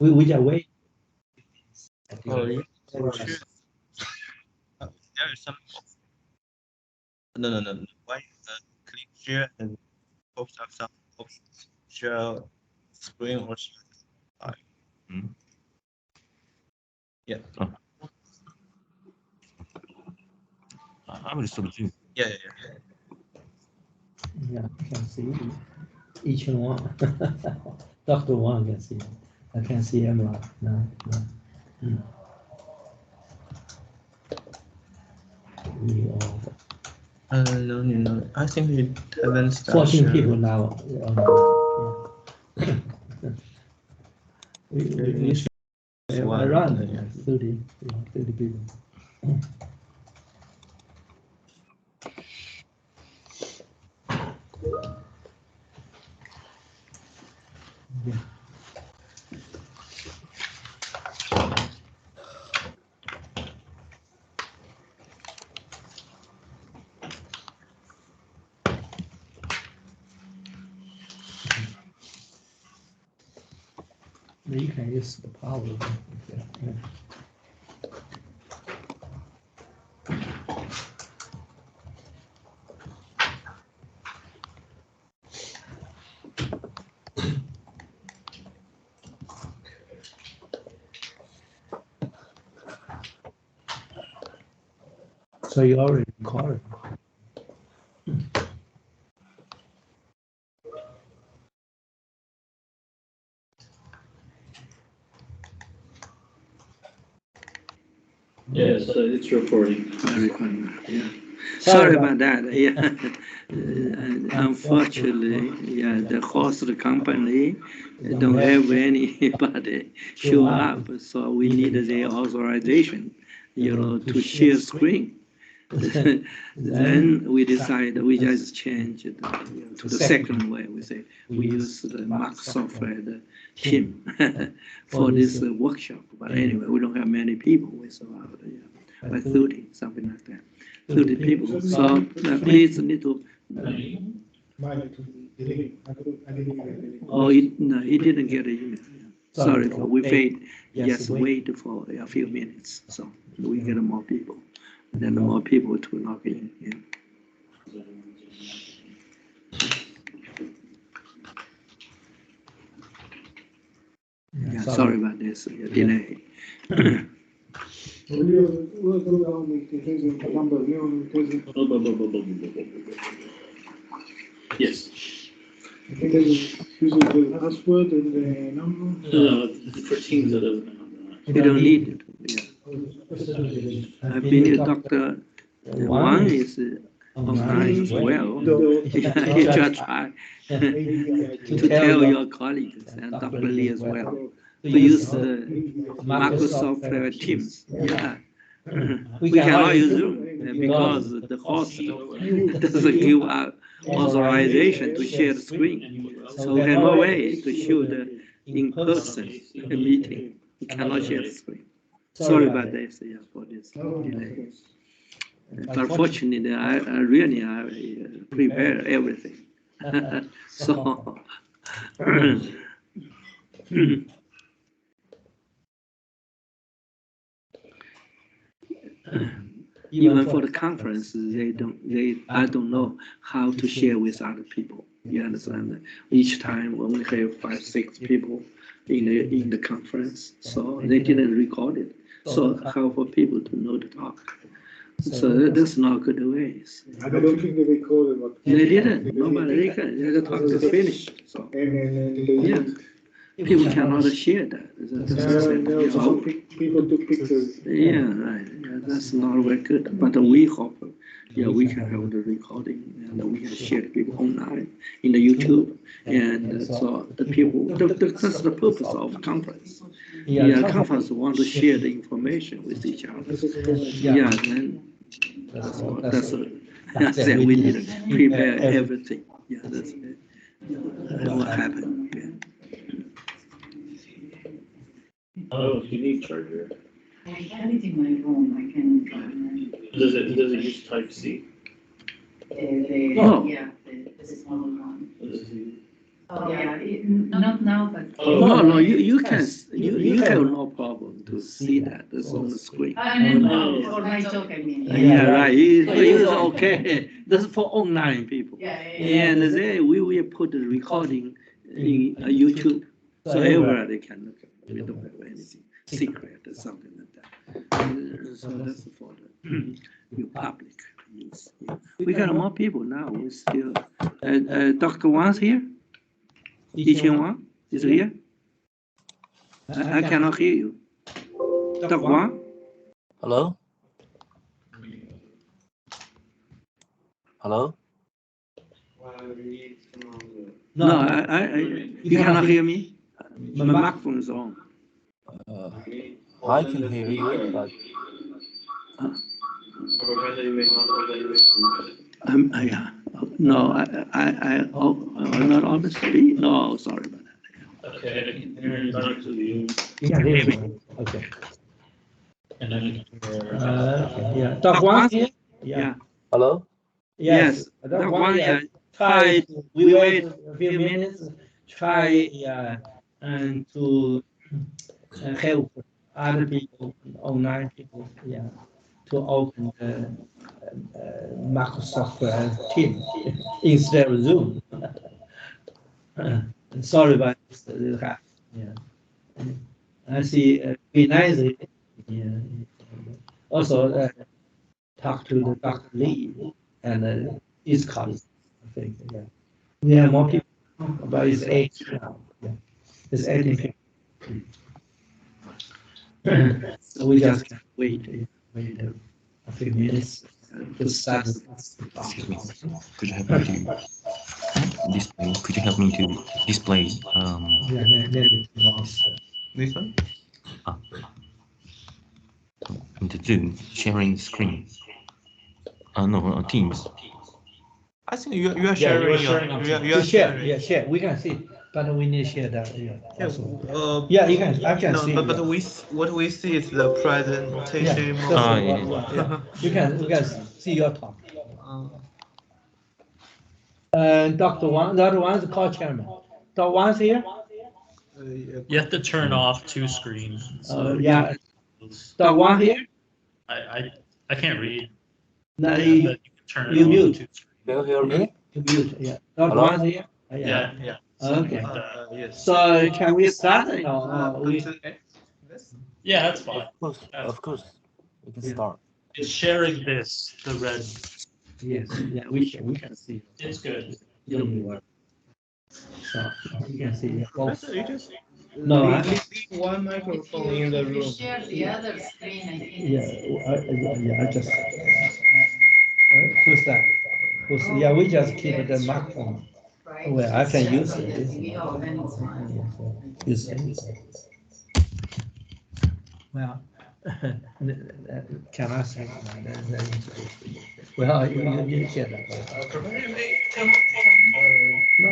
We just wait. Oh, yeah. There is some. No. Why click share and post up some options? Share screen or share slide. Yeah. Oh. I will stop too. Yeah. Yeah, I can see each one. Dr. Wang can see. I can see Emma. No. We all No. I think we haven't started. 14 people now. We should around 30 people. Yeah. You can use the power. Yeah. So you already recorded. Yes, it's recording. Yeah. Sorry about that. Yeah. Unfortunately, the host company don't have anybody show up, so we need their authorization, to share screen. Then we decide we just change it to the second way. We say we use the Microsoft team for this workshop. But anyway, we don't have many people. We survive by 30, something like that. 30 people. So please need to. Oh, no, he didn't get an email. Sorry, we paid. Just wait for a few minutes, so we get more people. Then more people to log in. Yeah, sorry about this delay. Yes. I think it's using the password and the number. For Teams, it doesn't have that. You don't need it. Yeah. I've been a doctor. One is online as well. You just try to tell your colleagues and Dr. Lee as well to use the Microsoft Teams. Yeah. We cannot use Zoom because the host doesn't give out authorization to share the screen. So we have no way to show the in-person meeting. We cannot share the screen. Sorry about this, for this delay. But fortunately, I really prepare everything. So. Even for the conference, I don't know how to share with other people. You understand? Each time when we have 5, 6 people in the conference, so they didn't record it. So how for people to know the talk? So that's not good ways. I don't think they recorded what. They didn't. Nobody recorded. The talk is finished. So yeah. People cannot share that. People took pictures. Yeah, right. Yeah, that's not very good. But we hope, we can have the recording and we can share the people online in the YouTube. And so the people, that's the purpose of conference. Conference want to share the information with each other. Yeah, then that's we need to prepare everything. Yeah, that's it. What happened. Yeah. Oh, if you need charger. I have it in my room. I can. Does it use Type-C? Yeah, the smaller one. Oh, yeah, not now, but. No, you can no problem to see that it's on the screen. No, for my talk, I mean. Yeah, right. It's okay. That's for online people. Yeah, And then we will put the recording in YouTube, so everybody can look at it. We don't have anything secret or something like that. So that's for the you public use. Yeah. We got more people now. We still. Dr. Wang's here. Yiqian Wang is here. I cannot hear you. Dr. Wang. Hello? Hello? No, you cannot hear me. My microphone is on. I can hear you, but Yeah. No, I'm not on the screen. No, sorry about that. Okay. You can hear me. Okay. And then. Yeah. Dr. Wang here? Yeah. hello? Yes. Dr. Wang, yeah. Try. We wait a few minutes. Try and to help other people, online people, to open the Microsoft Teams instead of Zoom. Sorry about this. I see. Be nice. Yeah. Also, talk to the Dr. Lee and his colleagues. I think. Yeah. We have more people, but it's 8 now. Yeah. It's 18 people. So we just wait a few minutes to start. Excuse me. Could you help me to display? Could you help me to display? Yeah, maybe This one? Into Zoom sharing screen. No, Teams. I think you are sharing. You are share. sharing. Yeah, share. We can see, but we need to share that. Yeah. Also. Yeah, Yeah, you can. I can no, see. but what we see is the presentation. Yeah, mode. yeah. You can see your talk. Dr. Wang is the co-chairman. Dr. Wang's here. You have to turn off two screens. So Yeah. Dr. Wang here. I can't read. No, But you you can turn it you off mute. two screens. Do you hear me? You mute. Yeah. Dr. Hello? Wang's here. Yeah. Okay. Yes. So can we start? We. Yeah, that's fine. Of course. We can start. It's sharing this, the red. Yes. Yeah. We can see. It's good. So you can see. You just No, leave one microphone in the If you room. share the other screen, I think. Yeah. I just. Who's that? Yeah, we just keep the microphone. Right? Well, I can use it. Oh, then it's fine. Use it. Well, can I say? Well, you get that.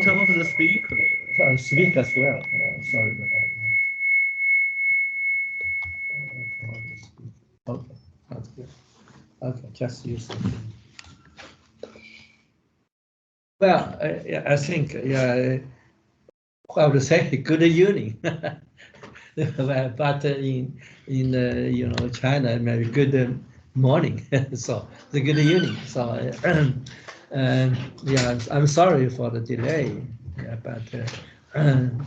Turn off the speaker. Speak as well. Sorry about that. Okay, that's good. Okay, just use it. Well, I think, how to say, good evening. But in China, maybe good morning. So the good evening. So I'm sorry for the delay. But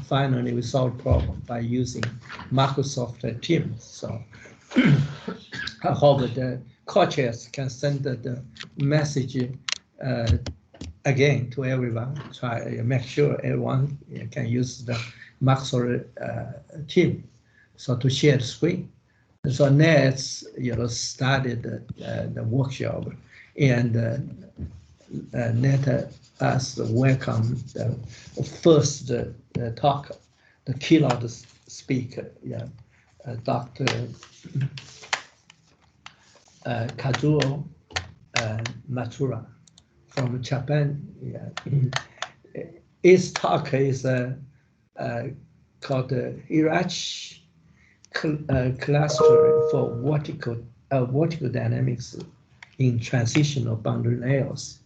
finally we solved the problem by using Microsoft Teams. So I hope the co-chairs can send the message again to everyone. Try make sure everyone can use the Microsoft Team, so to share the screen. So next, started the workshop, and let us welcome the first talk, the keynote speaker, Dr. Kazuo Matsura from Japan. His talk is called Hierarchy Cluster for vertical dynamics in transitional boundary layers.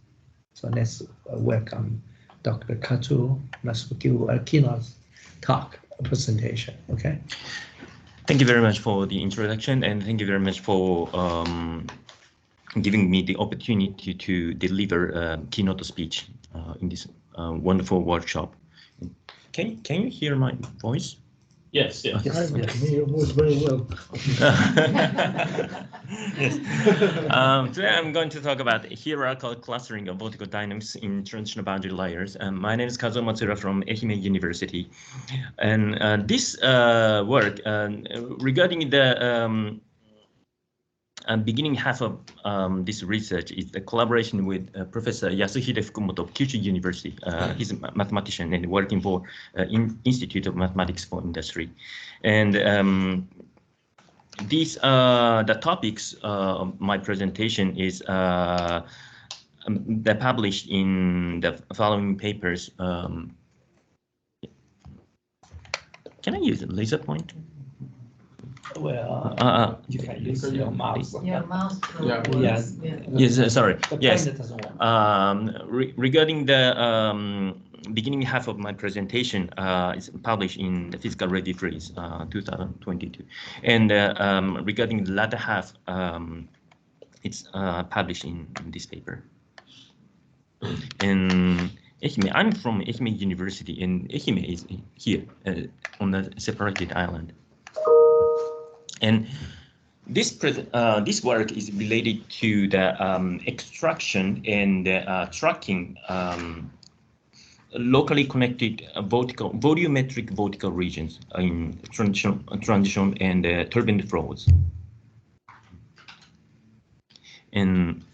So let's welcome Dr. Katsu must give a keynote talk, a presentation. Okay. Thank you very much for the introduction, and thank you very much for giving me the opportunity to deliver a keynote speech in this wonderful workshop. Can you hear my voice? Yes, yes. Yes. I can hear your voice very well. Yes. Today I'm going to talk about hierarchical clustering of vertical dynamics in transitional boundary layers. My name is Kazuo Matsura from Ehime University. And this work regarding the beginning half of this research is the collaboration with Professor Yasuhide Fukumoto of Kyushu University. He's a mathematician and working for Institute of Mathematics for Industry. And these the topics of my presentation is they're published in the following papers. Can I use a laser pointer? Well, you can use your mouse. Yeah, mouse. Yes. Yes, sorry. The Yes. pointer doesn't work. Regarding the beginning half of my presentation, it's published in the Physical Review Freeze 2022. And regarding the latter half, it's published in this paper. And Ehime, I'm from Ehime University, and Ehime is here on a separated island. And this work is related to the extraction and tracking locally connected volumetric vertical regions in transition and turbulent flows. And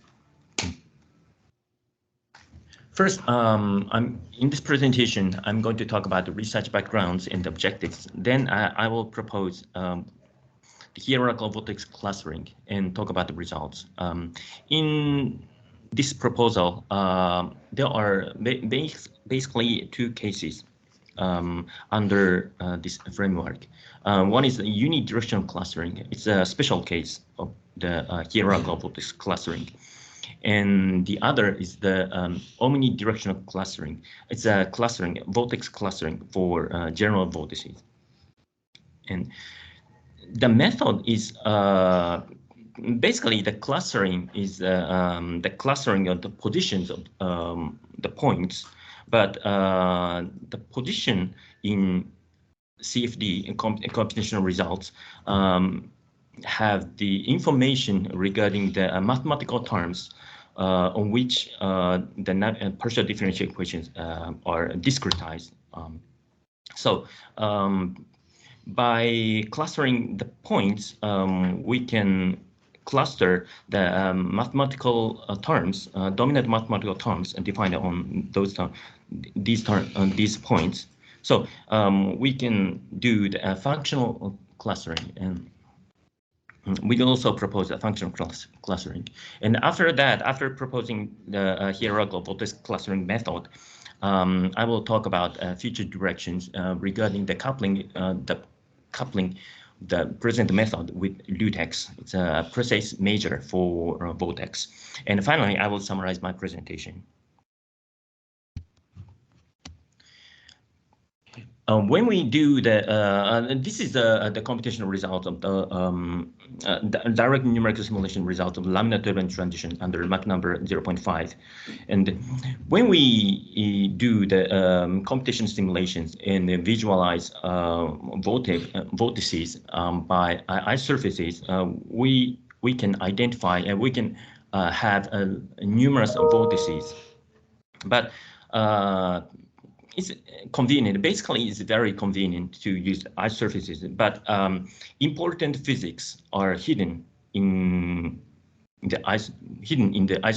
first, I'm in this presentation, I'm going to talk about the research backgrounds and objectives. Then I will propose the hierarchical vortex clustering and talk about the results. In this proposal, there are basically two cases under this framework. One is the unidirectional clustering. It's a special case of the hierarchical vortex clustering. And the other is the omnidirectional clustering. It's a clustering, vortex clustering for general vortices. And the method is basically the clustering is the clustering of the positions of the points, but the position in CFD and computational results have the information regarding the mathematical terms on which the partial differential equations are discretized. So by clustering the points, we can cluster the mathematical terms, dominant mathematical terms, and define it on those these points. So we can do the functional clustering, and we can also propose a functional clustering. And after that, after proposing the hierarchical vortex clustering method, I will talk about future directions regarding the coupling the present method with Liutex. It's a precise measure for Vortex. And finally, I will summarize my presentation. When we do the, this is the computational result of the direct numerical simulation result of laminar turbulent transition under Mach number 0.5. And when we do the computation simulations and visualize vortices by ice surfaces, we can identify and we can have numerous vortices. But it's convenient. Basically, it's very convenient to use ice surfaces, but important physics are hidden in the ice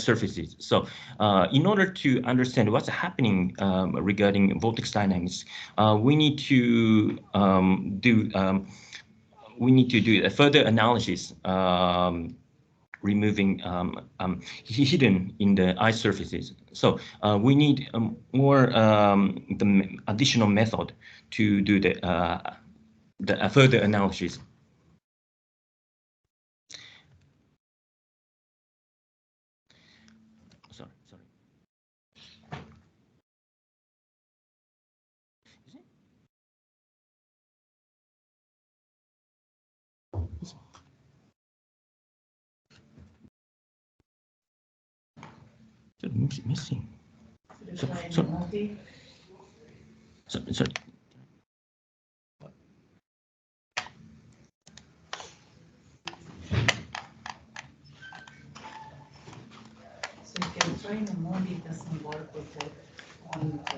surfaces. So in order to understand what's happening regarding vortex dynamics, we need to do a further analysis removing hidden in the ice surfaces. So we need more the additional method to do the further analysis. Sorry. Missing. Sorry.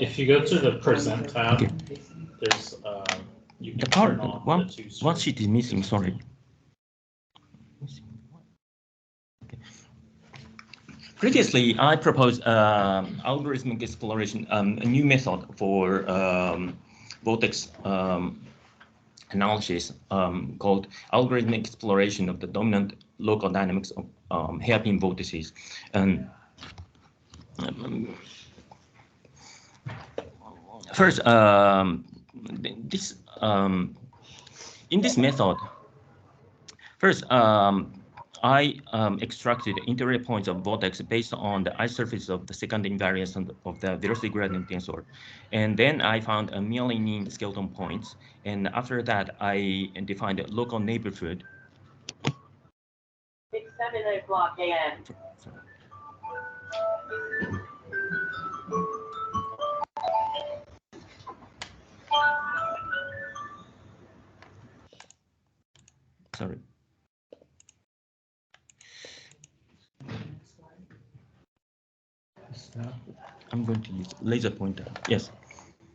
If you go to the present tab, Okay. there's you can The power turn off one the two one screens. sheet is missing. Sorry. Okay. Previously, I proposed algorithmic exploration, a new method for vortex analysis called algorithmic exploration of the dominant local dynamics of hairpin vortices. And first, in this method, first I extracted interior points of vortex based on the isurface of the second invariance of the velocity gradient tensor. And then I found a merely mean skeleton points. And after that, I defined a local neighborhood. It's 7:00 a.m. Sorry. I'm going to use laser pointer. Yes.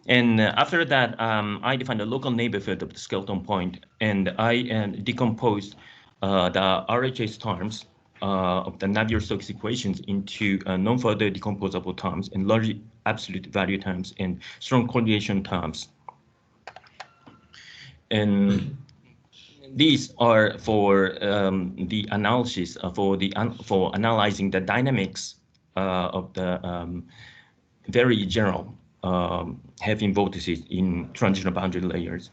And after that, I defined a local neighborhood of the skeleton point, and I decomposed the RHS terms of the Navier-Stokes equations into non-further decomposable terms and large absolute value terms and strong correlation terms. And these are for the analysis for analyzing the dynamics of the very general hairpin vortices in transitional boundary layers.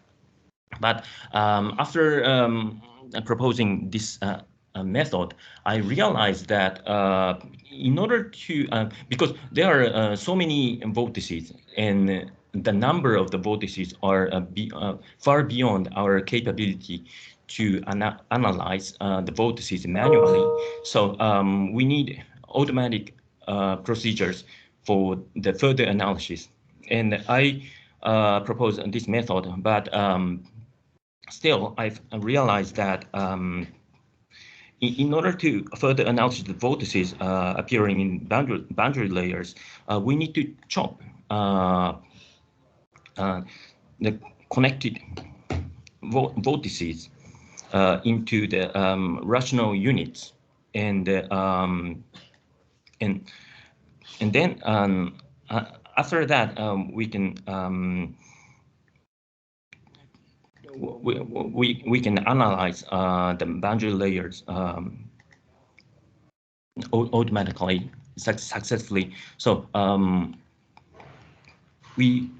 But after proposing this method, I realized that in order to, because there are so many vortices and the number of the vortices are far beyond our capability to analyze the vortices manually. So we need automatic procedures for the further analysis. And I proposed this method, but still I've realized that in order to further analyze the vortices appearing in boundary layers, we need to chop the connected vortices into the rational units, and then after that we can we can analyze the boundary layers automatically successfully. So we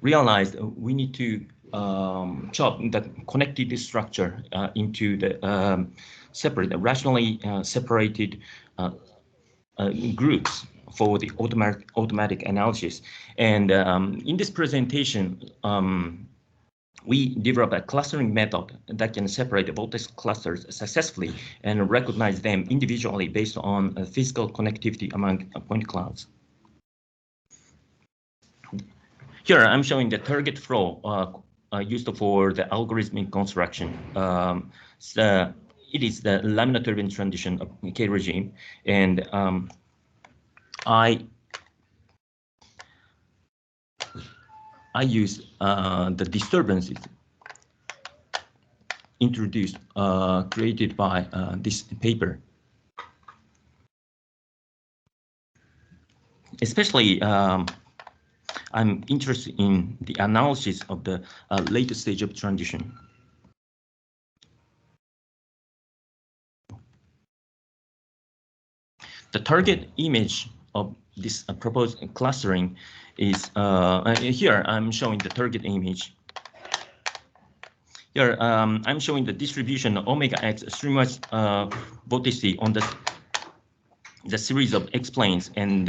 realized we need to chop the connected structure into the rationally separated groups for the automatic analysis. And in this presentation, we developed a clustering method that can separate the vortex clusters successfully and recognize them individually based on physical connectivity among point clouds. Here I'm showing the target flow used for the algorithmic construction. So it is the laminar turbine transition of K regime, and I use the disturbances introduced, created by this paper. Especially, I'm interested in the analysis of the later stage of transition. The target image of this proposed clustering is here. I'm showing the target image. Here I'm showing the distribution of omega x streamwise vortice on the series of x planes, and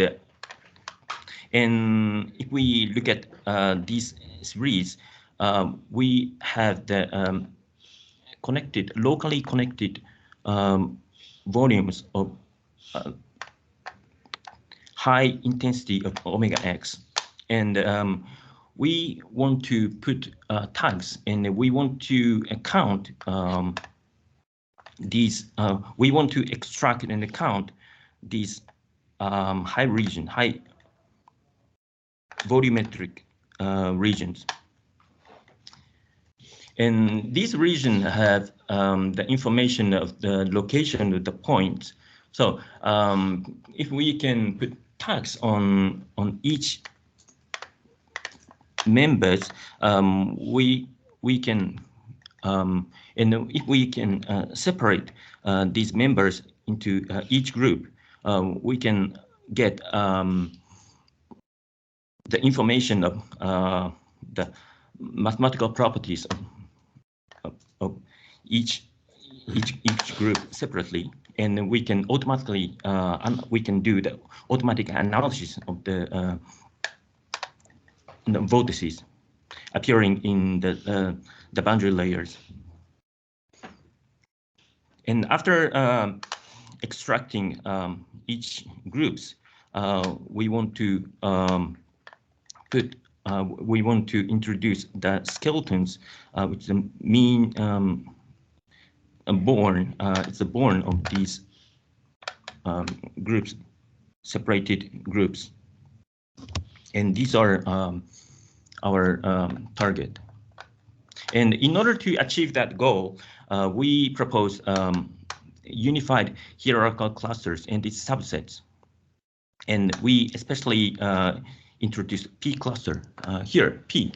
if we look at these series, we have the locally connected volumes of high intensity of omega x, and we want to put tags, and we want to count these. We want to extract and count these high volumetric regions. And these regions have the information of the location of the points. So if we can put tags on each members, we can and if we can separate these members into each group, we can get the information of the mathematical properties of each group separately, and we can automatically we can do the automatic analysis of the vortices appearing in the boundary layers. And after extracting each groups, we want to we want to introduce the skeletons, which is the mean it's the born of these groups, separated groups, and these are our target. And in order to achieve that goal, we propose unified hierarchical clusters and its subsets. And we especially introduce P cluster. Here, P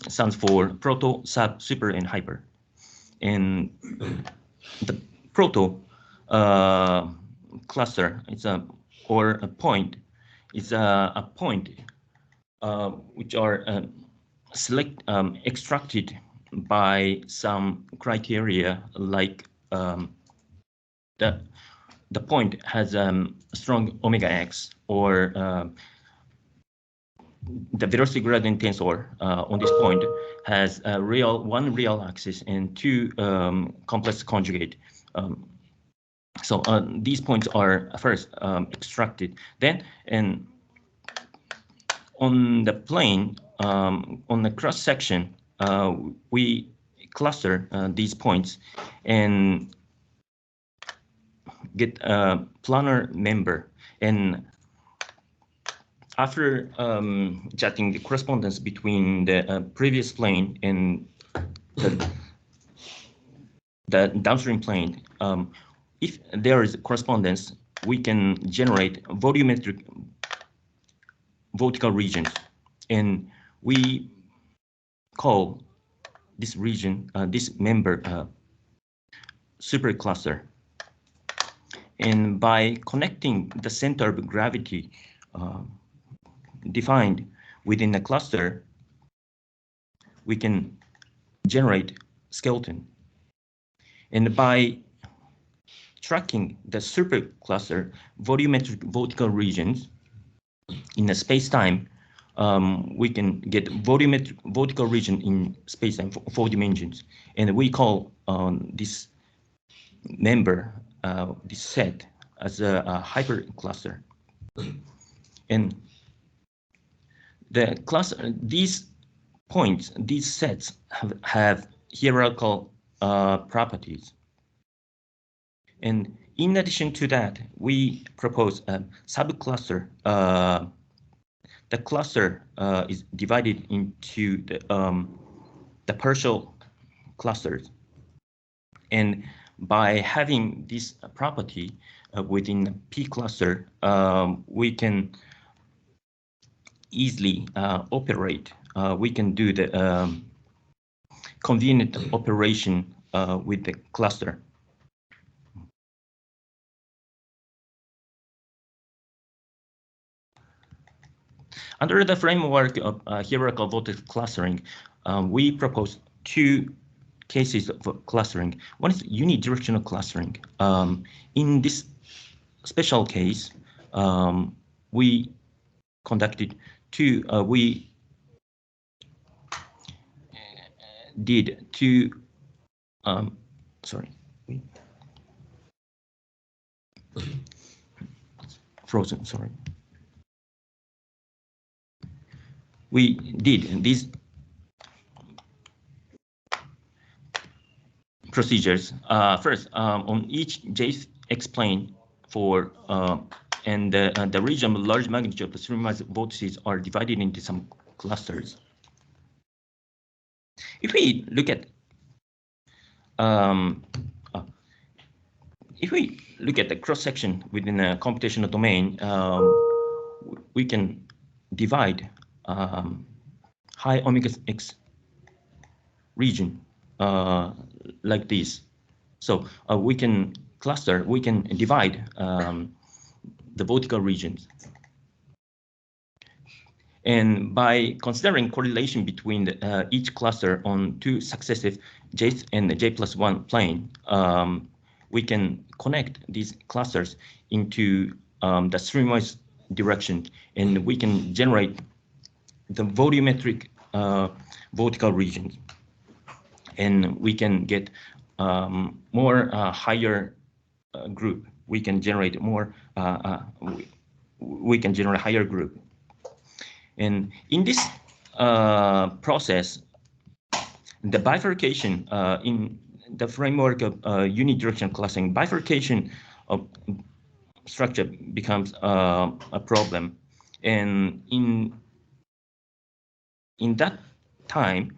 stands for proto, sub, super, and hyper. And the proto cluster is a point is a point which are extracted by some criteria, like the point has strong omega x, or the velocity gradient tensor on this point has one real axis and two complex conjugate. So these points are first extracted. Then, and on the plane, on the cross section, we cluster these points and get a planar member. And after judging the correspondence between the previous plane and the downstream plane, if there is a correspondence, we can generate volumetric vertical regions, and we call this region, this member, supercluster. And by connecting the center of gravity defined within the cluster, we can generate skeleton. And by tracking the supercluster volumetric vertical regions in the space-time, we can get volumetric vertical region in space-time, 4 dimensions. And we call this member, this set, as a hypercluster. And the cluster, these points, these sets have hierarchical properties. And in addition to that, we propose a subcluster. The cluster is divided into the partial clusters. And by having this property within the P cluster, we can easily operate. We can do the convenient operation with the cluster. Under the framework of hierarchical vortex clustering, we propose 2 cases of clustering. One is unidirectional clustering. In this special case, we conducted 2, we did 2, frozen, sorry. We did these procedures. First, on each X plane for and the region of large magnitude of the streamlined vortices are divided into some clusters. If we look at the cross section within a computational domain, we can divide high omega x region like this. So we can divide the vertical regions. And by considering correlation between each cluster on two successive Jth and J+1 plane, we can connect these clusters into the streamwise direction, and we can generate the volumetric vertical regions. And we can get more higher group. We can generate more. We can generate higher group. And in this process, the bifurcation in the framework of unidirectional clustering, bifurcation of structure becomes a problem. And in that time,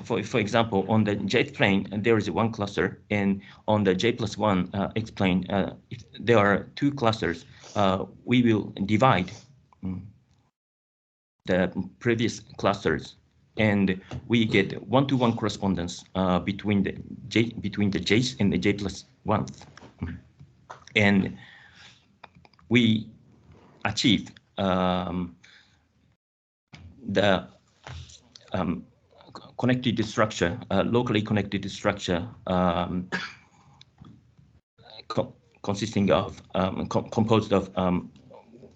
for example, on the Jth plane, there is one cluster, and on the J+1 X plane, if there are two clusters, we will divide the previous clusters, and we get one-to-one correspondence between the J's and the J+1, and we achieve the connected structure, locally connected structure, consisting of composed of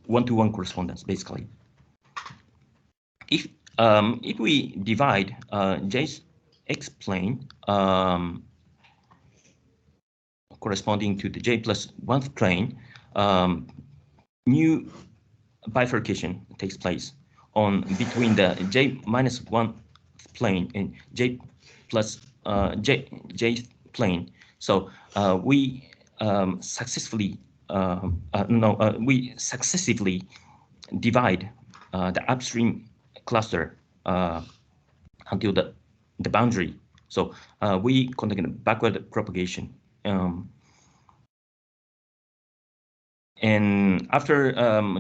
one-to-one correspondence, basically. If we divide J's X plane corresponding to the J+1 plane, new bifurcation takes place between the J-1 plane and J+ J plane. So we successively divide the upstream cluster until the boundary. So we conduct a backward propagation. And after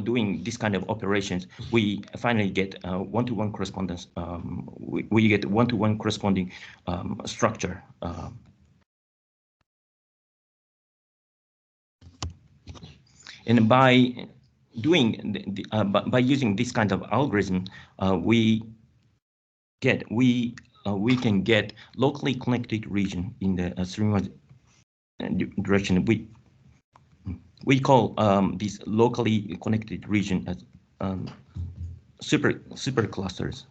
doing this kind of operations, we finally get one-to-one correspondence. We get one-to-one corresponding structure. And by doing by using this kind of algorithm, we can get locally connected region in the streamwise direction. We call these locally connected region as super clusters,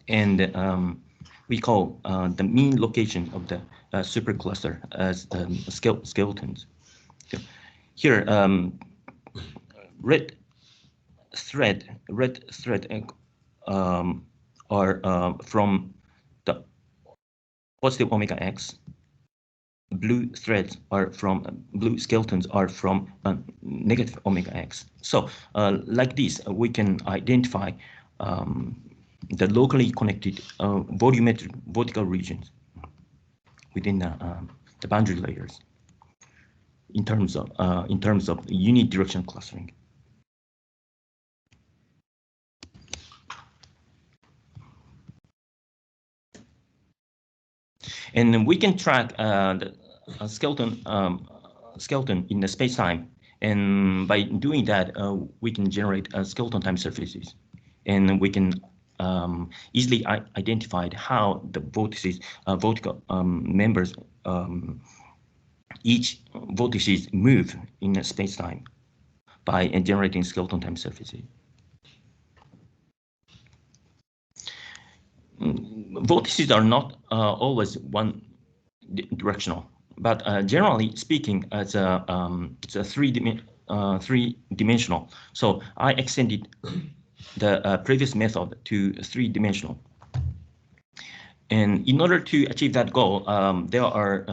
and we call the mean location of the supercluster as skeletons. So here, red thread are from the positive omega x. Blue threads are from blue skeletons are from negative omega x. So like this, we can identify the locally connected volumetric vertical regions within the boundary layers in terms of unidirectional clustering. And we can track the skeleton in the space-time, and by doing that, we can generate skeleton time surfaces, and we can easily identify how the vortices, vertical members, each vortices move in space-time by generating skeleton time surfaces. Vortices are not always one directional. but generally speaking, it's a three-dimensional. So I extended the previous method to three-dimensional. And in order to achieve that goal, there are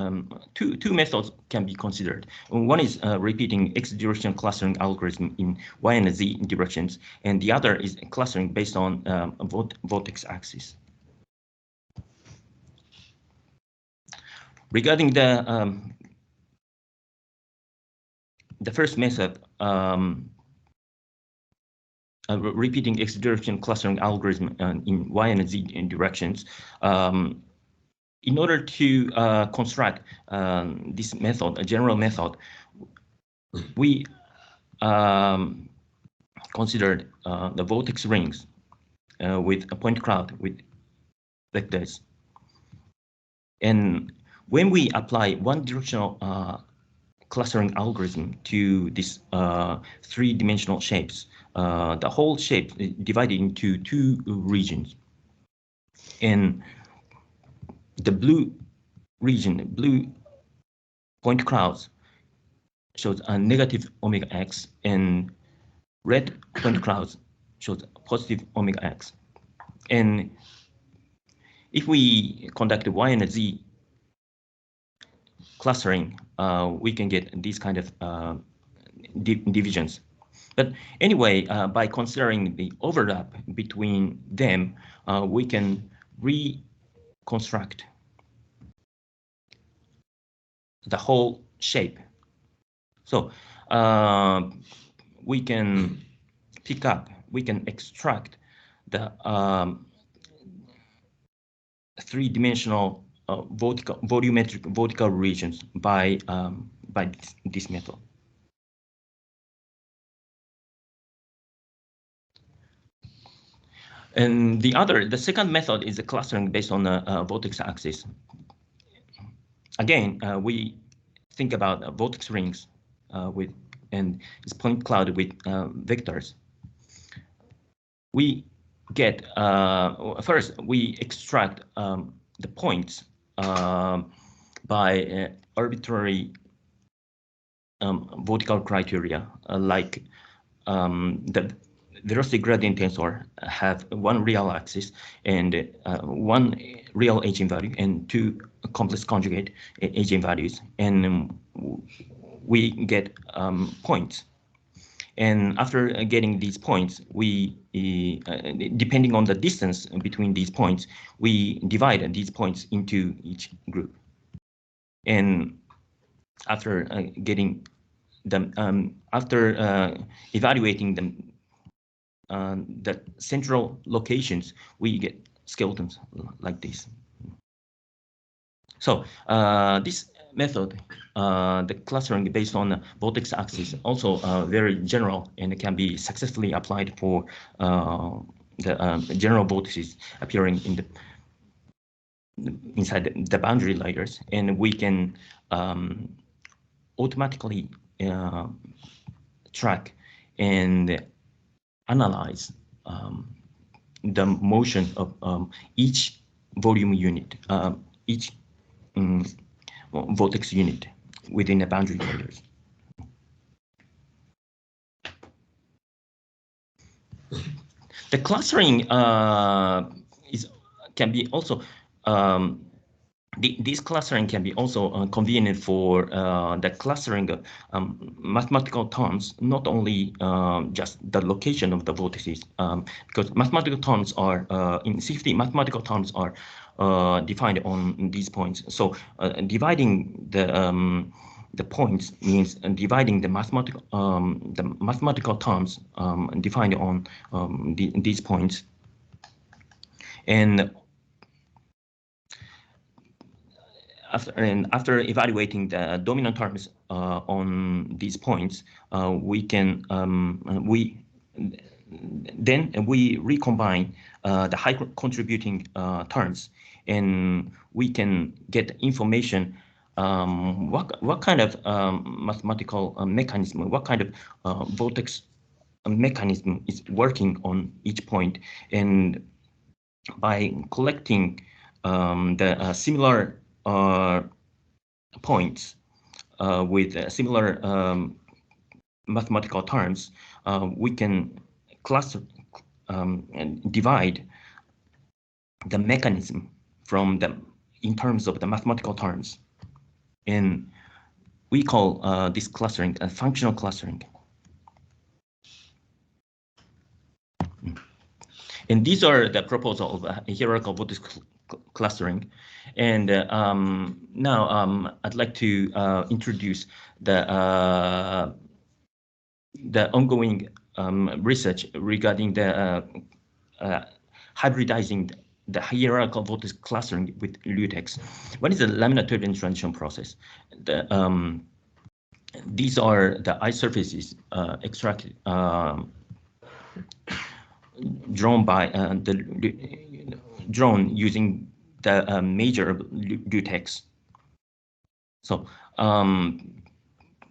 two methods can be considered. One is repeating x-direction clustering algorithm in y and z directions, and the other is clustering based on a vortex axis. Regarding the first method, repeating x-direction clustering algorithm in y and z directions, in order to construct this method, a general method, we considered the vortex rings with a point cloud with vectors. And when we apply one-directional clustering algorithm to these three-dimensional shapes, the whole shape is divided into two regions. And the blue region, blue point clouds, shows a negative omega x, and red point clouds shows positive omega x. And if we conduct y and z clustering, we can get these kind of divisions. But anyway, by considering the overlap between them, we can reconstruct the whole shape. So we can pick up, we can extract the three-dimensional volumetric vertical regions by this method. And the second method is the clustering based on the vortex axis. Again, we think about vortex rings and its point cloud with vectors. We get first we extract the points by arbitrary vertical criteria, like the velocity gradient tensor have one real axis and one real eigenvalue and two complex conjugate eigenvalues, and we get points. And after getting these points, we, depending on the distance between these points, we divide these points into each group. And after getting them, after evaluating them, the central locations, we get skeletons like this. So this method, the clustering based on the vortex axis, also very general, and it can be successfully applied for the general vortices appearing in the inside the boundary layers, and we can automatically track and analyze the motion of each volume unit, each vortex unit within the boundary layers. The clustering can be also this clustering can be also convenient for the clustering of mathematical terms, not only just the location of the vortices, because mathematical terms are in CFD, mathematical terms are defined on these points. So dividing the points means dividing the mathematical terms defined on these points, and after evaluating the dominant terms on these points, we can then recombine the high contributing terms, and we can get information what kind of mathematical mechanism, what kind of vortex mechanism is working on each point, and by collecting the similar points with similar mathematical terms, we can cluster and divide the mechanism from them in terms of the mathematical terms, and we call this clustering functional clustering. And these are the proposal of hierarchical vortex clustering. And now I'd like to introduce the ongoing research regarding the hybridizing the hierarchical vortex clustering with Liutex. What is the laminar turbulent transition process? These are the ice surfaces extracted, drawn by drawn using the major Liutex. So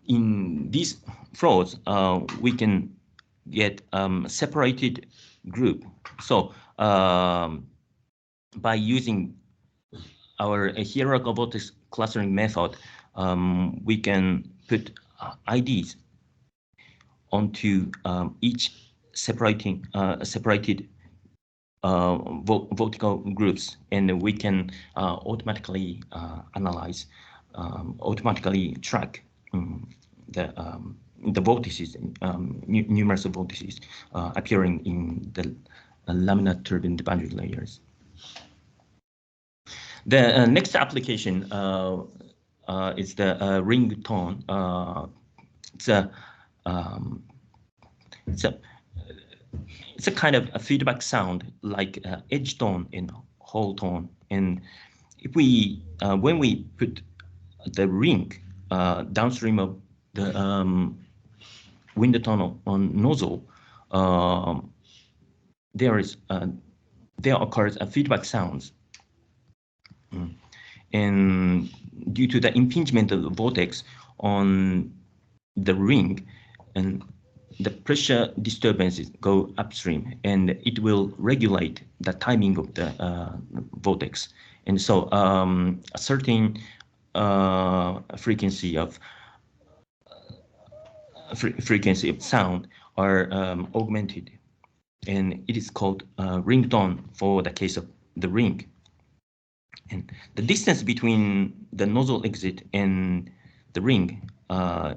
in these flows, we can get separated group. So by using our hierarchical vortex clustering method, we can put IDs onto each separated vertical groups, and we can automatically analyze, automatically track the vortices, numerous vortices appearing in the laminar turbulent boundary layers. The next application is the ring tone. It's a kind of a feedback sound like edge tone and whole tone. And if we when we put the ring downstream of the wind tunnel on nozzle, there occurs a feedback sounds. And due to the impingement of the vortex on the ring, and the pressure disturbances go upstream, and it will regulate the timing of the vortex. And so a certain frequency of sound are augmented, and it is called ring tone for the case of the ring. And the distance between the nozzle exit and the ring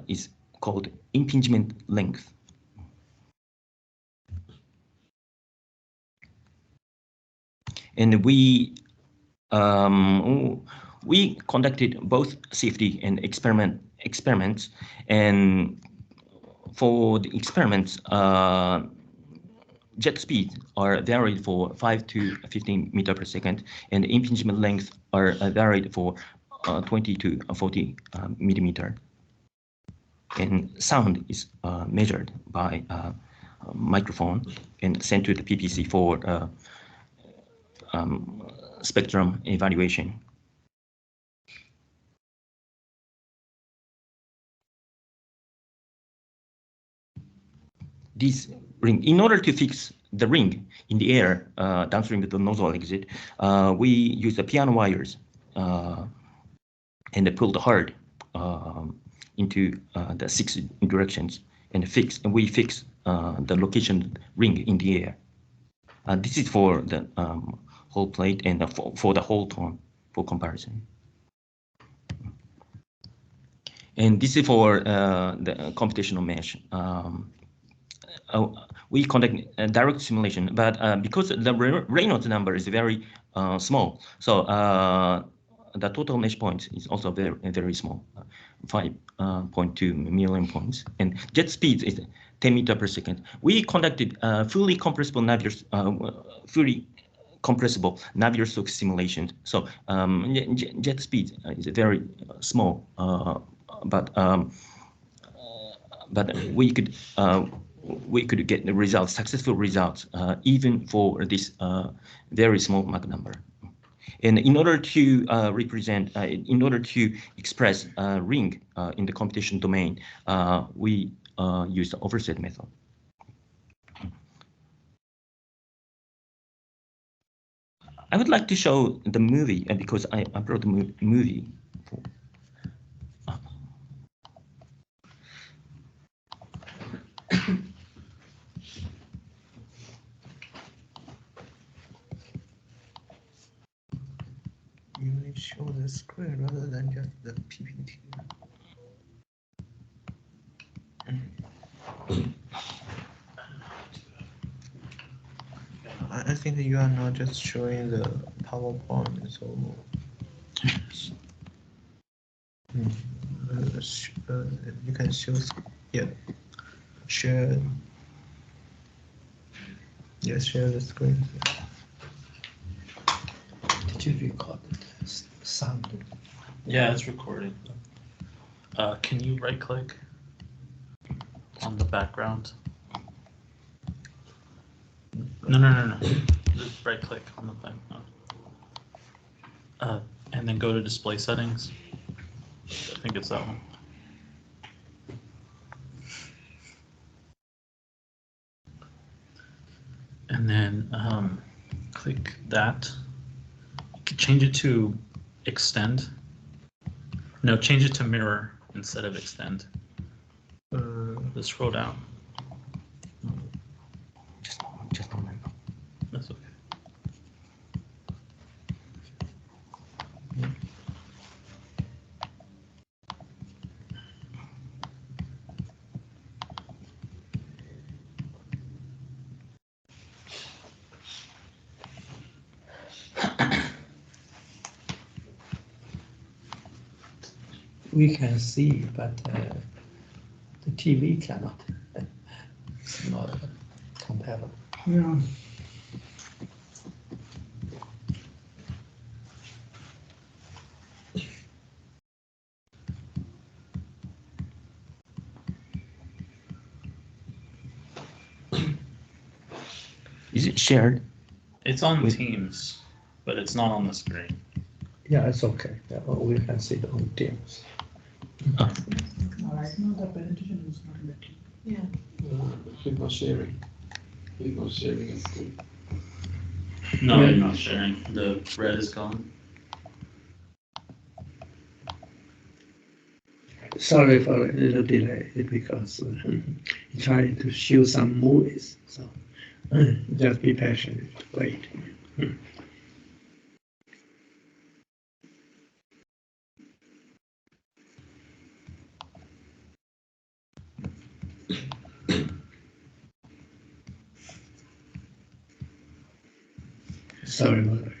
is called impingement length. And we conducted both safety and experiments, and for the experiments, jet speeds are varied for 5 to 15 meters per second, and impingement length are varied for 20 to 40 millimeter. And sound is measured by a microphone and sent to the PPC for spectrum evaluation. This ring, in order to fix the ring in the air downstream of the nozzle exit, we use the piano wires and pull the hard into the 6 directions and we fix the location ring in the air. This is for the whole plate and for the whole tone for comparison. And this is for the computational mesh. We conduct a direct simulation, but because the Reynolds number is very small, so the total mesh points is also very small, 5.2 million points, and jet speed is 10 meters per second. We conducted fully compressible Navier-Stokes simulation. So jet speed is very small, but we could get the results, successful results, even for this very small Mach number. And in order to in order to express ring in the computation domain, we use the overset method. I would like to show the movie because I brought the movie. show the screen rather than just the PPT. I think you are not just showing the PowerPoint, so you can show, yeah, share, yes, share the screen. Did you record the sound? Yeah, it's recording. Can you right click on the background? No. Just right click on the background. And then go to display settings. I think it's that one. And then click that. You can change it to extend. No, change it to mirror instead of extend. Just scroll down. Just a moment. That's okay. We can see, but the TV cannot. It's not compatible. Yeah. Is it shared? It's on Teams, but it's not on the screen. Yeah, it's okay. Yeah, well, we can see the old teams. Right now the presentation is not better. Yeah. People sharing. People sharing a screen. No, I'm not sharing. The red is gone. Sorry for a little delay because trying to show some movies. So just be patient. Wait. Sorry about that.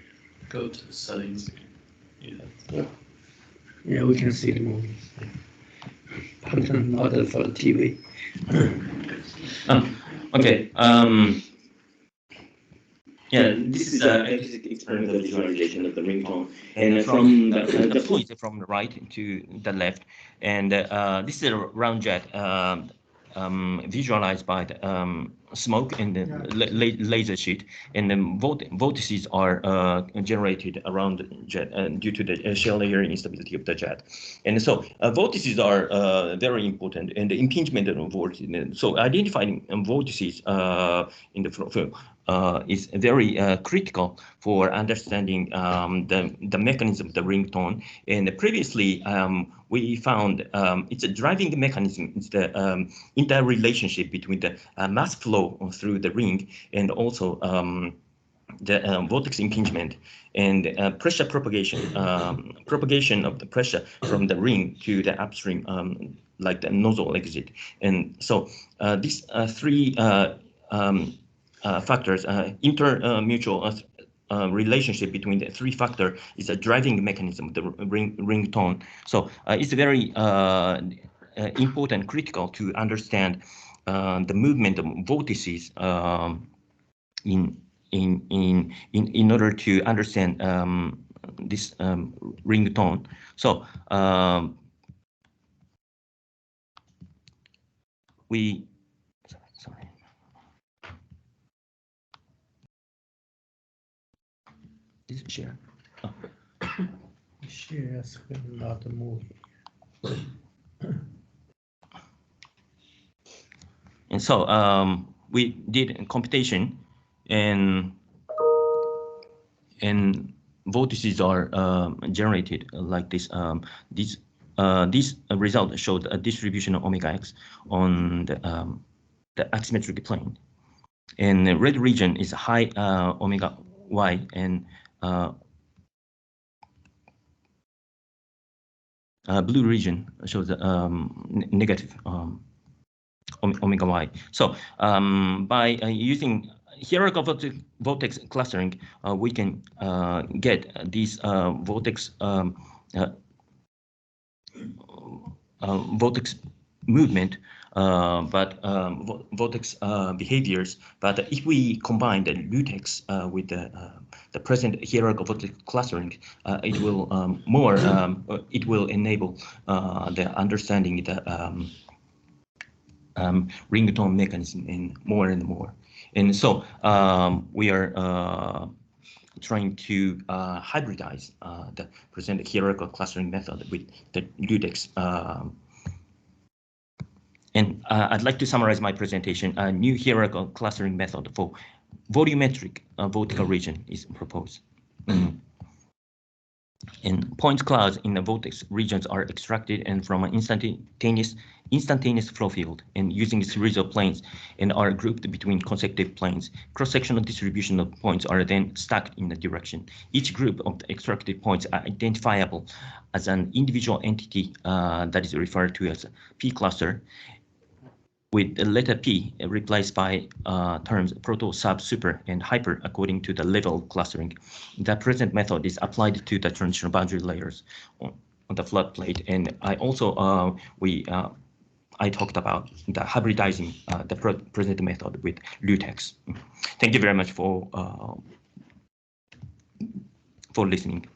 Go to the settings again. Yeah, we can see the movies. But not for the TV. Okay. Yeah, this is an experimental visualization of the ringtone, and from the flow is from the right to the left, and this is a round jet visualized by the smoke and the laser sheet, and the vortices are generated around the jet due to the shell layer instability of the jet, and so vortices are very important, and the impingement of vortices. So identifying vortices in the flow is very critical for understanding the mechanism of the ringtone. And previously, we found it's a driving mechanism. It's the interrelationship between the mass flow through the ring and also the vortex impingement and pressure propagation, propagation of the pressure from the ring to the upstream, like the nozzle exit. And so these three factors, inter-mutual relationship between the three factors is a driving mechanism, the ring tone. So it's very important, critical to understand the movement of vortices in order to understand this ring tone. So sorry. Is it share? Oh. Share screen, not the movie. And so we did a computation, and vortices are generated like this. This result showed a distribution of omega x on the axisymmetric plane, and the red region is high omega y, and blue region shows negative omega y. So by using hierarchical vortex clustering, we can get these vortex vortex movement, but vortex behaviors. But if we combine the Liutex with the present hierarchical vortex clustering, it will it will enable the understanding the ringtone mechanism and more. And so we are trying to hybridize the present hierarchical clustering method with the Liutex. And I'd like to summarize my presentation. A new hierarchical clustering method for volumetric vertical region is proposed. And point clouds in the vortex regions are extracted and from an instantaneous flow field and using a series of planes and are grouped between consecutive planes. Cross-sectional distribution of points are then stacked in a direction. Each group of the extracted points are identifiable as an individual entity that is referred to as a P cluster, with the letter P replaced by terms proto, sub, super, and hyper according to the level of clustering. The present method is applied to the transitional boundary layers on the flood plate. And I also I talked about the hybridizing the present method with Liutex. Thank you very much for listening.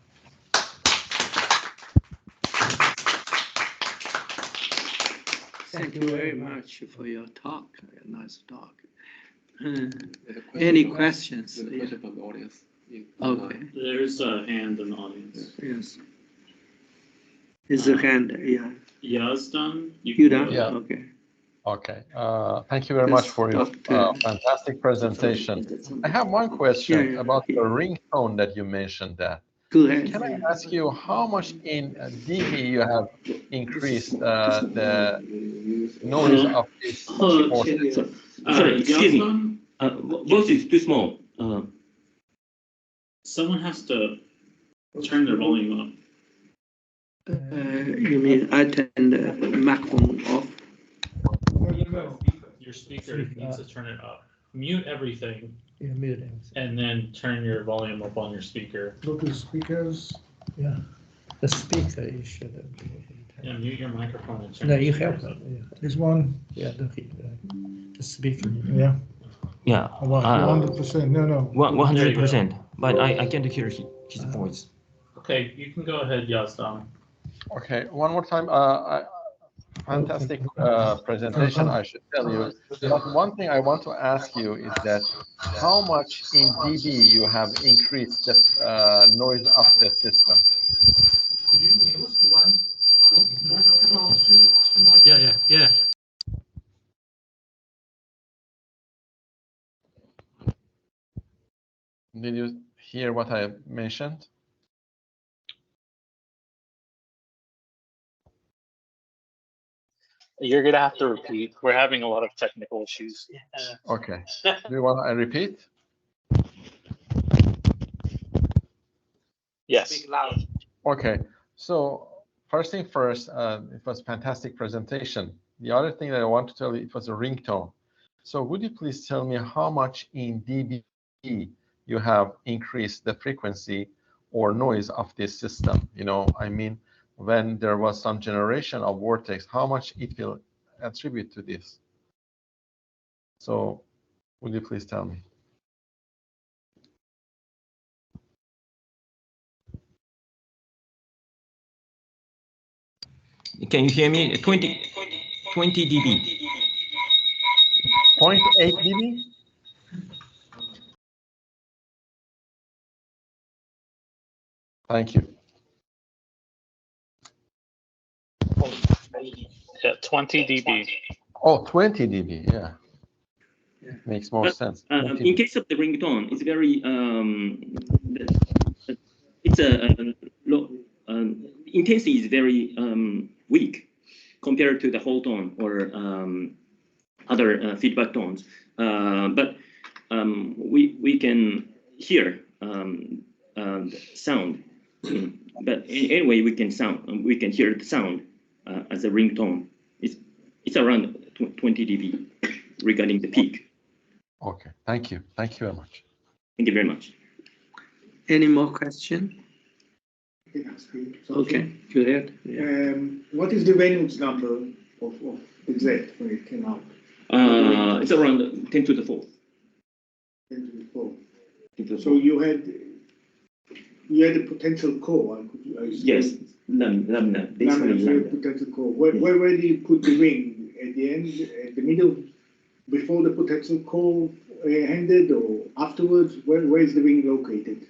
Thank you very much for your talk. Nice talk. Any questions? Question from the audience. Okay. There's a hand in the audience. Yes. Is the hand? Yeah. Ya's done. You done? Yeah. Okay. Okay. Thank you very much for your fantastic presentation. I have one question about the ringtone that you mentioned there. Go ahead. Can I ask you how much in dB you have increased the noise of this vortex? Sorry, excuse me. Voice is too small. Someone has to turn their volume up. You mean I turn the microphone off? Your speaker needs to turn it up. Mute everything. Yeah, mute it. And then turn your volume up on your speaker. Go to speakers. Yeah, the speaker you should have. Yeah, mute your microphone and turn. No, your you speakers have. up. Yeah, This one. yeah, the speaker. Yeah. Yeah. 100%. No. 100%. But I can't hear his voice. Okay, you can go ahead, Yazdan. Okay, one more time. Fantastic presentation, I should tell you. But one thing I want to ask you is that how much in dB you have increased the noise of the system? Yeah. Did you hear what I mentioned? You're gonna have to repeat. We're having a lot of technical issues. Okay. Do you want I repeat? Yes. Okay. So first thing first, it was a fantastic presentation. The other thing that I want to tell you, it was a ringtone. So would you please tell me how much in dB you have increased the frequency or noise of this system? You know, I mean, when there was some generation of vortex, how much it will attribute to this? So would you please tell me? Can you hear me? 20 dB. 0.8 dB? Thank you. Yeah, 20 dB. Oh, 20 dB, yeah. Makes more sense. In case of the ringtone, it's very it's a low intensity is very weak compared to the whole tone or other feedback tones. But we can hear the sound but anyway, we can hear the sound as a ringtone. It's around 20 dB regarding the peak. Okay, thank you very much. Thank you very much. Any more question? Okay, go ahead. Yeah. What is the Reynolds number of the Z when it came out? It's around 10 to the 4th. 10 to the 4th. So you had a potential core. Yes, lambda. Potential core. Where do you put the ring? At the end, at the middle, before the potential core ended, or afterwards? Where is the ring located?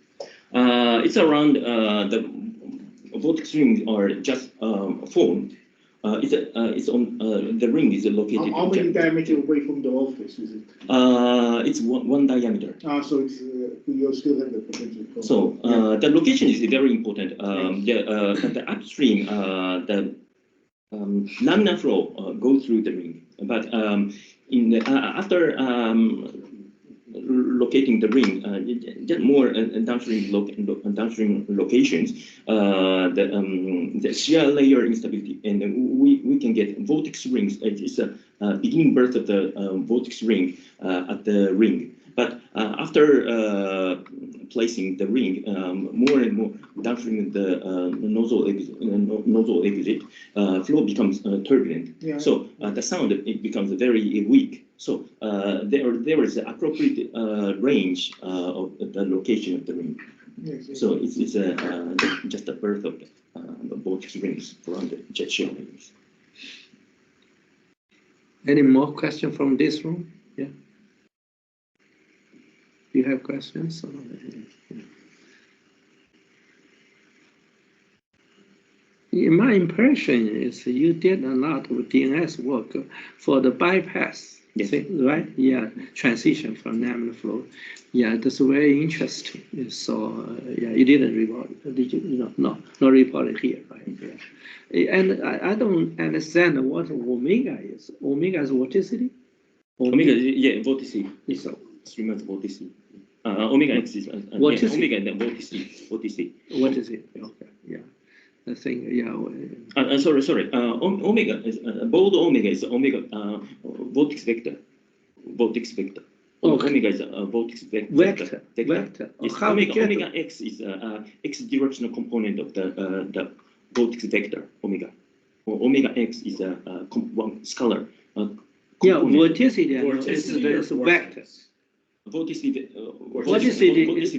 It's around the vortex rings are just formed. It's on the ring is located. How many diameter away from the orifice is it? It's one diameter. So it's you still have the potential core. So the location is very important. The upstream, the laminar flow goes through the ring, but after locating the ring, get more downstream locations, the shear layer instability, and we can get vortex rings. It's a beginning birth of the vortex ring at the ring. But after placing the ring, more and more downstream the nozzle exit flow becomes turbulent. Yeah. So the sound it becomes very weak. So there is an appropriate range of the location of the ring. Yes. So it's just the birth of the vortex rings around the jet shear layers. Any more questions from this room? Yeah. Do you have questions? My impression is you did a lot of DNS work for the bypass, yes. Right? Yeah, transition from laminar flow. Yeah, that's very interesting. So yeah, you didn't report, did you? No, not reported here, right? Yeah. And I don't understand what omega is. Omega is vorticity? Omega, yeah, vorticity. So. Stream of vorticity. Omega X is what is omega and then vorticity. What is it? Okay, yeah. I think, yeah. Sorry. Omega is bold omega is omega vortex vector. Vortex vector. Okay. Omega is a vortex vector. Yes, omega X is X directional component of the vortex vector omega. Omega X is a one scalar. Yeah, vorticity is vector. Vorticity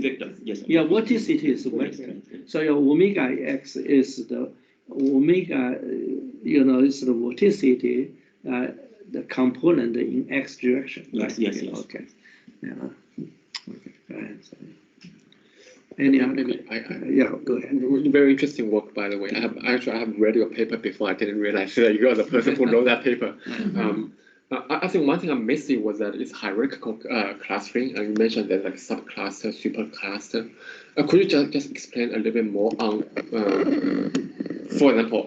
vector, yes. Yeah, vorticity is vector. So your omega X is the omega, is the vorticity, the component in X direction. Right? Yes. Okay. Yeah. Okay. Go ahead. Any other? Yeah, go ahead. Very interesting work, by the way. I have read your paper before. I didn't realize that you are the person who wrote that paper. I think one thing I'm missing was that it's hierarchical clustering, and you mentioned that like subcluster, supercluster. Could you just explain a little bit more on, for example,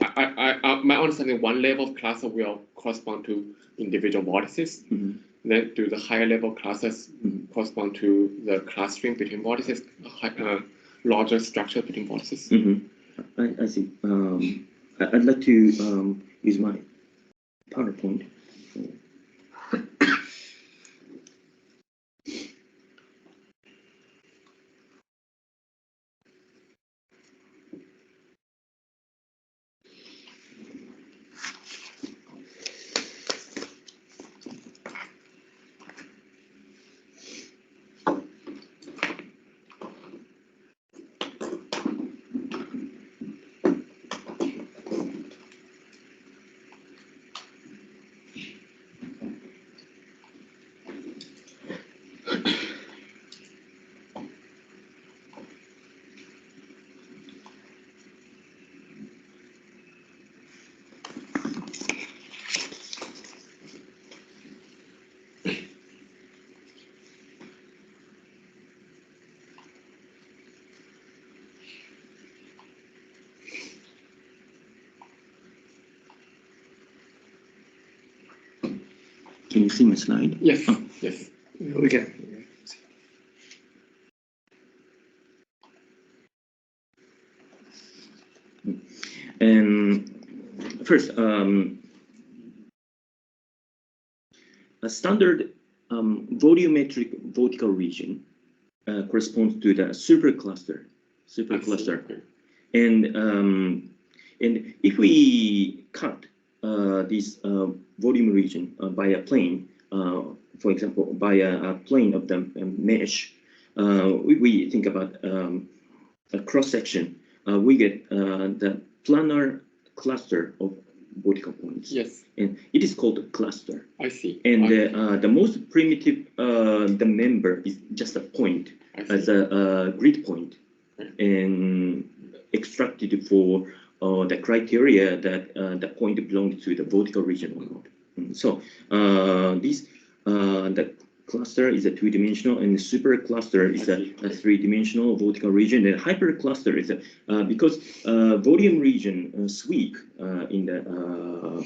my understanding, one level of cluster will correspond to individual vortices. Mm-hmm. Then do the higher level clusters correspond to the clustering between vortices, larger structure between vortices? Mm-hmm. I see. I'd like to use my PowerPoint. Can you see my slide? Yes. Oh. Yes. We can. And first, a standard volumetric vertical region corresponds to the supercluster. And if we cut this volume region by a plane, for example, by a plane of the mesh, we think about a cross section. We get the planar cluster of vertical points. Yes. And it is called a cluster. I see. And the most primitive the member is just a point as a grid point, and extracted for the criteria that the point belongs to the vertical region or not. So the cluster is a two-dimensional, and the supercluster is a three-dimensional vertical region. And hypercluster is because volume region sweep in the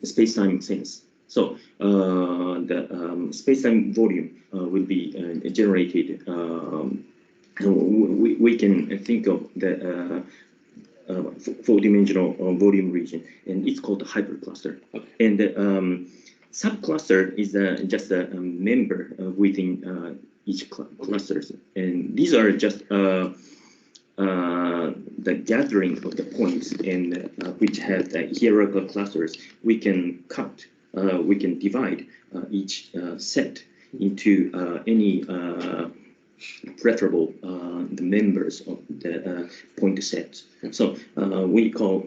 space-time sense. So the space-time volume will be generated. We can think of the four-dimensional volume region, and it's called a hypercluster. Okay. And subcluster is just a member within each clusters, and these are just the gathering of the points, and which have the hierarchical clusters. We can cut, we can divide each set into any preferable the members of the point sets. So we call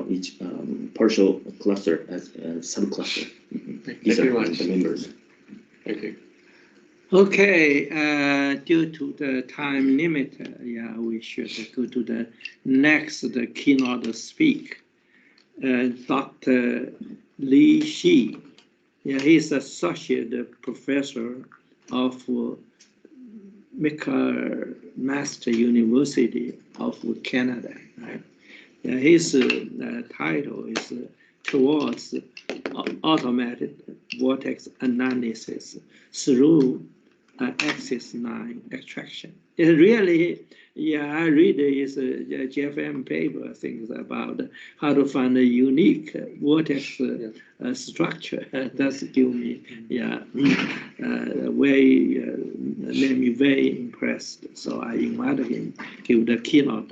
each partial cluster as a subcluster. These are the members. Thank you. Okay, due to the time limit, yeah, we should go to the next keynote speak. Dr. Li Shi. Yeah, he's associate professor of McMaster University of Canada. Right? Yeah, his title is Towards Automated Vortex Analysis Through Axis line Extraction. It really, yeah, I read his GFM paper, things about how to find a unique vortex structure. That's give me, yeah, made me very impressed. So I invited him to give the keynote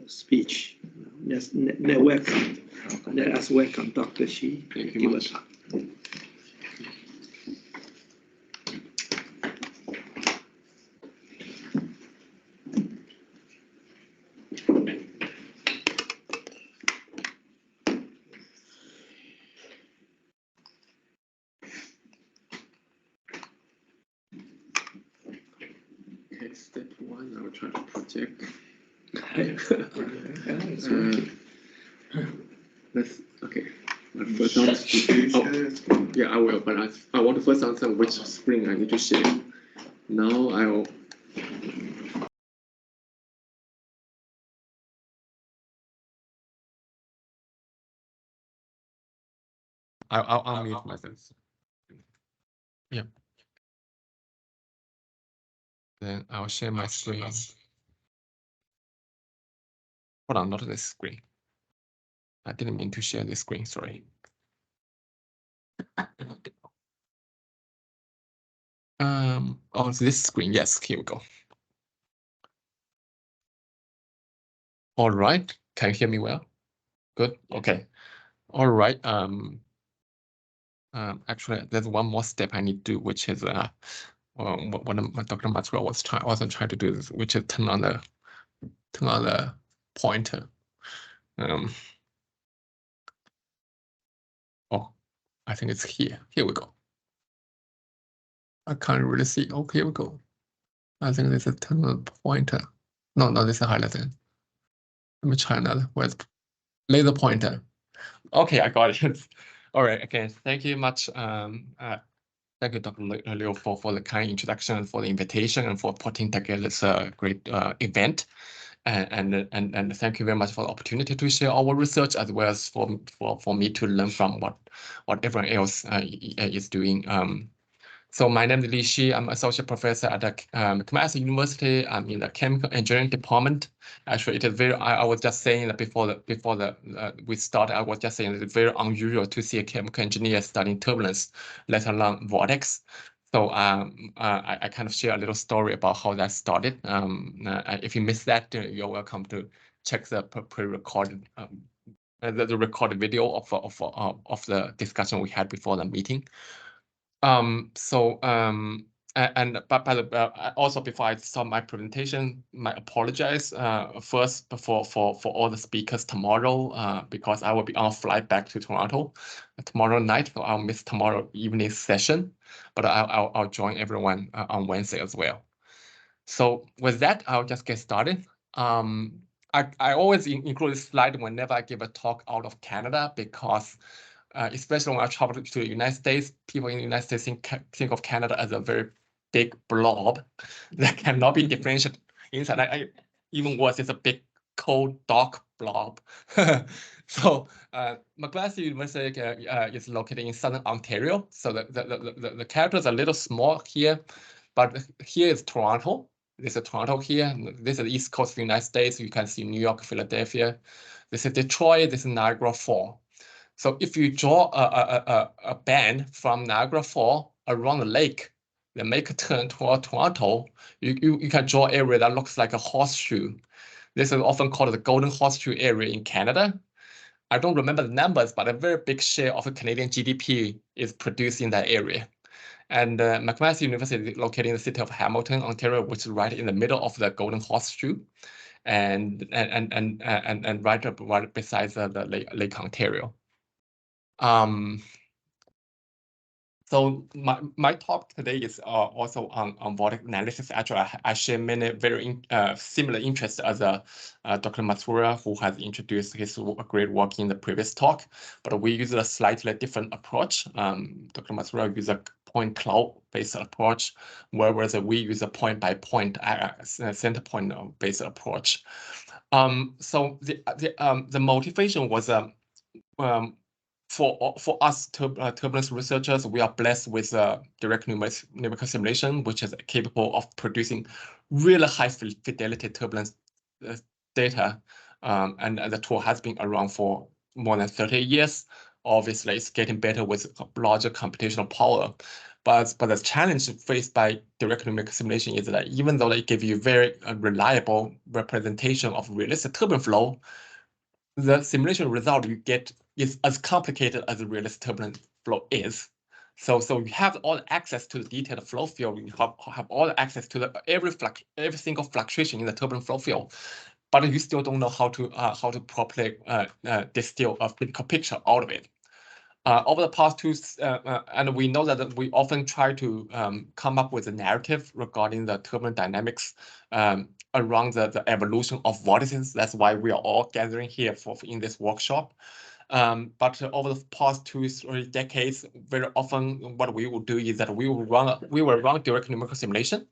speech. Let's welcome. Let us welcome Dr. Shi. Give a talk. Okay, step one, I will try to project. Okay. First yeah, I will, but I want to first understand which screen I need to share. Now I'll mute myself. Yeah. Then I'll share my screen. Hold on, not this screen. I didn't mean to share this screen, sorry. Oh, this screen, yes, here we go. All right, can you hear me well? Good, okay. All right, actually, there's one more step I need to do, which is what Dr. Maxwell was trying to do, which is turn on the pointer. Oh, I think it's here. Here we go. I can't really see. Oh, here we go. I think this is turn on the pointer. No, this is highlighted. Let me try another. Where's laser pointer? Okay, I got it. All right. Okay. Thank you much. Thank you, Dr. Liu, for the kind introduction, for the invitation, and for putting together this great event. And thank you very much for the opportunity to share our research, as well as for me to learn from what everyone else is doing. So my name is Li Xi. I'm associate professor at the McMaster University. I'm in the chemical engineering department. Actually, it is very. I was just saying that before we started, I was just saying that it's very unusual to see a chemical engineer studying turbulence, let alone vortex. So I kind of share a little story about how that started. If you missed that, you're welcome to check the pre-recorded the recorded video of the discussion we had before the meeting. Also before I start my presentation, I apologize first for all the speakers tomorrow because I will be on a flight back to Toronto tomorrow night, so I'll miss tomorrow evening session, but I'll join everyone on Wednesday as well. So with that, I'll just get started. I always include this slide whenever I give a talk out of Canada because especially when I travel to the United States, people in the United States think of Canada as a very big blob that cannot be differentiated inside. Even worse, it's a big, cold, dark blob. So McMaster University is located in Southern Ontario. So the capital is a little small here, but here is Toronto. This is Toronto here. This is the East Coast of the United States. You can see New York, Philadelphia. This is Detroit. This is Niagara Falls. So if you draw a band from Niagara Falls around the lake, then make a turn toward Toronto, you can draw an area that looks like a horseshoe. This is often called the Golden Horseshoe area in Canada. I don't remember the numbers, but a very big share of the Canadian GDP is produced in that area. And McMaster University is located in the city of Hamilton, Ontario, which is right in the middle of the Golden Horseshoe, and right beside the Lake Ontario. So my talk today is also on vortex analysis. Actually, I share many very similar interests as Dr. Matsura, who has introduced his great work in the previous talk, but we use a slightly different approach. Dr. Matsura uses a point cloud-based approach, whereas we use a point-by-point center point-based approach. So the motivation was for us turbulence researchers, we are blessed with direct numerical simulation, which is capable of producing really high fidelity turbulence data. And the tool has been around for more than 30 years. Obviously, it's getting better with larger computational power. But the challenge faced by direct numerical simulation is that even though they give you very reliable representation of realistic turbulent flow, the simulation result you get is as complicated as the realistic turbulent flow is. So you have all access to the detailed flow field. You have all access to every single fluctuation in the turbulent flow field, but you still don't know how to properly distill a physical picture out of it. Over the past and we know that we often try to come up with a narrative regarding the turbulent dynamics around the evolution of vortices. That's why we are all gathering here in this workshop. But over the past 2-3 decades, very often what we will do is that we will run direct numerical simulation,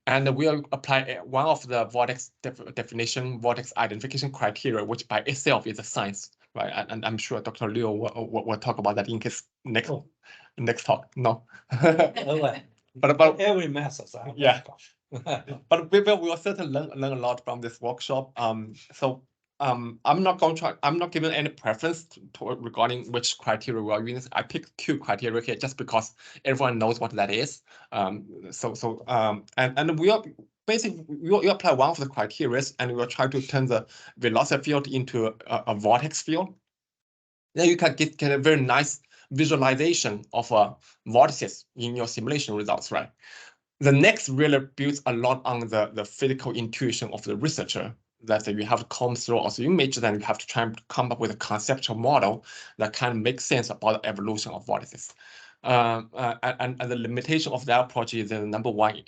and we will apply one of the vortex definition, vortex identification criteria, which by itself is a science, right? And I'm sure Dr. Liu will talk about that in his next talk. No. but every method. Yeah. But we will certainly learn a lot from this workshop. I'm not giving any preference regarding which criteria we are using. I picked 2 criteria here just because everyone knows what that is. And we are basically you apply one of the criteria and we will try to turn the velocity field into a vortex field. Then you can get a very nice visualization of vortices in your simulation results, right? The next really builds a lot on the physical intuition of the researcher. That you have to comb through all the images, and you have to try and come up with a conceptual model that can make sense about the evolution of vortices. And the limitation of that approach is number one,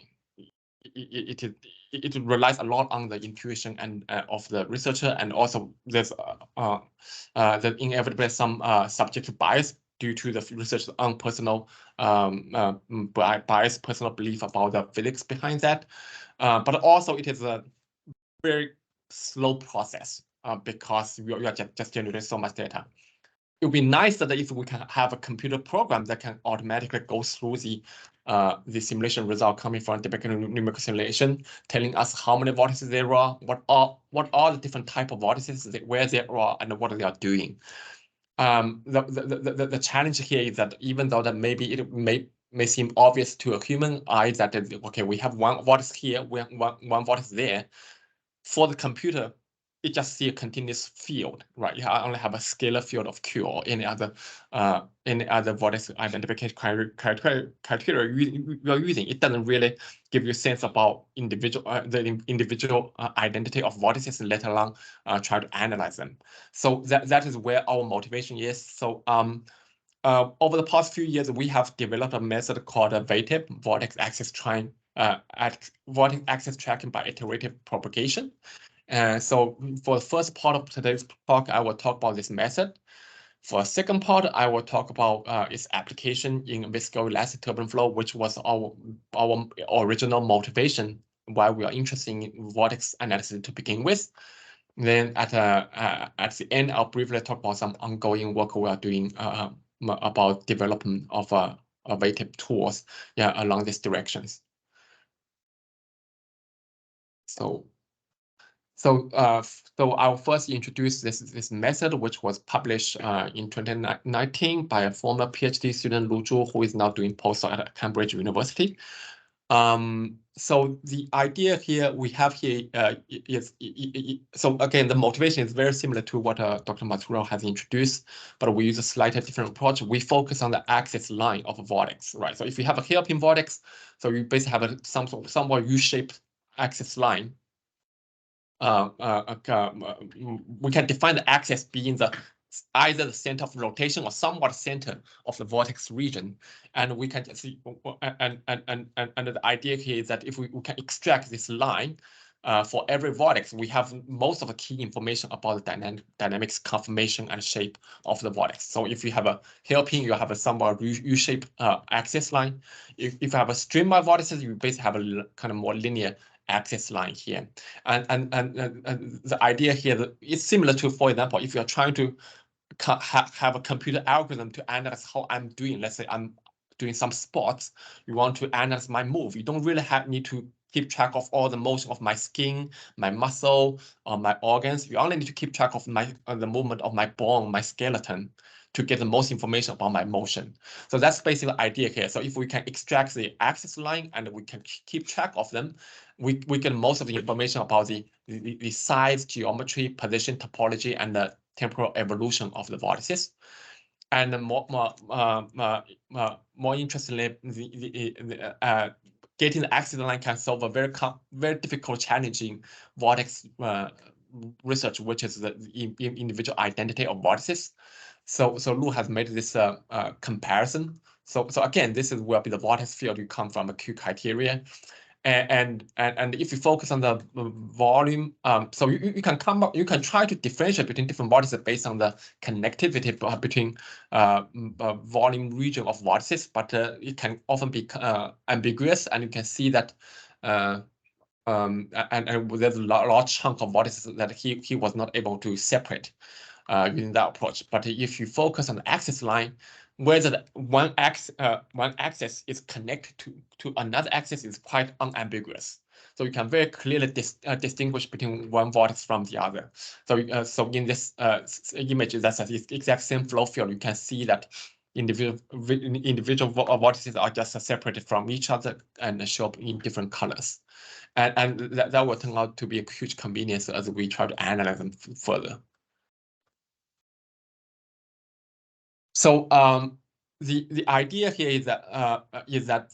it relies a lot on the intuition and of the researcher, and also there's inevitably some subjective bias due to the researcher's own personal bias, personal belief about the physics behind that. But also it is a very slow process because you are just generating so much data. It would be nice that if we can have a computer program that can automatically go through the the simulation result coming from the numerical simulation, telling us how many vortices there are, what are the different type of vortices, where they are, and what they are doing. The challenge here is that even though that maybe it may seem obvious to a human eye that okay, we have one vortex here, we have one vortex there. For the computer, it just see a continuous field, right? You only have a scalar field of Q or any other vortex identification criteria you are using. It doesn't really give you a sense about the individual identity of vortices, let alone try to analyze them. So that is where our motivation is. So over the past few years, we have developed a method called VATIP, vortex axis tracking by iterative propagation. So for the first part of today's talk, I will talk about this method. For the second part, I will talk about its application in viscoelastic turbulent flow, which was our original motivation why we are interested in vortex analysis to begin with. Then at the end, I'll briefly talk about some ongoing work we are doing about development of VATIP tools, along these directions. So I'll first introduce this method, which was published in 2019 by a former PhD student, Lu Zhu, who is now doing postdoc at Cambridge University. So the idea here we have here is so again, the motivation is very similar to what Dr. Matsuro has introduced, but we use a slightly different approach. We focus on the axis line of a vortex, right? So if you have a hairpin vortex, so you basically have a somewhat U-shaped axis line. We can define the axis being either the center of rotation or somewhat center of the vortex region, and we can see and the idea here is that if we can extract this line for every vortex, we have most of the key information about the dynamics, conformation, and shape of the vortex. So if you have a hairpin, you have a somewhat U-shaped axis line. If you have a streamer vortices, you basically have a kind of more linear axis line here, and the idea here is similar to, for example, if you're trying to have a computer algorithm to analyze how I'm doing. Let's say I'm doing some sports. You want to analyze my move. You don't really need to keep track of all the motion of my skin, my muscle, or my organs. You only need to keep track of the movement of my bone, my skeleton, to get the most information about my motion. So that's basically the idea here. So if we can extract the axis line and we can keep track of them, we get most of the information about the size, geometry, position, topology, and the temporal evolution of the vortices. And more interestingly, getting the axis line can solve a very difficult, challenging vortex research, which is the individual identity of vortices. So Lu has made this comparison. So again, this will be the vortex field you come from a Q criteria. And if you focus on the volume, so you can try to differentiate between different vortices based on the connectivity between volume region of vortices, but it can often be ambiguous, and you can see that and there's a large chunk of vortices that he was not able to separate using that approach. But if you focus on the axis line, whether one axis is connected to another axis is quite unambiguous. So you can very clearly distinguish between one vortex from the other. So so in this image, that's the exact same flow field. You can see that individual vortices are just separated from each other and show up in different colors. And that will turn out to be a huge convenience as we try to analyze them further. So the idea here is that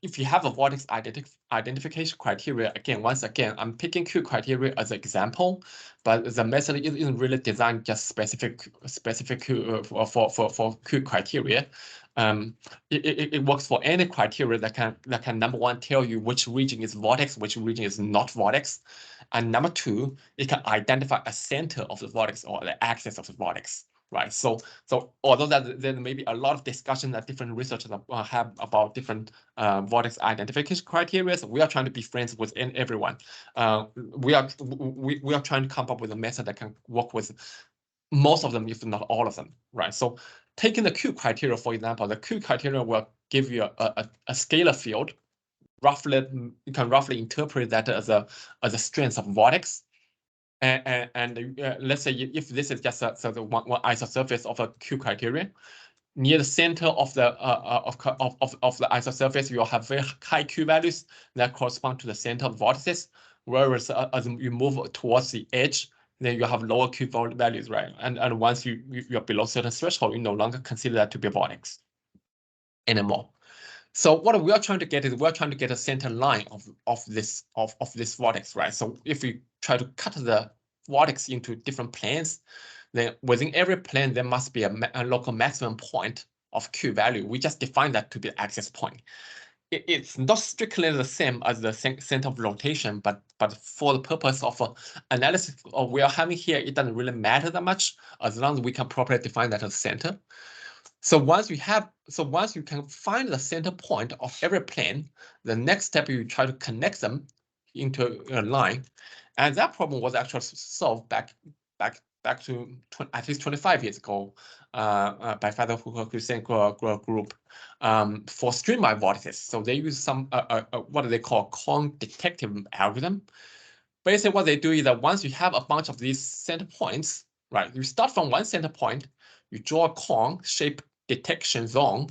if you have a vortex identification criteria, once again, I'm picking Q criteria as an example, but the method isn't really designed just specific for Q criteria. It works for any criteria that can number one tell you which region is vortex, which region is not vortex, and number two, it can identify a center of the vortex or the axis of the vortex. Right. So although that there may be a lot of discussion that different researchers have about different vortex identification criteria, so we are trying to be friends with everyone. We are trying to come up with a method that can work with most of them, if not all of them. Right. So taking the Q criteria, for example, the Q criteria will give you a scalar field. Roughly, you can roughly interpret that as a strength of vortex. And let's say if this is just the one isosurface of a Q criteria, near the center of the isosurface, you'll have very high Q values that correspond to the center of vortices. Whereas as you move towards the edge, then you have lower Q values, right? And once you're below certain threshold, you no longer consider that to be a vortex anymore. So what we are trying to get is we're trying to get a center line of this vortex, right? So if we try to cut the vortex into different planes, then within every plane there must be a local maximum point of Q value. We just define that to be the access point. It's not strictly the same as the center of rotation, but for the purpose of analysis we are having here, it doesn't really matter that much as long as we can properly define that as center. So once you can find the center point of every plane, the next step you try to connect them into a line, and that problem was actually solved back to at least 25 years ago by Father Hussein group for streamline vortices. So they use some what do they call Cone detective algorithm. Basically, what they do is that once you have a bunch of these center points, right? You start from one center point, you draw a cone shape detection zone.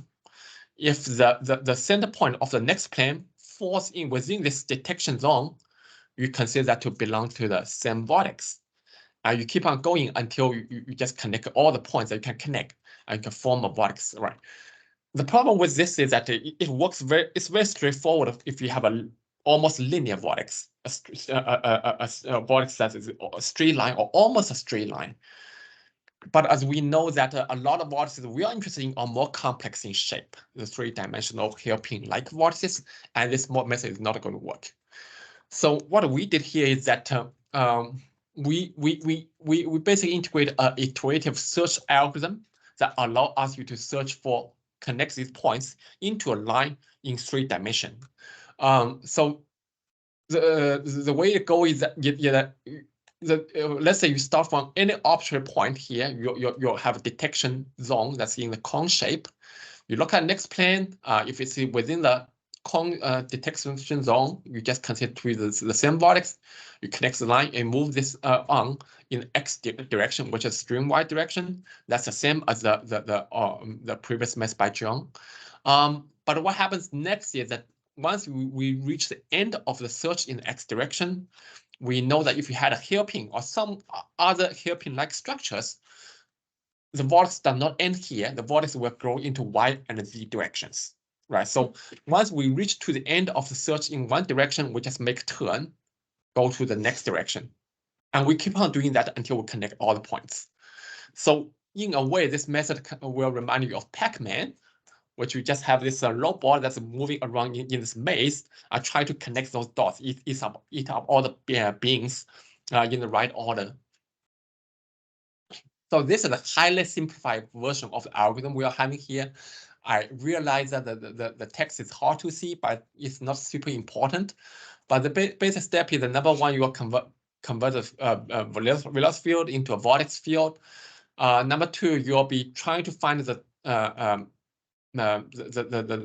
If the center point of the next plane falls in within this detection zone, you consider that to belong to the same vortex. And you keep on going until you just connect all the points that you can connect and you can form a vortex, right? The problem with this is that it works it's very straightforward if you have a almost linear vortex, a vortex that is a straight line or almost a straight line. But as we know that a lot of vortices we are interested in are more complex in shape, the three-dimensional hairpin-like vortices, and this method is not going to work. So what we did here is that we basically integrate an iterative search algorithm that allow us to search for connect these points into a line in 3 dimensions. So the way to go is that let's say you start from any arbitrary point here, you'll have a detection zone that's in the cone shape. You look at next plane, if it's within the cone detection zone, you just consider to be the same vortex. You connect the line and move this on in X direction, which is stream Y direction. That's the same as the previous method by John. But what happens next is that once we reach the end of the search in X direction, we know that if you had a hairpin or some other hairpin-like structures, the vortex does not end here. The vortex will grow into Y and Z directions, right? So once we reach to the end of the search in one direction, we just make a turn, go to the next direction. And we keep on doing that until we connect all the points. So in a way, this method will remind you of Pac-Man, which you just have this robot that's moving around in this maze. I try to connect those dots, eat up all the beans in the right order. So this is a highly simplified version of the algorithm we are having here. I realize that the text is hard to see, but it's not super important. But the basic step is the number one, you will convert the velocity field into a vortex field. Number two, you'll be trying to find the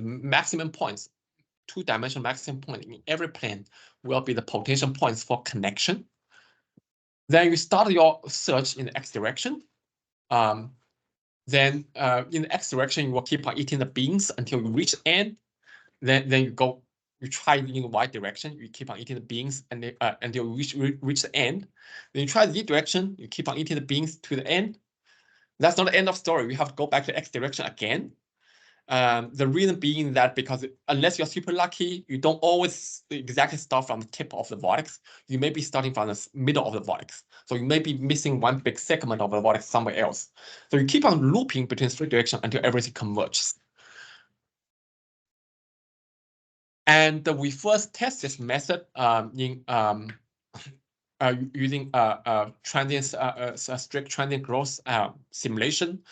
maximum points, 2-dimensional maximum point in every plane will be the potential points for connection. Then you start your search in the X direction. Then in the X direction, you will keep on eating the beans until you reach the end. Then you try in the Y direction, you keep on eating the beans and until you reach the end. Then you try the Z direction, you keep on eating the beans to the end. That's not the end of story. We have to go back to X direction again. The reason being that because unless you're super lucky, you don't always exactly start from the tip of the vortex. You may be starting from the middle of the vortex. So you may be missing one big segment of the vortex somewhere else. So you keep on looping between 3 directions until everything converges. And we first test this method in using strict transient growth simulation.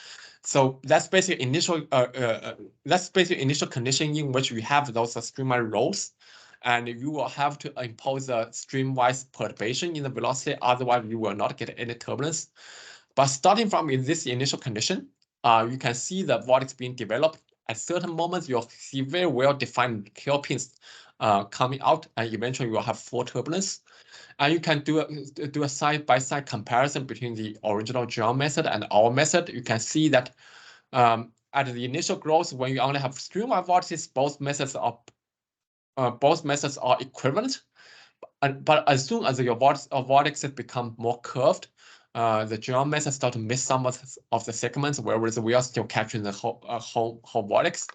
So that's basically initial condition in which we have those streamline rows, and you will have to impose a streamwise perturbation in the velocity. Otherwise, you will not get any turbulence. But starting from this initial condition, you can see the vortex being developed. At certain moments, you'll see very well-defined hairpins coming out, and eventually you'll have full turbulence. And you can do a side-by-side comparison between the original John method and our method. You can see that at the initial growth, when you only have streamline vortices, both methods are equivalent. But as soon as your vortexes become more curved, the John method start to miss some of the segments, whereas we are still capturing the whole vortex.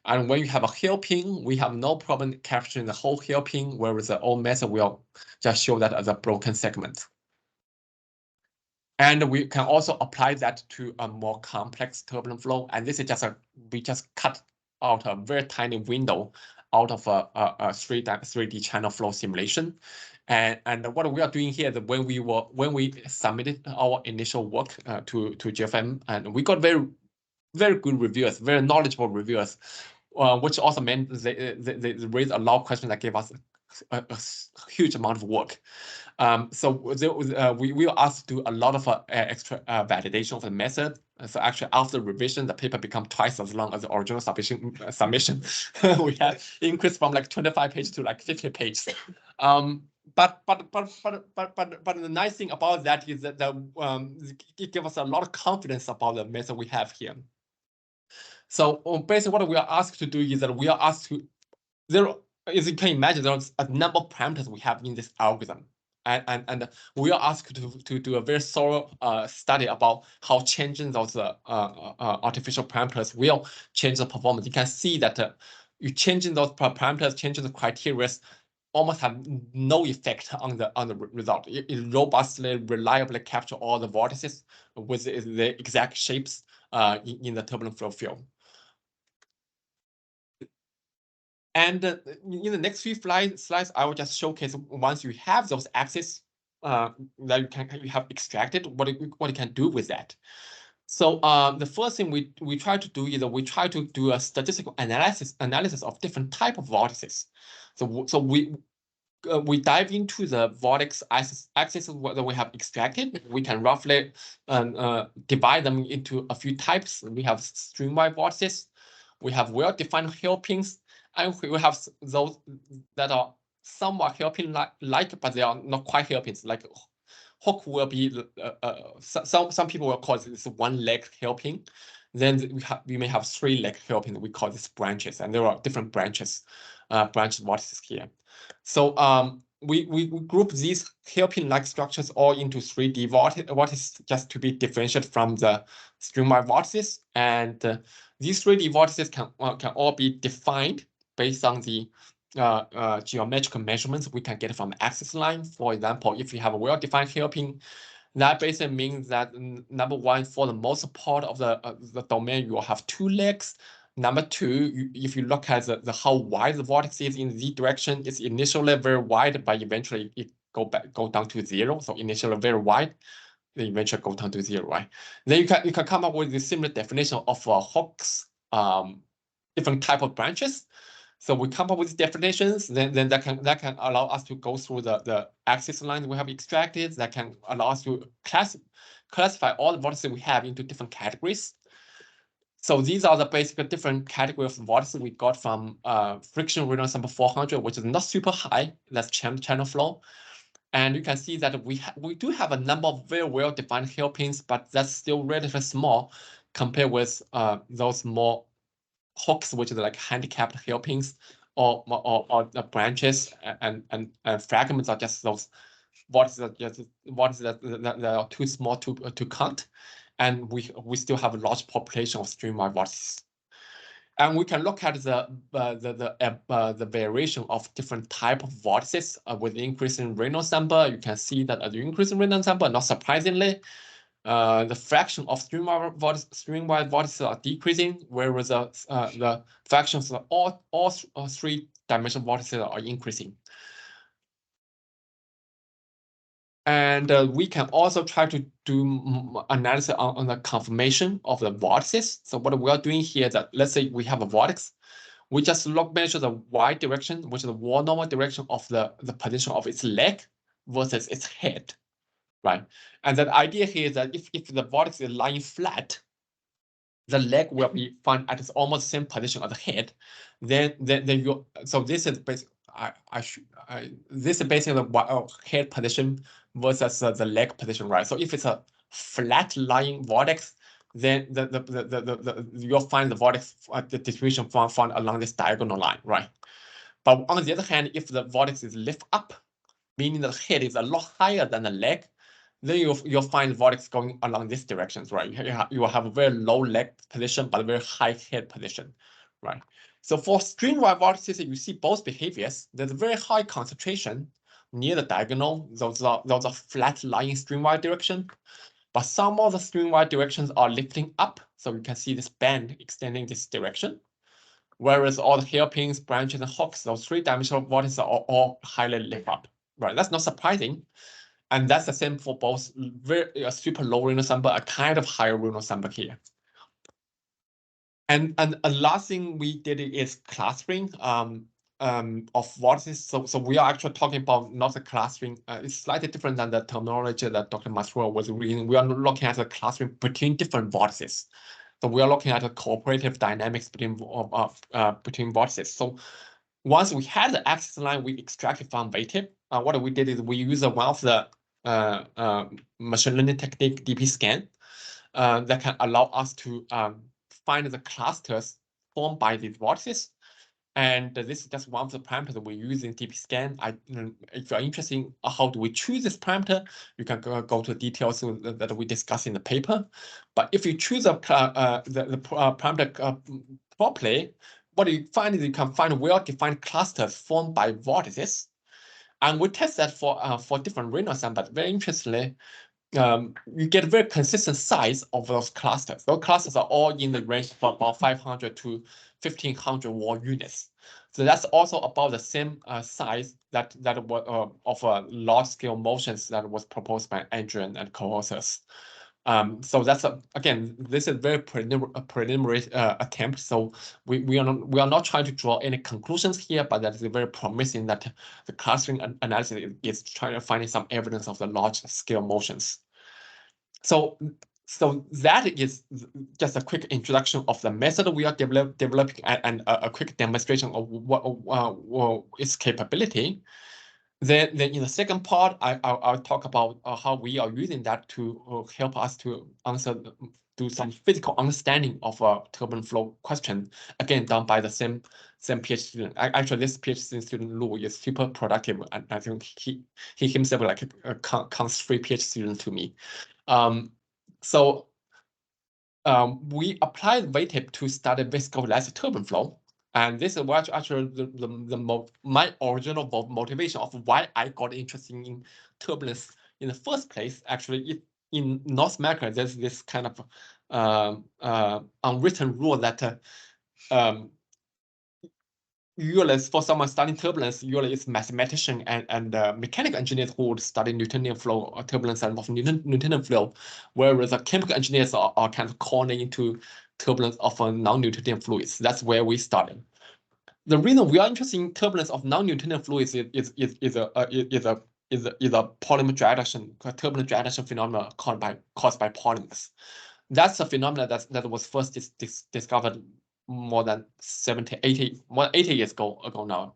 And when you have a hairpin, we have no problem capturing the whole hairpin, whereas the old method will just show that as a broken segment. And we can also apply that to a more complex turbulent flow. And this is just we just cut out a very tiny window out of a 3D channel flow simulation. And what we are doing here is when we submitted our initial work to GFM, and we got very good reviewers, very knowledgeable reviewers, which also meant they raised a lot of questions that gave us a huge amount of work. So we were asked to do a lot of extra validation of the method. So actually, after revision, the paper became twice as long as the original submission. We have increased from like 25 pages to like 50 pages. But the nice thing about that is that it gives us a lot of confidence about the method we have here. So basically, what we are asked to do is that we are asked to as you can imagine, there's a number of parameters we have in this algorithm. And we are asked to do a very thorough study about how changing those artificial parameters will change the performance. You can see that you changing those parameters, changing the criteria, almost have no effect on the result. It robustly, reliably capture all the vortices with the exact shapes in the turbulent flow field. And in the next few slides, I will just showcase once you have those axes that you have extracted, what you can do with that. So the first thing we try to do is we try to do a statistical analysis of different type of vortices. So we dive into the vortex axes that we have extracted. We can roughly divide them into a few types. We have streamwide vortices. We have well-defined hairpins. And we have those that are somewhat hairpin-like, but they are not quite hairpins. Like hook will be, some people will call this one-leg hairpin. Then we may have three-leg hairpin. We call this branches, and there are different branch vortices here. So we group these hairpin-like structures all into 3D vortices just to be differentiated from the streamline vortices. And these 3D vortices can all be defined based on the geometrical measurements we can get from the axis line. For example, if you have a well-defined hairpin, that basically means that number one, for the most part of the domain, you will have two legs. Number two, if you look at how wide the vortex is in z direction, it's initially very wide, but eventually it go down to zero. So initially very wide, then eventually go down to zero, right? Then you can come up with a similar definition of hooks, different type of branches. So we come up with definitions, then that can allow us to go through the axis lines we have extracted. That can allow us to classify all the vortices we have into different categories. So these are the basic different categories of vortices we got from friction Reynolds number 400, which is not super high. That's channel flow. And you can see that we do have a number of very well-defined hairpins, but that's still relatively small compared with those more hooks, which is like handicapped hairpins, or the branches, and fragments are just those vortices that are too small to count. And we still have a large population of streamline vortices. And we can look at the variation of different type of vortices with increasing Reynolds number. You can see that at the increasing Reynolds number, not surprisingly, the fraction of streamline vortices are decreasing, whereas the fractions of all three-dimensional vortices are increasing. And we can also try to do analysis on the conformation of the vortices. So what we are doing here is that, let's say we have a vortex, we just measure the y direction, which is the wall normal direction of the position of its leg versus its head, right? And the idea here is that if the vortex is lying flat, the leg will be found at its almost same position as the head. Then you, so this is basically, this is basically the head position versus the leg position, right? So if it's a flat lying vortex, then you'll find the vortex the distribution found along this diagonal line, right? But on the other hand, if the vortex is lift up, meaning the head is a lot higher than the leg, then you'll find the vortex going along this direction, right? You will have a very low leg position, but a very high head position, right? So for string-wide vortices, you see both behaviors. There's a very high concentration near the diagonal. Those are flat lying string-wide direction. But some of the string-wide directions are lifting up. So you can see this band extending this direction. Whereas all the hairpins, branches, and hooks, those three-dimensional vortices are all highly lift up, right? That's not surprising. And that's the same for both very super low Reynolds number, a kind of higher Reynolds number here. And a last thing we did is clustering of vortices. So we are actually talking about not the clustering. It's slightly different than the terminology that Dr. Maswell was reading. We are looking at the clustering between different vortices. So we are looking at the cooperative dynamics between vortices. So once we had the axis line, we extracted from VTIP. What we did is we used one of the machine learning technique, DP scan, that can allow us to find the clusters formed by these vortices. And this is just one of the parameters we use in DP scan. If you're interested in how do we choose this parameter, you can go to details that we discuss in the paper. But if you choose the parameter properly, what you find is you can find well-defined clusters formed by vortices. And we test that for different Reynolds numbers. Very interestingly, you get a very consistent size of those clusters. Those clusters are all in the range from about 500 to 1500 wall units. So that's also about the same size that was of large-scale motions that was proposed by Andrew and co-authors. So that's again, this is a very preliminary attempt. So we are not trying to draw any conclusions here, but that is very promising that the clustering analysis is trying to find some evidence of the large-scale motions. So that is just a quick introduction of the method we are developing and a quick demonstration of what its capability. Then in the second part, I'll talk about how we are using that to help us to do some physical understanding of a turbulent flow question, again, done by the same PhD student. Actually, this PhD student, Lu, is super productive, and I think he himself like counts 3 PhD students to me. We applied VTIP to study viscoelastic turbulent flow. And this is what actually my original motivation of why I got interested in turbulence in the first place. Actually, in North America, there's this kind of unwritten rule that usually for someone studying turbulence, usually it's mathematician and mechanical engineers who would study Newtonian flow or turbulence and of Newtonian flow, whereas the chemical engineers are kind of calling into turbulence of non-Newtonian fluids. That's where we started. The reason we are interested in turbulence of non-Newtonian fluids is a polymer dry adduction, turbulent dry adduction phenomenon caused by polymers. That's a phenomenon that was first discovered more than 80 years ago now,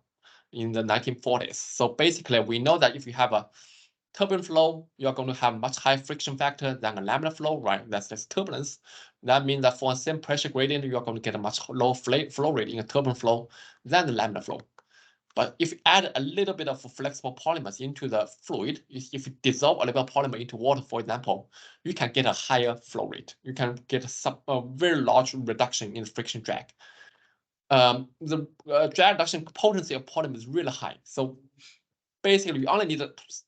in the 1940s. So basically, we know that if you have a turbulent flow, you're going to have much higher friction factor than a laminar flow, right? That's just turbulence. That means that for the same pressure gradient, you're going to get a much lower flow rate in a turbulent flow than the laminar flow. But if you add a little bit of flexible polymers into the fluid, if you dissolve a little bit of polymer into water, for example, you can get a higher flow rate. You can get a very large reduction in friction drag. The drag reduction potency of polymer is really high. So basically, you only need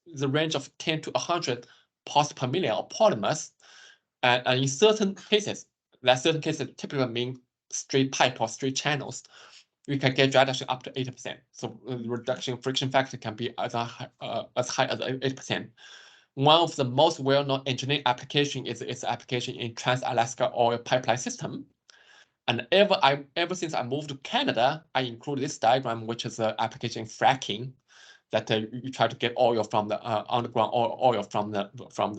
the range of 10 to 100 parts per million of polymers. And in certain cases typically mean straight pipe or straight channels, we can get drag reduction up to 80%. So the reduction in friction factor can be as high as 8%. One of the most well-known engineering application is its application in Trans-Alaska Oil Pipeline System. And ever since I moved to Canada, I include this diagram, which is an application in fracking, that you try to get oil from the underground oil from behind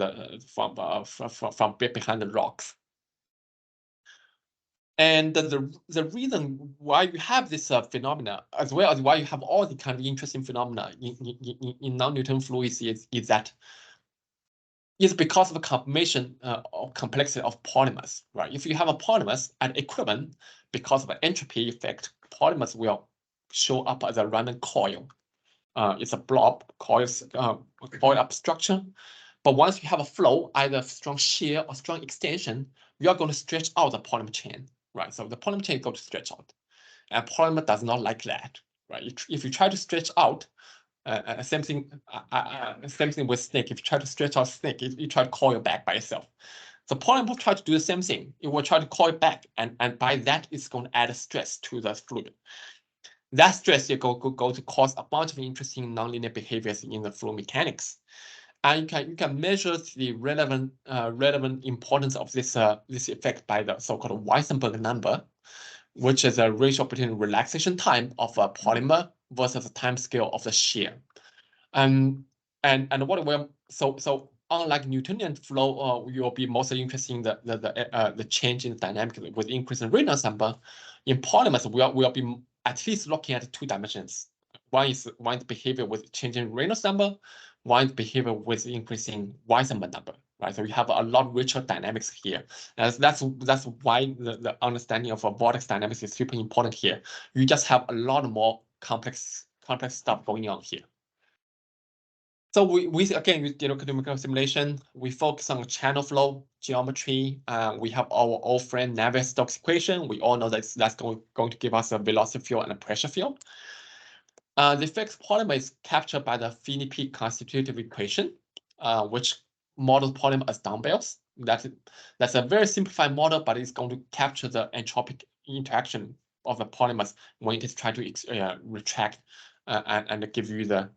the rocks. And the reason why you have this phenomena, as well as why you have all the kind of interesting phenomena in non-Newtonian fluids, is that it's because of the conformation or complexity of polymers, right? If you have a polymers at equilibrium, because of an entropy effect, polymers will show up as a random coil. It's a blob, coiled up structure. But once you have a flow, either strong shear or strong extension, you are going to stretch out the polymer chain, right? So the polymer chain is going to stretch out. And polymer does not like that, right? If you try to stretch out, same thing with snake. If you try to stretch out snake, you try to coil back by itself. So polymer will try to do the same thing. It will try to coil back, and by that, it's going to add stress to the fluid. That stress is going to cause a bunch of interesting nonlinear behaviors in the fluid mechanics. And you can measure the relevant importance of this effect by the so-called Weissenberg number, which is a ratio between relaxation time of a polymer versus the time scale of the shear. And what will so unlike Newtonian flow, you will be mostly interested in the change in dynamic with increase in Reynolds number. In polymers, we'll be at least looking at 2 dimensions. One is behavior with changing Reynolds number, one is behavior with increasing Weissenberg number, right? So we have a lot richer dynamics here. And that's why the understanding of vortex dynamics is super important here. You just have a lot more complex stuff going on here. So we again, with mechanical simulation, we focus on channel flow geometry. We have our old friend Navier-Stokes equation. We all know that that's going to give us a velocity field and a pressure field. The fixed polymer is captured by the Fini-Peak constitutive equation, which models polymer as dumbbells. That's a very simplified model, but it's going to capture the entropic interaction of the polymers when it is trying to retract and give you the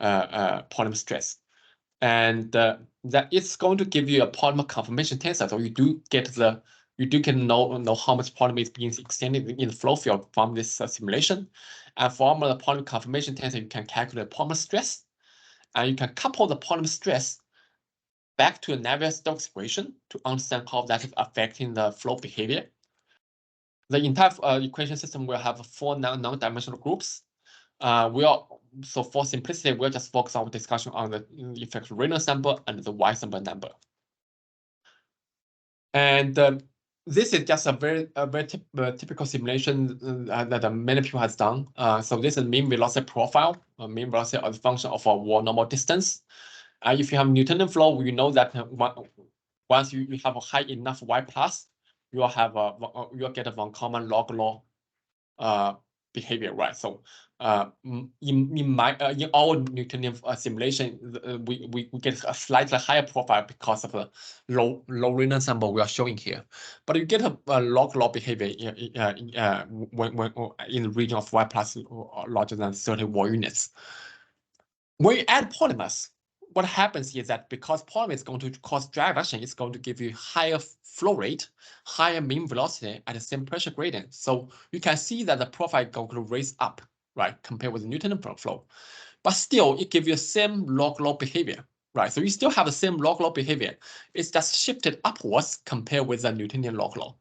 polymer stress. And that it's going to give you a polymer conformation tensor. So you do get know how much polymer is being extended in the flow field from this simulation. And from the polymer conformation tensor, you can calculate polymer stress. And you can couple the polymer stress back to a Navier-Stokes equation to understand how that is affecting the flow behavior. The entire equation system will have 4 non-dimensional groups. So for simplicity, we'll just focus our discussion on the effect of Reynolds number and the Weissenberg number. And this is just a very typical simulation that many people has done. So this is mean velocity profile. Mean velocity as a function of a wall normal distance. If you have Newtonian flow, we know that once you have a high enough y plus, you'll get a von Neumann log law behavior, right? So in our Newtonian simulation, we get a slightly higher profile because of the low Reynolds number we are showing here. But you get a log law behavior when in the region of y plus larger than 30 wall units. When you add polymers, what happens is that because polymer is going to cause drag reduction, it's going to give you higher flow rate, higher mean velocity at the same pressure gradient. So you can see that the profile is going to raise up, right, compared with the Newtonian flow. But still, it gives you the same log law behavior, right? So you still have the same log law behavior. It's just shifted upwards compared with the Newtonian log law.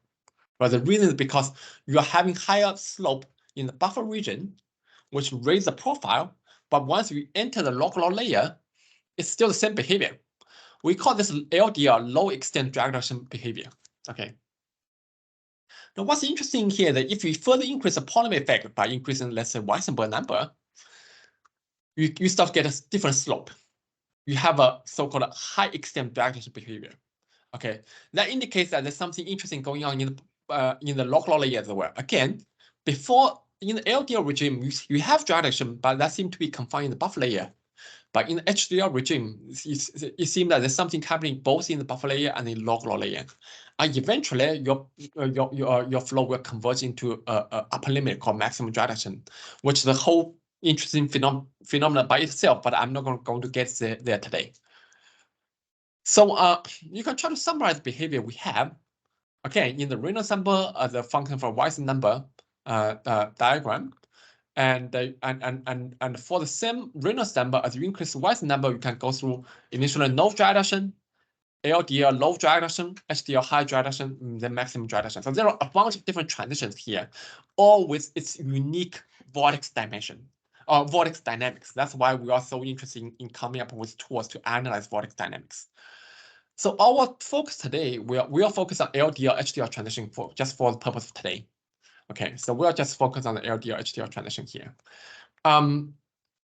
But the reason is because you are having higher slope in the buffer region, which raise the profile. But once you enter the log law layer, it's still the same behavior. We call this LDR, low extent drag reduction behavior. Okay. Now, what's interesting here that if you further increase the polymer effect by increasing, let's say, Weissenberg number, you start to get a different slope. You have a so-called high extent drag reduction behavior. Okay, that indicates that there's something interesting going on in the log law layer as well. Again, before in the LDR regime, you have drag reduction, but that seems to be confined in the buffer layer. But in the HDR regime, it seems that there's something happening both in the buffer layer and in the log law layer. And eventually, your flow will converge into a upper limit called maximum drag reduction, which is a whole interesting phenomenon by itself. But I'm not going to get there today. So you can try to summarize the behavior we have. Okay, in the Reynolds number as a function for Weissenberg number diagram. And for the same Reynolds number, as you increase the Weissenberg number, you can go through initially no drag reduction, LDL low drag reduction, HDL high drag reduction, then maximum drag reduction. So there are a bunch of different transitions here, all with its unique vortex dimension, vortex dynamics. That's why we are so interested in coming up with tools to analyze vortex dynamics. So our focus today, we are focused on LDL, HDL transition just for the purpose of today. Okay, so we'll just focus on the LDL, HDL transition here.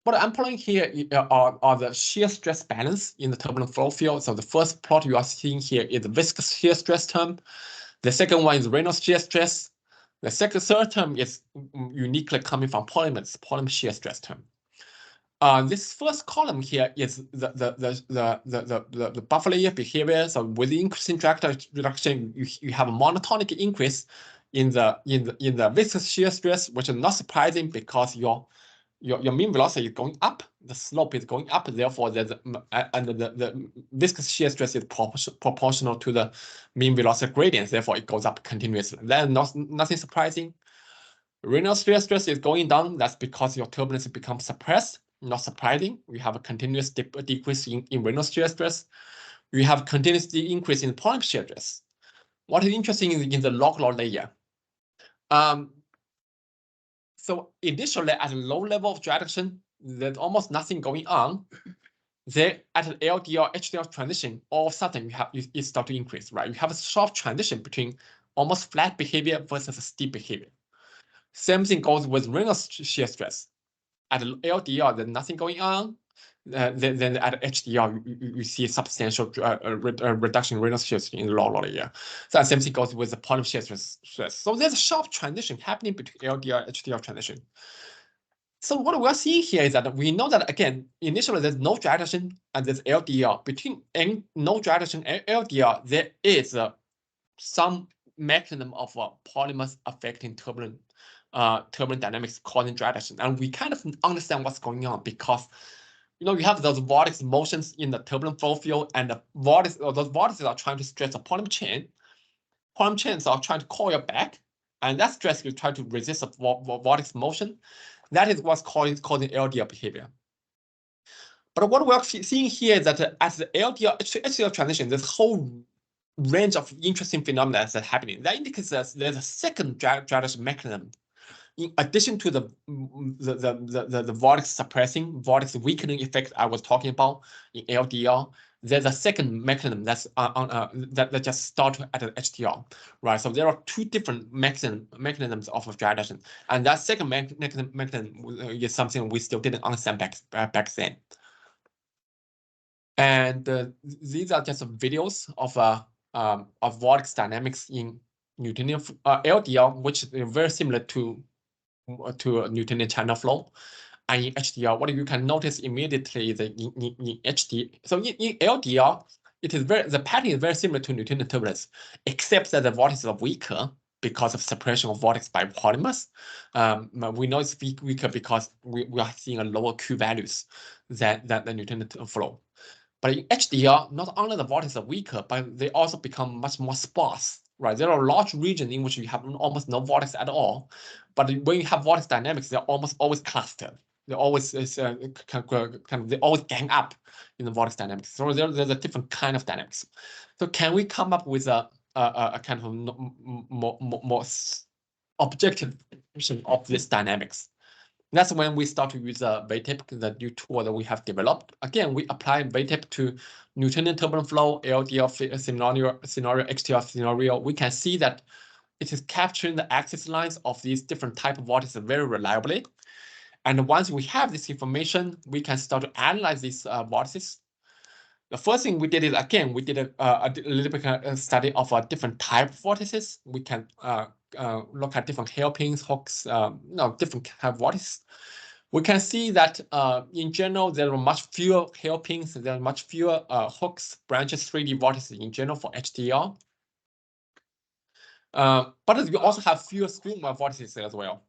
What I'm plotting here are the shear stress balance in the turbulent flow field. So the first plot you are seeing here is the viscous shear stress term. The second one is Reynolds shear stress. The third term is uniquely coming from polymers, polymer shear stress term. This first column here is the buffer layer behavior. So with the increasing drag reduction, you have a monotonic increase in the viscous shear stress, which is not surprising because your mean velocity is going up, the slope is going up, therefore the viscous shear stress is proportional to the mean velocity gradient, therefore it goes up continuously. Then nothing surprising. Reynolds shear stress is going down, that's because your turbulence becomes suppressed, not surprising. We have a continuous decrease in Reynolds shear stress. We have continuous increase in polymer shear stress. What is interesting is in the log-law layer. So initially, at a low level of drag reduction, there's almost nothing going on. Then at an LDL, HDL transition, all of a sudden you start to increase, right? You have a sharp transition between almost flat behavior versus a steep behavior. Same thing goes with Reynolds shear stress. At LDL, there's nothing going on. Then at HDL, you see a substantial reduction in Reynolds shear stress in the log-law layer. So the same thing goes with the polymer shear stress. So there's a sharp transition happening between LDL and HDL transition. So what we're seeing here is that we know that, again, initially there's no drag reduction and there's LDL. Between no drag reduction and LDL, there is some mechanism of polymers affecting turbulent dynamics causing drag reduction. And we kind of understand what's going on because you have those vortex motions in the turbulent flow field, and those vortices are trying to stretch the polymer chain. Polymer chains are trying to coil back, and that stress will try to resist the vortex motion. That is what's causing LDL behavior. But what we're seeing here is that as the LDL HDL transition, there's a whole range of interesting phenomena that's happening. That indicates that there's a second drag reduction mechanism. In addition to the vortex suppressing, vortex weakening effect I was talking about in LDL, there's a second mechanism that's that just start at the HDL, right? So there are two different mechanisms of drag reduction, and that second mechanism is something we still didn't understand back then. And these are just videos of vortex dynamics in Newtonian LDL, which is very similar to a Newtonian channel flow. And in HDL, what you can notice immediately is that in HD, so in LDL, the pattern is very similar to Newtonian turbulence, except that the vortices are weaker because of suppression of vortex by polymers. We know it's weaker because we are seeing a lower Q values than the Newtonian flow. But in HDL, not only the vortices are weaker, but they also become much more sparse. Right, there are large regions in which you have almost no vortex at all, but when you have vortex dynamics, they're almost always clustered. They always they always gang up in the vortex dynamics. So there's a different kind of dynamics. So can we come up with a kind of more objective version of this dynamics? That's when we start to use VTEP, the new tool that we have developed. Again, we apply VTEP to Newtonian turbulent flow, LDL scenario, HDL scenario. We can see that it is capturing the axis lines of these different type of vortices very reliably. And once we have this information, we can start to analyze these vortices. The first thing we did is, again, we did a little bit study of a different type of vortices. We can look at different hairpins, hooks, different kind of vortices. We can see that in general, there are much fewer hairpins, there are much fewer hooks, branches, 3D vortices in general for HDL. But you also have fewer streamer vortices as well,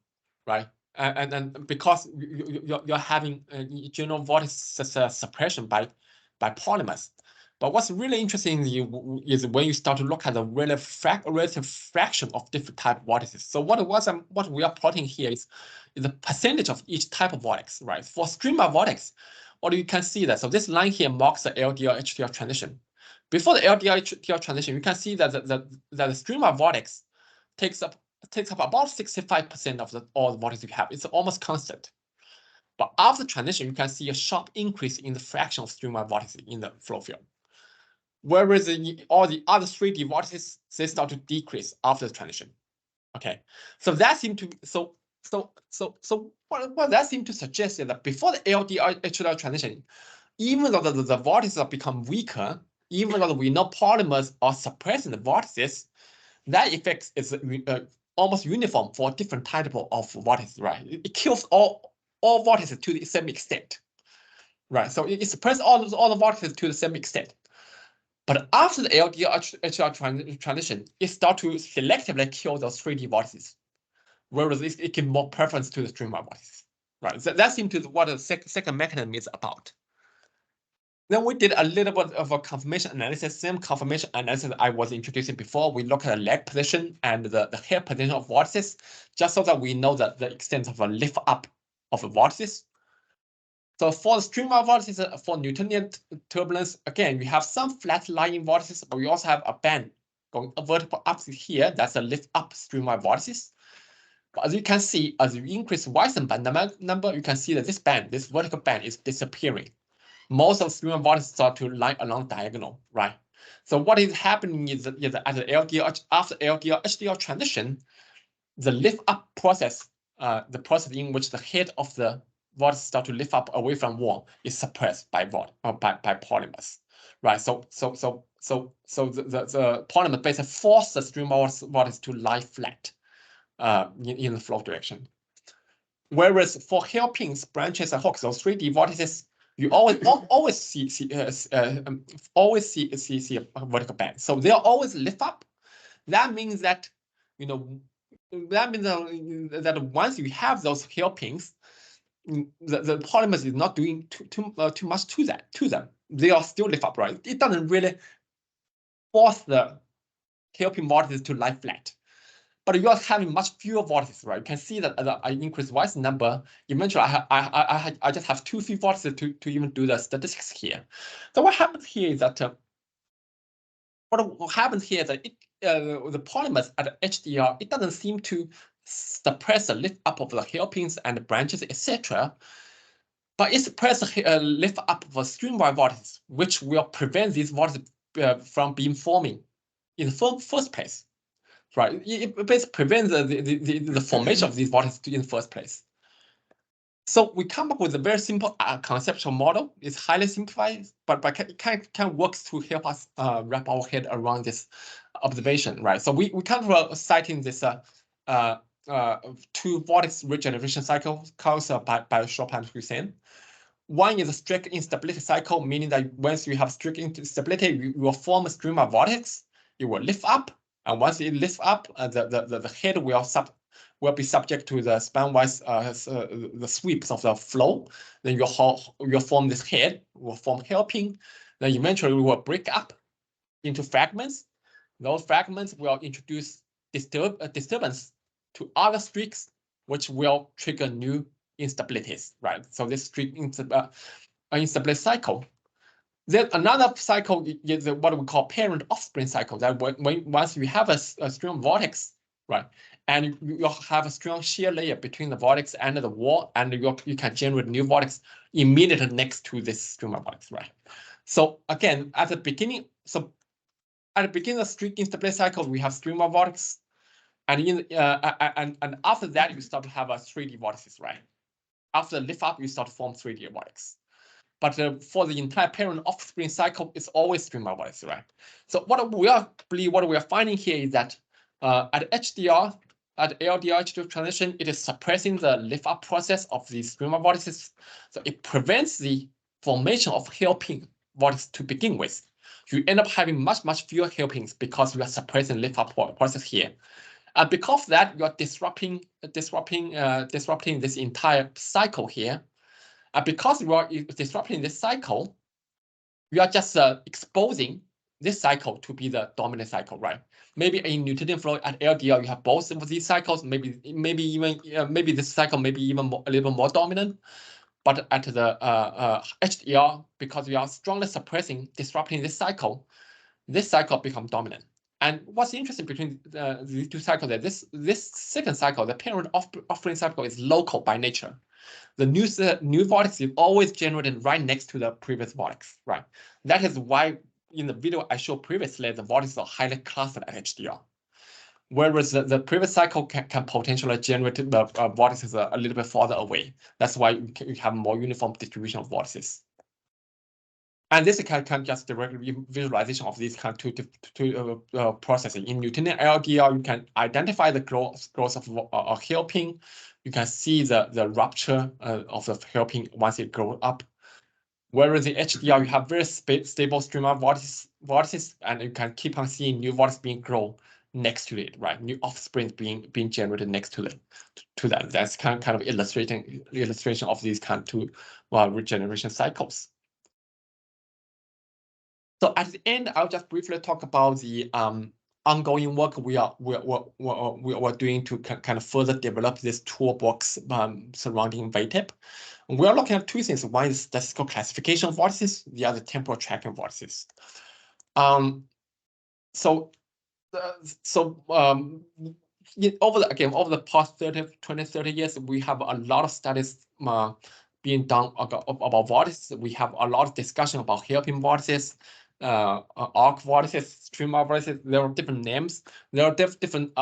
right? And because you're having general vortex suppression by polymers. But what's really interesting is when you start to look at the relative fraction of different type of vortices. So what we are plotting here is the percentage of each type of vortex, right? For streamer vortex, what you can see that, so this line here marks the LDL HDL transition. Before the LDR transition, you can see that the streamer vortex takes up about 65% of all the vortex you have. It's almost constant. But after transition, you can see a sharp increase in the fraction of streamer vortices in the flow field. Whereas all the other 3D vortices, they start to decrease after the transition. Okay, so that seemed to what that seemed to suggest is that before the LDR transition, even though the vortices have become weaker, even though we know polymers are suppressing the vortices, that effect is almost uniform for different types of vortices, right? It kills all vortices to the same extent, right? So it suppresses all the vortices to the same extent. But after the LDR transition, it starts to selectively kill those 3D vortices, whereas it gives more preference to the streamer vortices, right? That seems to be what the second mechanism is about. Then we did a little bit of a confirmation analysis, same confirmation analysis I was introducing before. We look at the leg position and the head position of vortices, just so that we know that the extent of a lift up of the vortices. So for the streamer vortices, for Newtonian turbulence, again, we have some flat lying vortices, but we also have a band going vertical up to here. That's a lift up streamer vortices. But as you can see, as you increase Weissenband band number, you can see that this band, this vertical band, is disappearing. Most of the streamer vortices start to lie along diagonal, right? So what is happening is that at the LDR, after LDR HDR transition, the lift up process, the process in which the head of the vortex start to lift up away from wall is suppressed by polymers, right? So the polymer basically force the streamer vortex to lie flat in the flow direction. Whereas for hairpins, branches, and hooks, those 3D vortices, you always see a vertical band. So they'll always lift up. That means that, that once you have those hairpins, the polymers is not doing too much to them. They are still lift up, right? It doesn't really force the hairpin vortices to lie flat. But you are having much fewer vortices, right? You can see that I increase Weiss number. Eventually, I just have 2 free vortices to even do the statistics here. So what happens here is that the polymers at HDR, it doesn't seem to suppress the lift up of the hairpins and the branches, etc. But it suppresses the lift up of the streamwise vortices, which will prevent these vortices from being forming in the first place. Right, it basically prevents the formation of these vortices in the first place. So we come up with a very simple conceptual model. It's highly simplified, but it kind of works to help us wrap our head around this observation, right? So we kind of citing this 2 vortex regeneration cycles caused by Chopin and Hussein. One is a strict instability cycle, meaning that once you have strict instability, you will form a streamer vortex. It will lift up. And once it lifts up, the head will be subject to the span-wise the sweeps of the flow. Then you'll form this head, will form hairpin. Then eventually we will break up into fragments. Those fragments will introduce disturbance to other streaks, which will trigger new instabilities, right? So this streak instability cycle. Then another cycle is what we call parent-offspring cycle. That once you have a stream vortex, right, and you have a strong shear layer between the vortex and the wall, and you can generate new vortex immediately next to this streamer vortex, right? So again, at the beginning of the streak instability cycle, we have streamer vortex, and after that you start to have a 3D vortices, right? After lift up, you start to form 3D vortex. But for the entire parent offspring cycle, it's always streamer vortex, right? So what we are finding here is that at HDR, at LDR HDR transition, it is suppressing the lift up process of the streamer vortices. So it prevents the formation of hairpin vortex to begin with. You end up having much fewer hairpins because you are suppressing lift up process here. And because of that, you are disrupting this entire cycle here. And because you are disrupting this cycle, you are just exposing this cycle to be the dominant cycle, right? Maybe in Newtonian flow at LDR, you have both of these cycles. Maybe this cycle may be even a little more dominant. But at the HDR, because we are strongly disrupting this cycle, this cycle becomes dominant. And what's interesting between these two cycles that this second cycle, the parent offspring cycle, is local by nature. The new vortex is always generated right next to the previous vortex, right? That is why in the video I showed previously, the vortices are highly clustered at HDR. Whereas the previous cycle can potentially generate the vortices a little bit farther away. That's why you have more uniform distribution of vortices. And this can just directly visualization of these kind of two processes. In Newtonian LDR, you can identify the growth of a hairpin. You can see the rupture of the hairpin once it grows up. Whereas in HDR, you have very stable streamer vortices, and you can keep on seeing new vortices being grown next to it, right? New offspring being generated next to that. That's kind of illustration of these kind of two regeneration cycles. So at the end, I'll just briefly talk about the ongoing work we are doing to kind of further develop this toolbox surrounding VTEP. We are looking at two things. One is statistical classification vortices, the other temporal tracking vortices. Over the past 20, 30 years, we have a lot of studies being done about vortices. We have a lot of discussion about hairpin vortices, arc vortices, streamer vortices. There are different names. There are different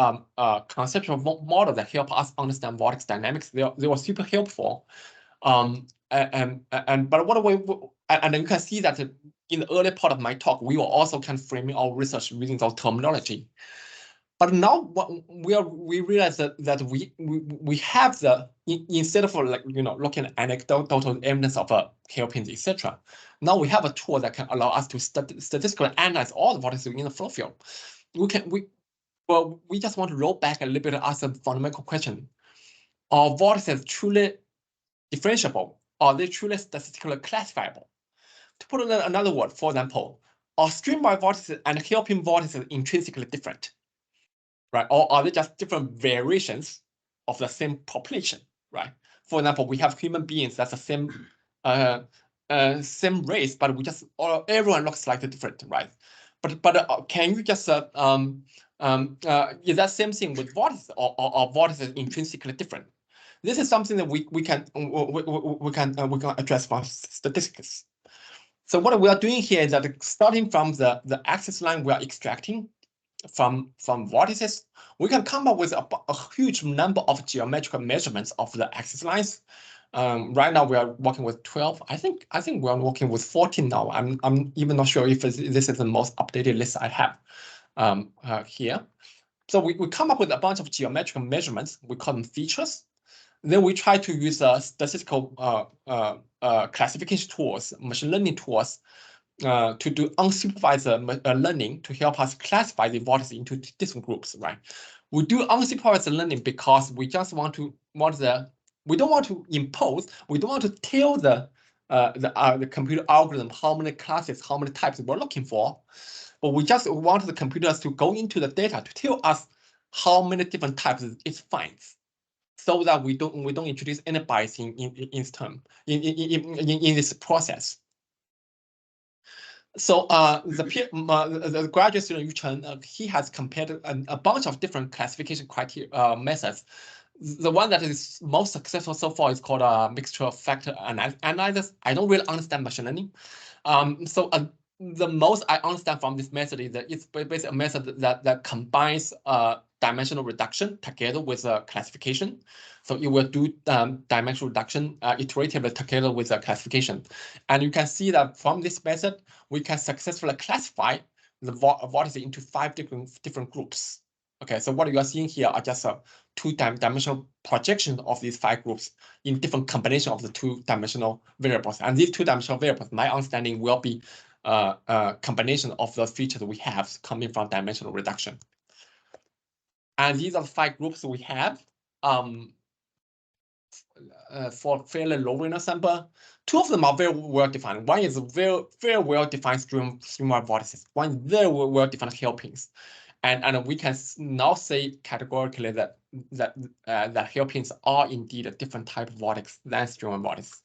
conceptual models that help us understand vortex dynamics. They were super helpful. But you can see that in the early part of my talk, we were also kind of framing our research using those terminology. But now we realize that we have instead of looking at anecdotal evidence of hairpins, etc. Now we have a tool that can allow us to statistically analyze all the vortices in the flow field. We just want to roll back a little bit and ask a fundamental question: are vortices truly differentiable? Are they truly statistically classifiable? To put it in another word, for example, are streamline vortices and hairpin vortices intrinsically different? Right? Or are they just different variations of the same population, right? For example, we have human beings that's the same race, but everyone looks slightly different, right? But can you just is that same thing with vortices, or vortices intrinsically different? This is something that we can address from statistics. So what we are doing here is that starting from the axis line we are extracting from vortices, we can come up with a huge number of geometrical measurements of the axis lines. Right now we are working with 12. I think we are working with 14 now. I'm even not sure if this is the most updated list I have here. So we come up with a bunch of geometrical measurements. We call them features. Then we try to use statistical classification tools, machine learning tools, to do unsupervised learning to help us classify the vortices into different groups, right? We do unsupervised learning because we just we don't want to impose, we don't want to tell the computer algorithm how many classes, how many types we're looking for, but we just want the computers to go into the data to tell us how many different types it finds, so that we don't introduce any bias in this process. So the graduate student Yu Chen, he has compared a bunch of different classification criteria methods. The one that is most successful so far is called a mixture factor analysis. I don't really understand machine learning. The most I understand from this method is that it's basically a method that combines dimensional reduction together with classification. So it will do dimensional reduction iteratively together with classification. And you can see that from this method, we can successfully classify the vortices into 5 different groups. Okay, so what you are seeing here are just two-dimensional projections of these 5 groups in different combination of the 2-dimensional variables. And these 2-dimensional variables, my understanding, will be a combination of the features we have coming from dimensional reduction. And these are the 5 groups we have for fairly low random sample. 2 of them are very well defined. One is very well defined streamer vortices. One is very well defined hairpins. And we can now say categorically that hairpins are indeed a different type of vortex than streamer vortices.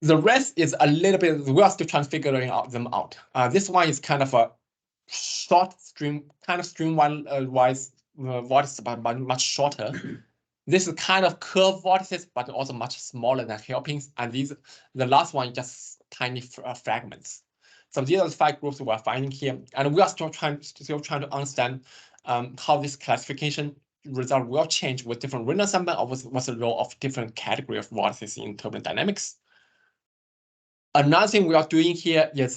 The rest is a little bit, we are still trying to figure them out. This one is kind of a short stream, kind of streamline wise vortices, but much shorter. This is kind of curved vortices, but also much smaller than hairpins. And the last one is just tiny fragments. So these are the 5 groups we are finding here, and we are still trying to understand how this classification result will change with different random sample, or what's the role of different category of vortices in turbulent dynamics. Another thing we are doing here is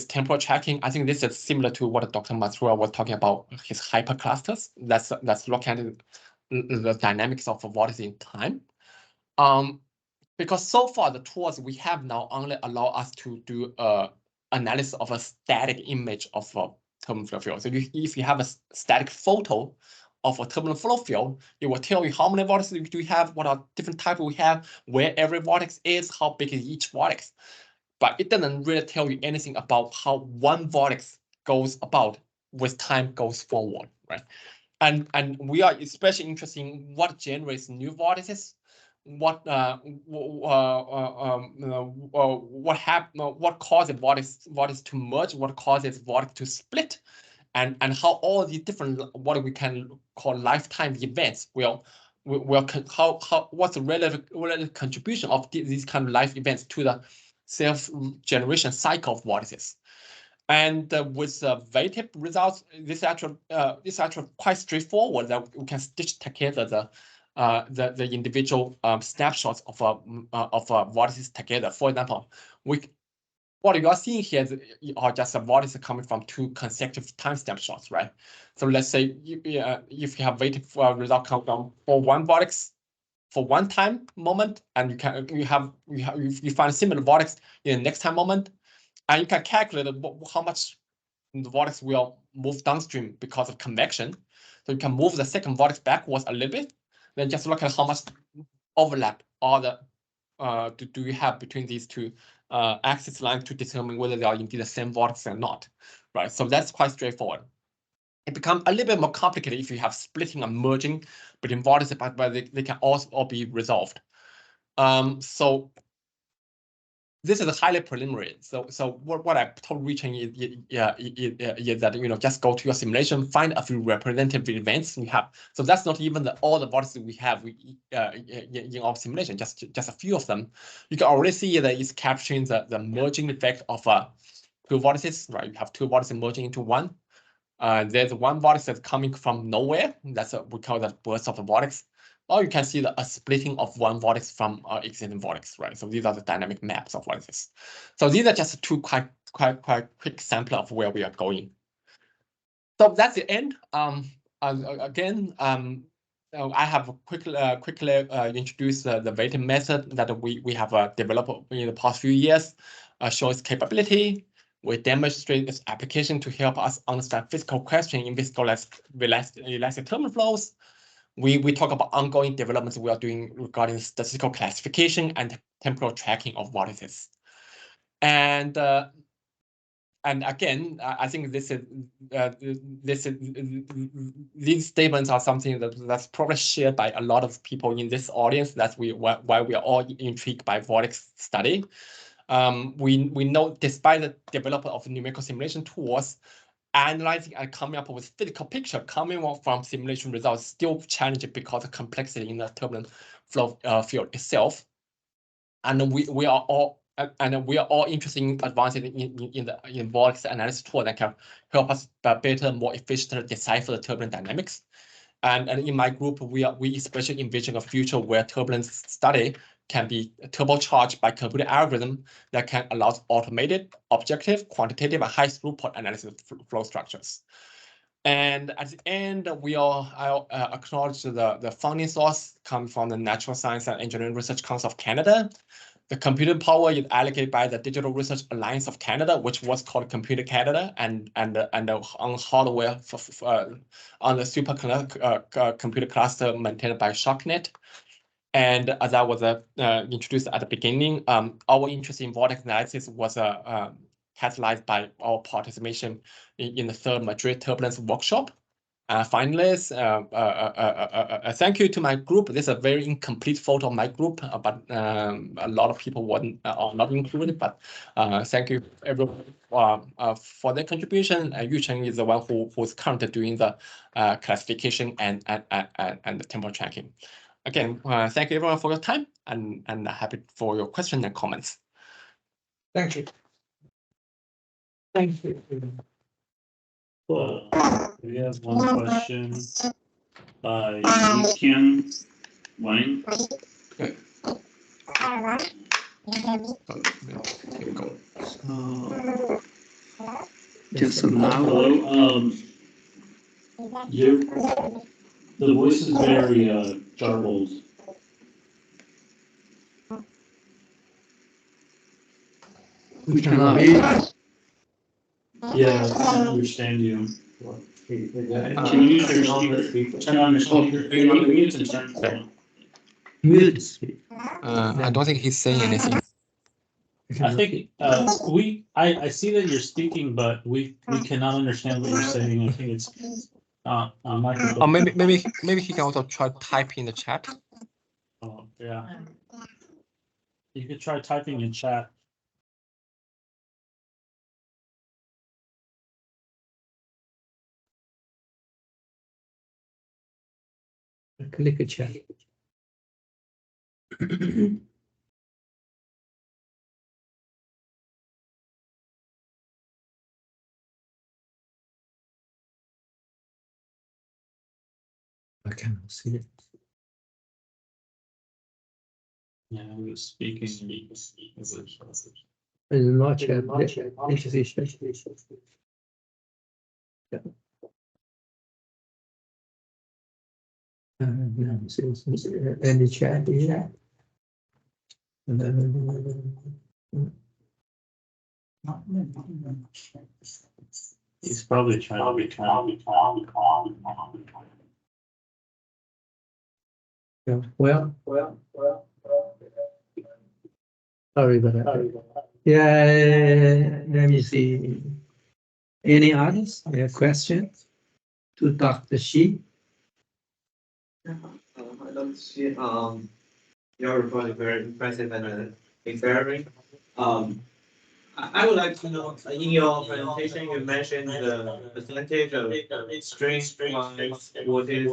temporal tracking. I think this is similar to what Dr. Matsura was talking about, his hyperclusters. That's looking at the dynamics of a vortex in time. Because so far the tools we have now only allow us to do analysis of a static image of a turbulent flow field. So if you have a static photo of a turbulent flow field, it will tell you how many vortices do we have, what are different types we have, where every vortex is, how big is each vortex. But it doesn't really tell you anything about how one vortex goes about with time goes forward, right? And we are especially interested in what generates new vortices, what causes vortex to merge, what causes vortex to split, and how all these different what we can call lifetime events will what's the relative contribution of these kind of life events to the self-generation cycle of vortices. And with weighted results, this actually quite straightforward, that we can stitch together the individual snapshots of vortices together. For example, what you are seeing here are just a vortices coming from 2 consecutive time snapshots, right? So let's say if you have weighted result come from for one vortex for one time moment, and you find a similar vortex in the next time moment, and you can calculate how much the vortex will move downstream because of convection. So you can move the second vortex backwards a little bit, then just look at how much overlap or do you have between these 2 axis lines to determine whether they are indeed the same vortex or not, right? So that's quite straightforward. It becomes a little bit more complicated if you have splitting and merging between vortices, but they can also all be resolved. So this is highly preliminary. So what I told Richard is that just go to your simulation, find a few representative events you have. So that's not even all the vortices we have in our simulation, just a few of them. You can already see that it's capturing the merging effect of 2 vortices, right? You have 2 vortices merging into one. There's one vortex that's coming from nowhere. That's we call that burst of the vortex. Or you can see a splitting of one vortex from existing vortex, right? So these are the dynamic maps of vortices. So these are just 2 quite quick sample of where we are going. So that's the end. Again, I have quickly introduced the weighting method that we have developed in the past few years, show its capability. We demonstrate its application to help us understand physical questions in elastic turbulent flows. We talk about ongoing developments we are doing regarding statistical classification and temporal tracking of vortices. And again, I think these statements are something that's probably shared by a lot of people in this audience. That's why we are all intrigued by vortex study. We know, despite the development of numerical simulation tools, analyzing and coming up with physical picture coming from simulation results still challenging because of complexity in the turbulent flow field itself. And we are all interested in advancing in vortex analysis tool that can help us better, more efficiently decipher the turbulent dynamics. And in my group, we especially envision a future where turbulence study can be turbocharged by computer algorithm that can allow automated, objective, quantitative, and high throughput analysis of flow structures. And at the end, I'll acknowledge the funding source comes from the Natural Science and Engineering Research Council of Canada. The computing power is allocated by the Digital Research Alliance of Canada, which was called Computer Canada, and on hardware on the supercomputer cluster maintained by ShockNet. And as I was introduced at the beginning, our interest in vortex analysis was catalyzed by our participation in the 3rd Madrid Turbulence Workshop. finalists. Thank you to my group. This is a very incomplete photo of my group, but a lot of people weren't are not included. But thank you everyone for their contribution. Yu Cheng is the one who's currently doing the classification and the tempo tracking. Again, thank you everyone for your time and happy for your questions and comments. Thank you. Thank you. We have one question by Qian Wang. Just now. Hello. The voice is very garbled. We cannot hear you. Yeah, I can't understand you. Can you use your speaker? Turn on your speaker. Mute and turn it on. Mute speak. I don't think he's saying anything. I think I see that you're speaking, but we cannot understand what you're saying. I think it's on microphone. Or maybe he can also try type in the chat. Oh yeah. You could try typing in chat. Click a chat. I cannot see it. Yeah, we were speaking. Not chat. Yeah. And the chat here. He's probably trying to become. Yeah. Well. Sorry about that. Yeah, let me see. Any others? Questions to Dr. Shi? I don't see. Your report is very impressive and inspiring. I would like to know, in your presentation, you mentioned the percentage of string lines, what is.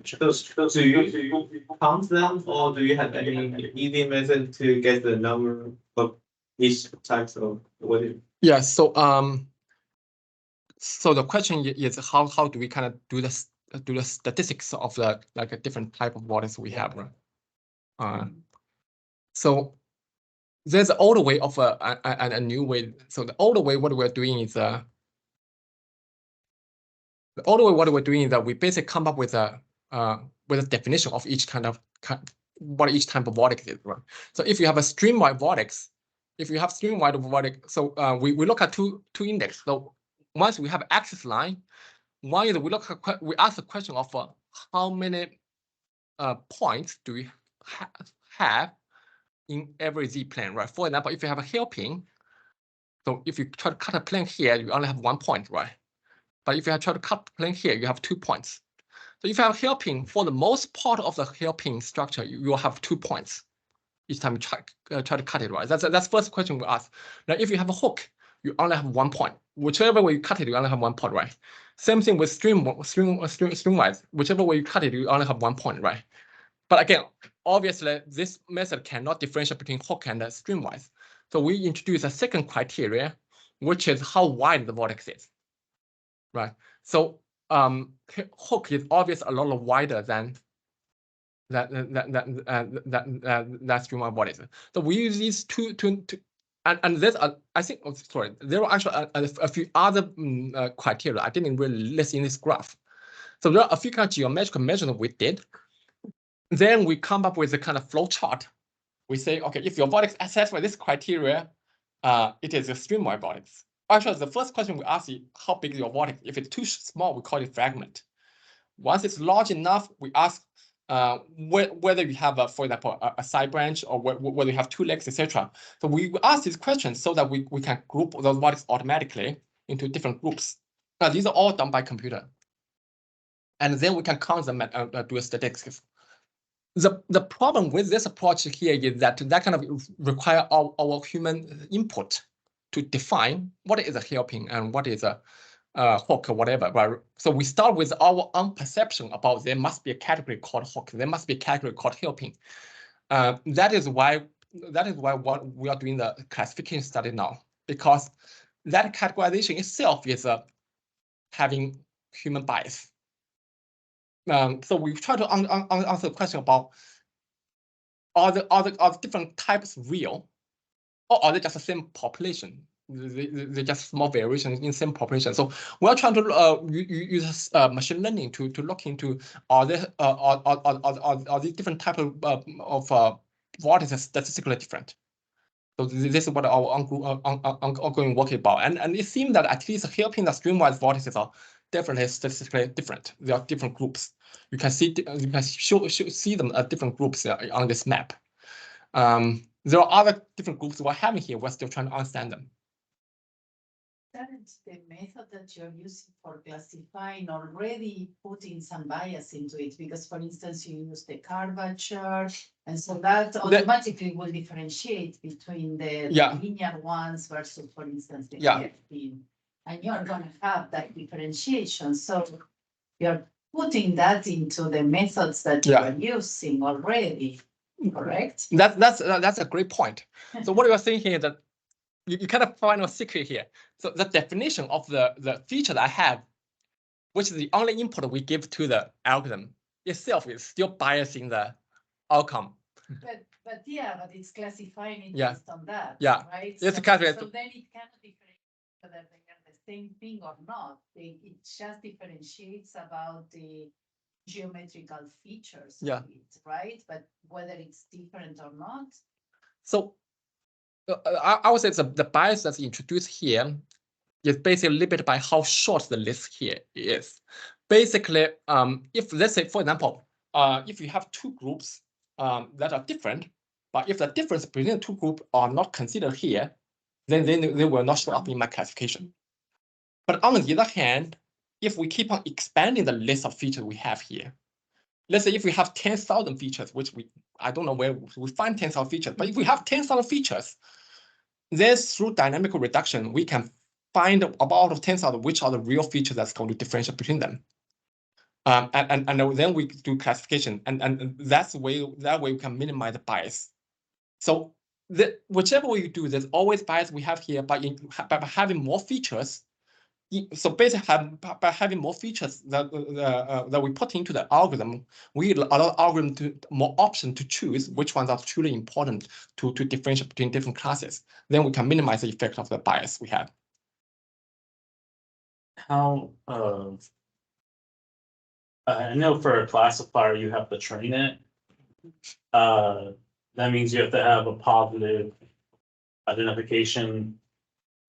So do you count them, or do you have any easy method to get the number of each type of what is? Yeah. So so the question is how do we kind of do the statistics of the like a different type of vortex we have, right? So there's an older way of a new way. So the older way, what we're doing is that we basically come up with a definition of each kind of what each type of vortex is, right? So if you have a streamwide vortex, so we look at two index. So once we have axis line, one is we ask the question of how many points do we have in every z-plane, right? For example, if you have a hairpin, so if you try to cut a plane here, you only have 1 point, right? But if you try to cut the plane here, you have 2 points. So if you have a hairpin, for the most part of the hairpin structure, you will have 2 points each time you try to cut it, right? That's first question we ask. Now, if you have a hook, you only have 1 point. Whichever way you cut it, you only have 1 point, right? Same thing with stringwise. Whichever way you cut it, you only have 1 point, right? But again, obviously, this method cannot differentiate between hook and streamwise. So we introduce a second criteria, which is how wide the vortex is, right? So hook is obviously a lot wider than that streamwise vortex. So we use these two and there's I think, oh, sorry, there are actually a few other criteria I didn't really list in this graph. So there are a few kind of geometrical measurements we did. Then we come up with a kind of flow chart. We say, okay, if your vortex satisfies this criteria, it is a streamwide vortex. Actually, the first question we ask is how big is your vortex? If it's too small, we call it fragment. Once it's large enough, we ask whether you have, for example, a side branch or whether you have 2 legs, etc. So we ask these questions so that we can group those vortices automatically into different groups. Now, these are all done by computer. and then we can count them and do a statistics. The problem with this approach here is that kind of require our human input to define what is a hairpin and what is a hook or whatever. But so we start with our own perception about there must be a category called hook, there must be a category called hairpin. That is why what we are doing the classification study now, because that categorization itself is having human bias. So we try to answer the question about are the different types real, or are they just the same population? They're just small variations in same population. So we are trying to use machine learning to look into are these different types of vortices statistically different. So this is what our ongoing work is about, and it seems that at least hairpin and streamwise vortices are definitely statistically different. They are different groups. You can see see them as different groups on this map. There are other different groups we're having here. We're still trying to understand them. Isn't the method that you're using for classifying already putting some bias into it? Because, for instance, you use the curvature, and so that automatically will differentiate between the linear ones versus, for instance, the hairpin. And you're going to have that differentiation. So you're putting that into the methods that you are using already, correct? That's a great point. So what you are saying here is that you kind of find a secret here. So the definition of the feature that I have, which is the only input we give to the algorithm itself, is still biasing the outcome. But it's classifying it based on that, right? It's so then it cannot differentiate whether they are the same thing or not. It just differentiates about the geometrical features of it, right? But whether it's different or not. So I would say the bias that's introduced here is basically limited by how short the list here is. Basically, if let's say, for example, if you have two groups that are different, but if the difference between the two groups are not considered here, then they will not show up in my classification. But on the other hand, if we keep on expanding the list of features we have here, let's say if we have 10,000 features, which I don't know where we find 10,000 features, but if we have 10,000 features, then through dynamical reduction, we can find about 10,000 which are the real features that's going to differentiate between them. And then we do classification, and that way we can minimize the bias. So whichever way you do, there's always bias we have here, by having more features. So basically, by having more features that we put into the algorithm, we allow algorithm to more option to choose which ones are truly important to differentiate between different classes. Then we can minimize the effect of the bias we have. How I know for a classifier you have to train it. That means you have to have a positive identification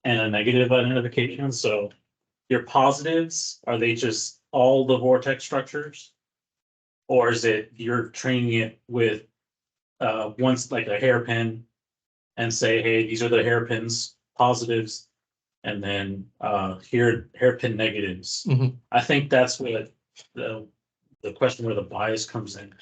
and a negative identification. So your positives, are they just all the vortex structures? Or is it you're training it with once like a hairpin and say, hey, these are the hairpins positives, and then here hairpin negatives. I think that's what the question where the bias comes in.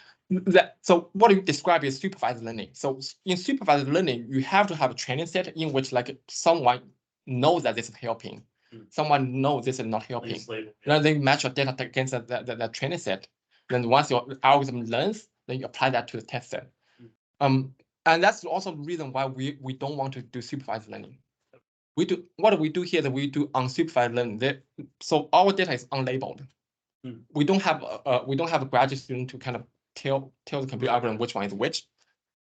So what you describe is supervised learning. So in supervised learning, you have to have a training set in which like someone knows that this is helping. Someone knows this is not helping. Then they match your data against the training set. Then once your algorithm learns, then you apply that to the test set. And that's also the reason why we don't want to do supervised learning. What we do here that we do unsupervised learning. So our data is unlabeled. We don't have a graduate student to kind of tell the computer algorithm which one is which.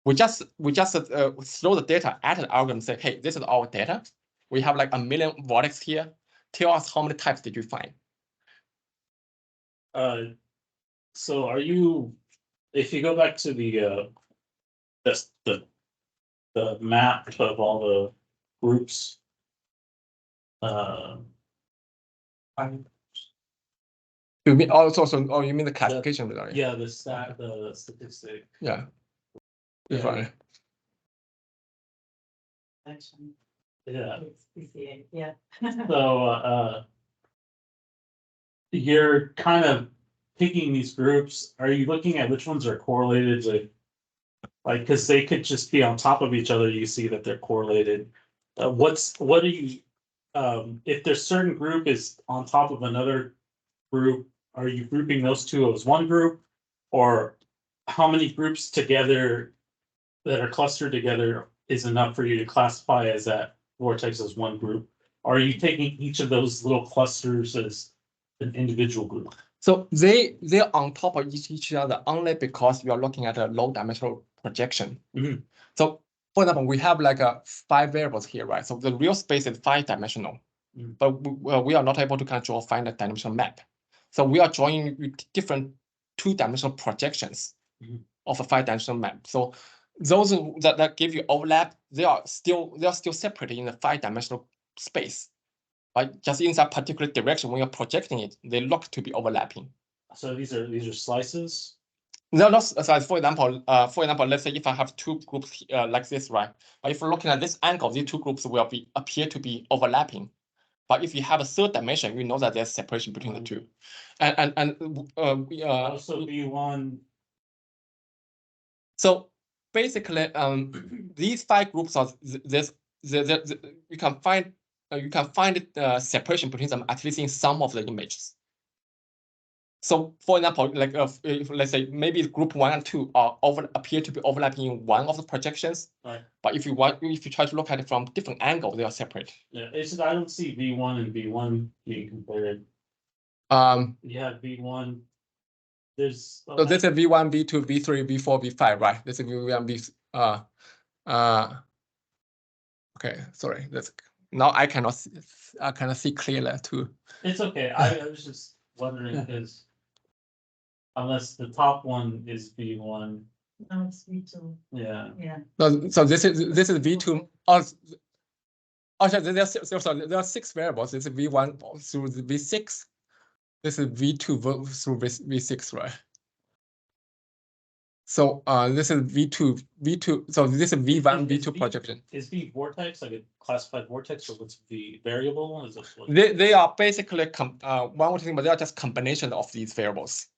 We just throw the data at the algorithm and say, hey, this is our data. We have like 1 million vortex here. Tell us how many types did you find? So are you, if you go back to the map of all the groups, you mean also, or you mean the classification? Yeah, the statistic. Yeah. Right. Yeah. Yeah. So you're kind of picking these groups, are you looking at which ones are correlated with, like, because they could just be on top of each other, you see that they're correlated. What are you, if there's certain group is on top of another group, are you grouping those two as one group? Or how many groups together that are clustered together is enough for you to classify as that vortex as one group? Or are you taking each of those little clusters as an individual group? So they're on top of each other only because we are looking at a low dimensional projection. Mhm. So for example, we have like 5 variables here, right? So the real space is 5-dimensional, but we are not able to kind of draw a finite dimensional map. So we are drawing different 2-dimensional projections of a 5-dimensional map. So those that give you overlap, they are still separated in a 5-dimensional space. But just in that particular direction, when you're projecting it, they look to be overlapping. So these are slices? They're not, so for example, let's say if I have 2 groups like this, right? But if you're looking at this angle, these 2 groups will appear to be overlapping. But if you have a 3rd dimension, you know that there's separation between the two. So V1. So basically, these 5 groups are you can find separation between them at least in some of the images. So for example, like if, let's say maybe group 1 and 2 are appear to be overlapping in one of the projections. Right. But if you try to look at it from different angles, they are separate. Yeah, it's just I don't see V1 and V1 being compared. You have V1. There's so this is V1, V2, V3, V4, V5, right? This is V1, V. Okay, sorry. That's now I cannot see clearly too. It's okay. I was just wondering because unless the top one is V1. No, it's V2. Yeah. Yeah. No, so this is V2. There are 6 variables. This is V1 through the V6. This is V2 through V6, right? So this is V2. So this is V1, V2 projection. Is V vortex like a classified vortex, or what's V variable? Is it they are basically one would think, but they are just combination of these variables.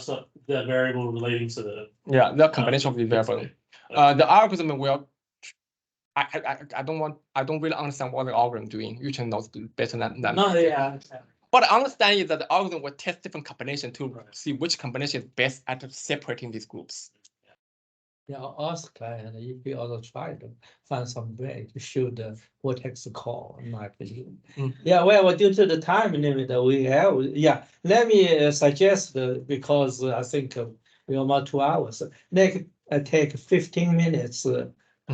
So the variable relating to the they're combination of the variable. The algorithm will. I don't really understand what the algorithm doing. You can know better than that. No, yeah. But I understand is that the algorithm will test different combinations to see which combination is best at separating these groups. Yeah, ask client if we also try to find some way to show the vortex call, in my opinion. Yeah, well, due to the time limit that we have, yeah, let me suggest because I think we're about 2 hours. Let's take 15 minutes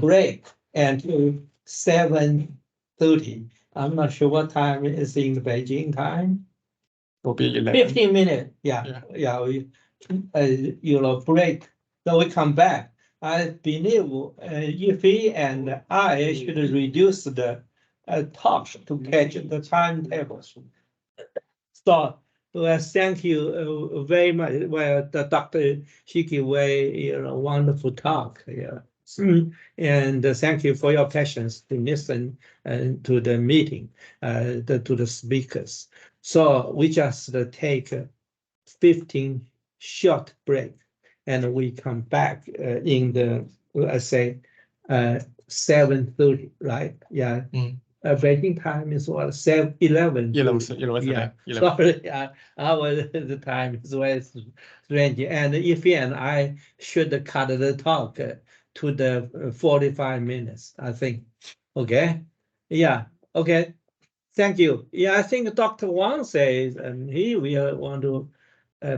break until 7:30. I'm not sure what time is in the Beijing time. Will be 11. 15 minutes. Yeah. We break. So we come back. I believe Yifi and I should reduce the talk to catch the timetables. So thank you very much. Well, the Dr. Shiki Wei, wonderful talk. Yeah. And thank you for your patience to listen to the meeting, to the speakers. So we just take 15 short break, and we come back in the, let's say, 7:30, right? Yeah. Beijing time is what, 11. Yeah. Sorry, the time is very strange. And if and I should cut the talk to the 45 minutes, I think. Okay. Yeah. Okay. Thank you. Yeah, I think Dr. Wang says, and he will want to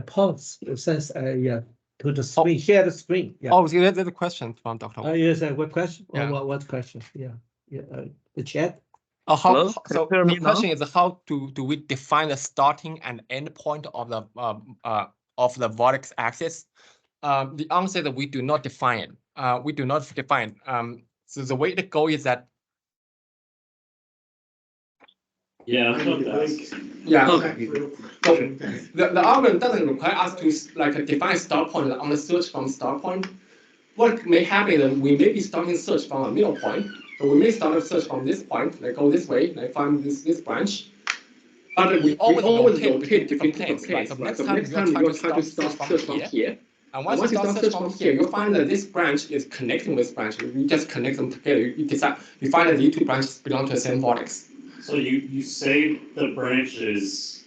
pause since to the screen, share the screen. Yeah. Oh, so there's a question from Dr. Yes, what question? Yeah. What question? Yeah. The chat. So the question is, how do we define the starting and end point of the vortex axis? The answer is that we do not define it. We do not define. So the way to go is that. Yeah. Okay. So the algorithm doesn't require us to define a start point on the search from start point. What may happen is that we may be starting search from a middle point. So we may start a search from this point, like go this way, like find this branch. But we always rotate between different different planes, right? So So next time you try to start search from here. And once you start search from here, you'll find that this branch is connecting with this branch. You just connect them together. You find that these two branches belong to the same vortex. So you say the branches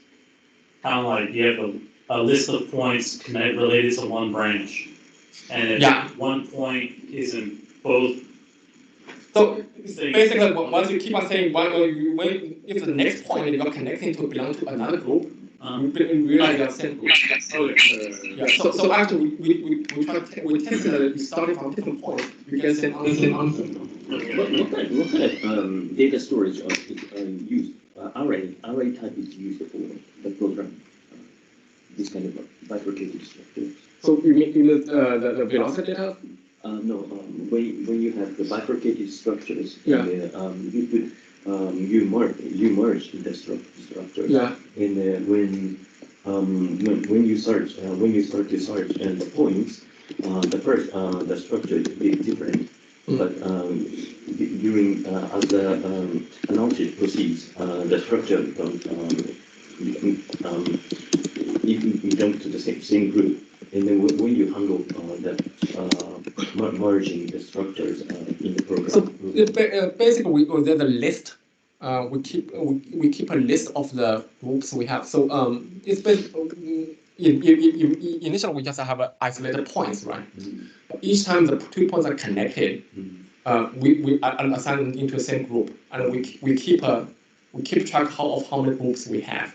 kind of like you have a list of points related to one branch, and if one point is in both. So basically, once you keep on saying if the next point you're connecting to belong to another group, you realize you're the same group. So actually, we tested that we started from different points. We get same answer. What kind of data storage is used? Array type is used for the program. This kind of bifurcated structure. So you mean the velocity data? No, when you have the bifurcated structures, Yeah. and, you put you merge the structures. Yeah. And when you start to search and the points, the structure is a bit different. But during as the analysis proceeds, the structure becomes you jump to the same group, and then when you handle merging the structures in the program. So basically, there's a list. We keep a list of the groups we have. So it's basically initially we just have isolated points, right? But each time the 2 points are connected, we assign them into the same group, and we keep track of how many groups we have.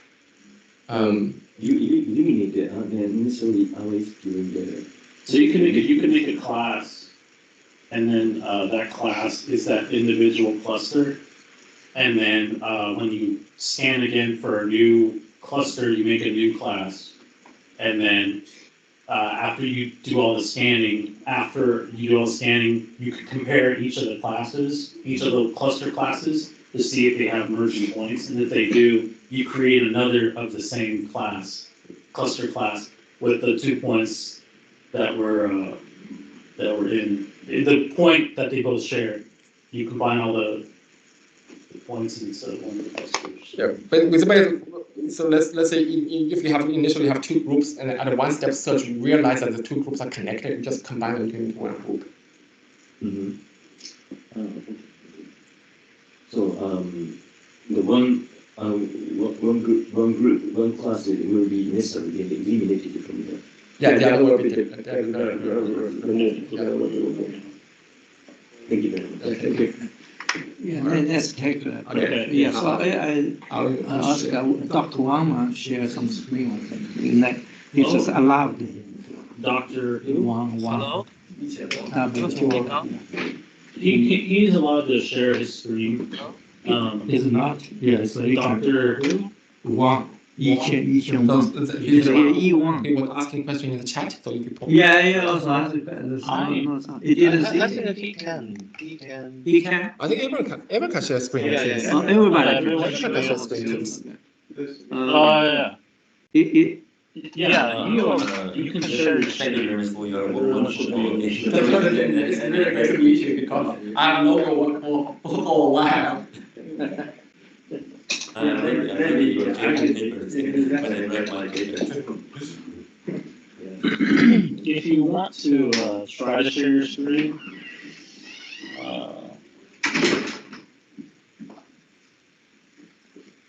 You eliminate the necessary arrays during the. So you can make a class, and then that class is that individual cluster, and then when you scan again for a new cluster, you make a new class, and then after you do all the scanning, you can compare each of the classes, each of the cluster classes, to see if they have merging points, and if they do, you create another of the same class, cluster class, with the 2 points that were in the point that they both shared. You combine all the points instead of one of the clusters. Yeah, but so let's say if you initially have 2 groups, and at a one-step search you realize that the 2 groups are connected, you just combine them into one group. So the one class will be necessary and eliminated from the. Yeah, the other will be different. Thank you very much. Thank you. Yeah, let's take that. Okay. Yeah, so I'll ask Dr. Wang to share some screen. It's just allowed. Dr. Wang. Hello? W2. He's allowed to share his screen. Is not? Yes, Dr. Wang. He was asking questions in the chat, so you can. Yeah, also ask it didn't see. I think he can. He can. I think everyone can share screen. Everybody can share screen. Yeah, you can share your screen for your workshop. It's a very great issue because I know your work for a while. If you want to try to share your screen,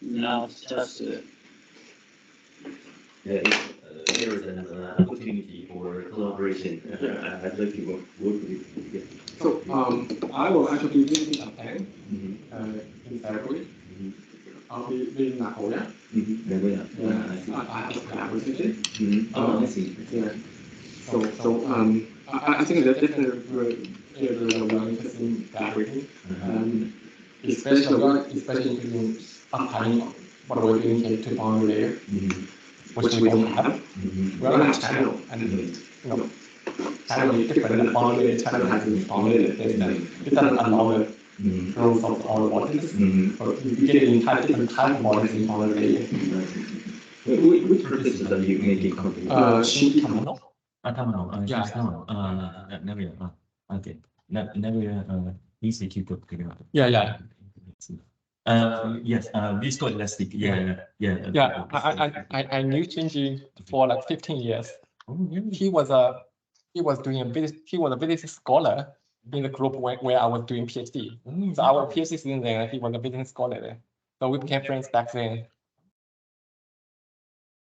now let's test it. Yeah, there is an opportunity for collaboration. I'd like to work with you together. So I will actually be visiting Japan in February. I'll be in Nagoya. I have a collaboration. I see. Yeah. So I think that definitely is a very interesting collaboration, especially in applying what we're doing here to boundary layer, which we don't have. We don't have channel, and channel is different. The boundary layer channel has been boundary layer. It doesn't allow the growth of all vortices. So you get an entire different type of vortex in boundary layer. Which vortices are you making company? Shinki Tamano. Okay. Never easy to put together. Yeah. Yes, viscoelastic. Yeah. Yeah, I knew Junji for like 15 years. He was doing he was a visiting scholar in the group where I was doing PhD. So I was PhD student there, and he was a visiting scholar there. So we became friends back then.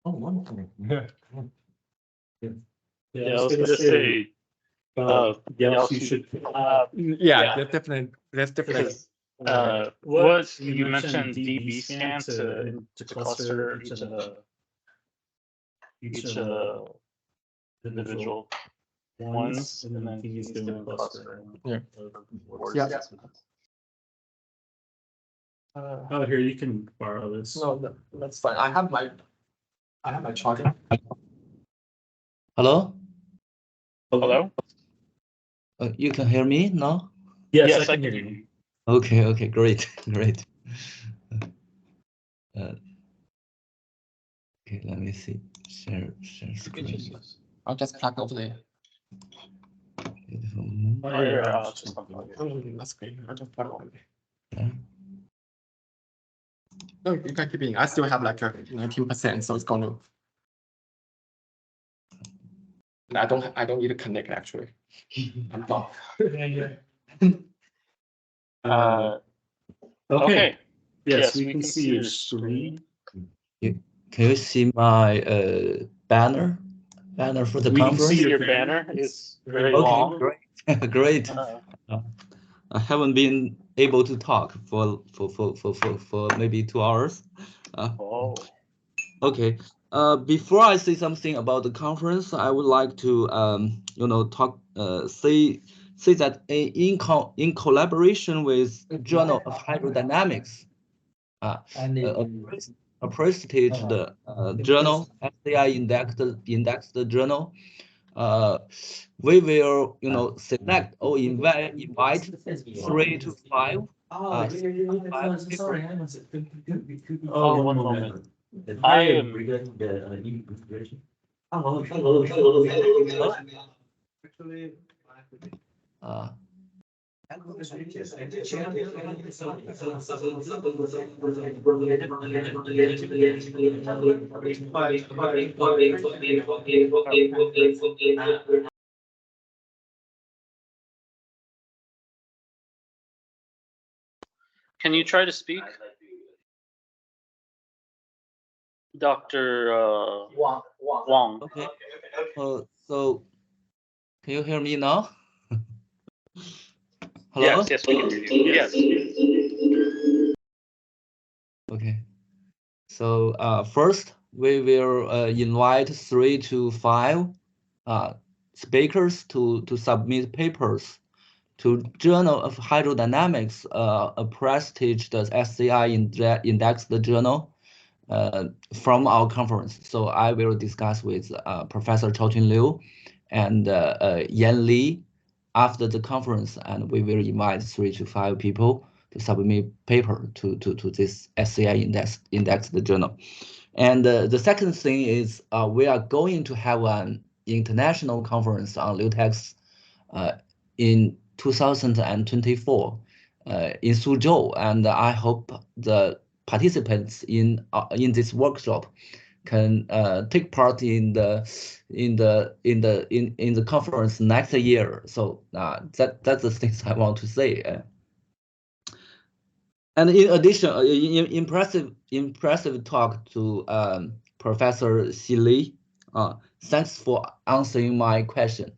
Oh, wonderful. Yeah, I was gonna say, yes, you should. Yeah, that's definitely. Because what you mentioned DB scan to cluster each of the individual ones, and then he's doing clustering. Yeah. Yeah. Oh, here, you can borrow this. No, that's fine. I have my charger. Hello? Hello? You can hear me now? Yes, I can hear you. Okay, great, great. Okay, let me see. Share screen. I'll just plug over there. That's great. I'll just plug over there. Yeah. No, you can keep it. I still have like a 19%, so it's gonna. I don't need to connect actually. I'm done. Okay. Yes, we can see your screen. Can you see my banner for the We can conference? see your banner. It's very long. Great, great. I haven't been able to talk for maybe 2 hours. Oh. Okay. Before I say something about the conference, I would like to talk say that in collaboration with Journal of Hydrodynamics, a prestigious journal, SCI indexed journal, we will select or invite 3 to 5. Oh, one moment. I am regarding the integration. Can you try to speak? Dr. Wang. Okay. So can you hear me now? Hello? Yes, we can hear you. Yes. Okay. So first we will invite 3 to 5 speakers to submit papers to Journal of Hydrodynamics, a prestigious SCI indexed journal from our conference. So I will discuss with Professor Chaoqun Liu and Yan Li after the conference, and we will invite 3 to 5 people to submit paper to this SCI indexed journal. And the second thing is we are going to have an international conference on Liutex in 2024 in Suzhou, and I hope the participants in this workshop can take part in the conference next year. So that's the things I want to say. And in addition, impressive talk to Professor Xi Li. Thanks for answering my question.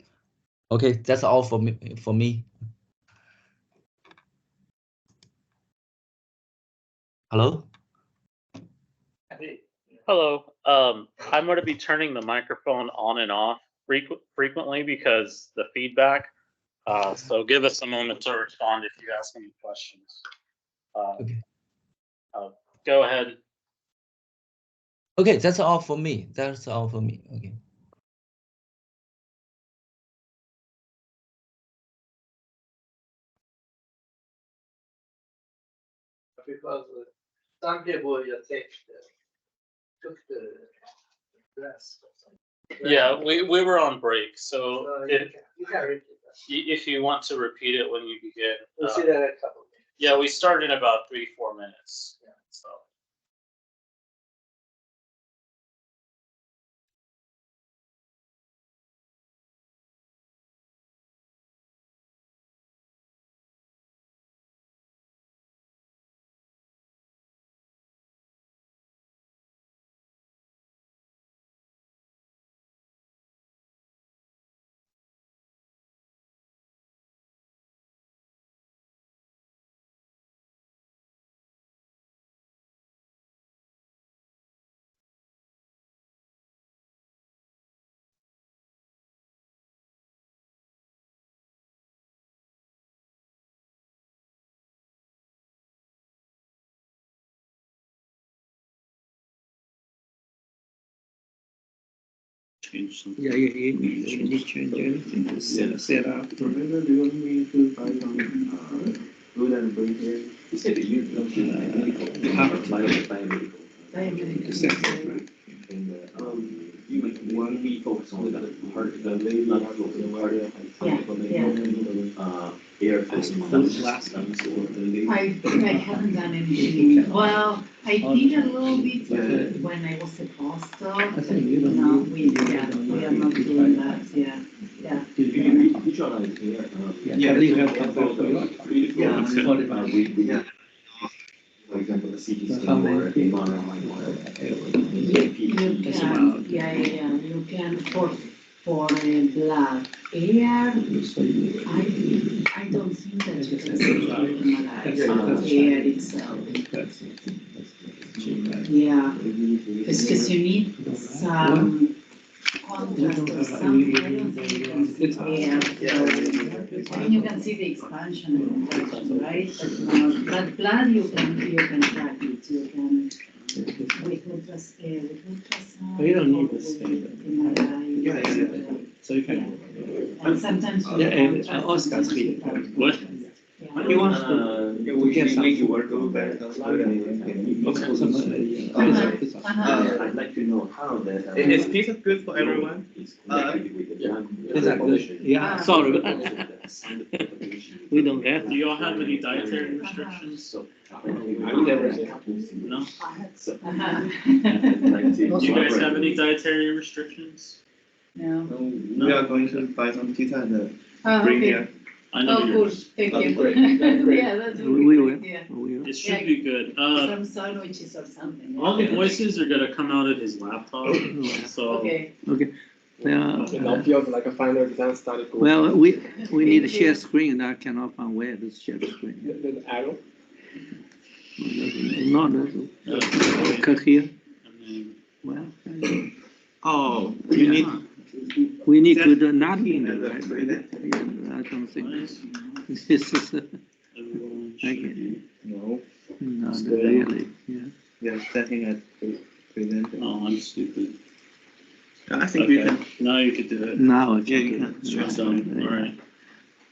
Okay, that's all for me. Hello? Hello. I'm going to be turning the microphone on and off frequently because the feedback. So give us a moment to respond if you ask any questions. Okay. Go ahead. Okay, that's all for me. Okay. Because some people just took the dress. Yeah, we were on break, so You can repeat that. if you want to repeat it when you begin. We'll see that in a couple of minutes. Yeah, we started in about 3-4 minutes. Yeah, so. Change something. Yeah, you need to change anything to set up. Remember, do you want me to find on food and bring here? You said that you when we focus on the part, the lady, I haven't done anything. Well, I did a little bit when I was a postdoc. No, we are not doing that. Yeah. For example, the CT scan or a non-online or You can for a blood air. I don't think that you can normalize air itself. Yeah, because you need some contrast or something. I don't think you can see air. I mean, you can see the expansion and contraction, right? But blood you can track it. You can with ultrasound. You don't need the standard. So you can. And sometimes Oscar's here. What? He wants to get make you work a little better. I'd like to know how that. Is pizza good for everyone? Yeah, sorry. We don't have. Do y'all have any dietary restrictions? No? Do you guys have any dietary restrictions? No. We are going to buy some pizza and bring Okay. here. I know Oh, you're. cool. Thank you. Great. Yeah, that's We will. Yeah. We will. It should be good. Some sandwiches or something. All the voices are gonna come out of his laptop, so. Okay. Okay. Now feels like a final exam started. Well, we need to share screen. I cannot find where to share the screen. The arrow. Not cut here. And Well, Oh, you need. we need to do not in the right. I don't think this is. Okay. No. Not really. Yeah. Yeah, setting at present. Oh, I'm stupid. I think we can. Now you could do it. Now. Yeah, you can. Sure, done. All right.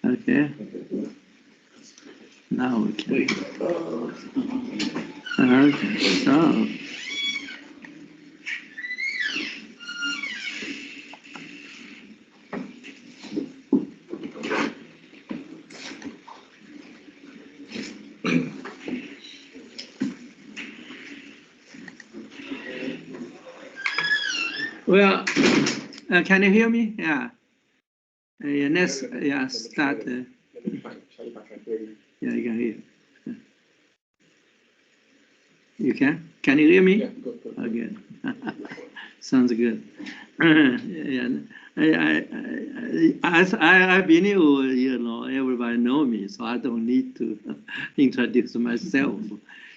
Okay. Now we can. Wait. Okay. So. Well, can you hear me? Yeah. Let's start. Yeah, you can hear. You can? Can you hear me? Yeah, good. Okay. Sounds good. Yeah. I've been here, everybody know me, so I don't need to introduce myself.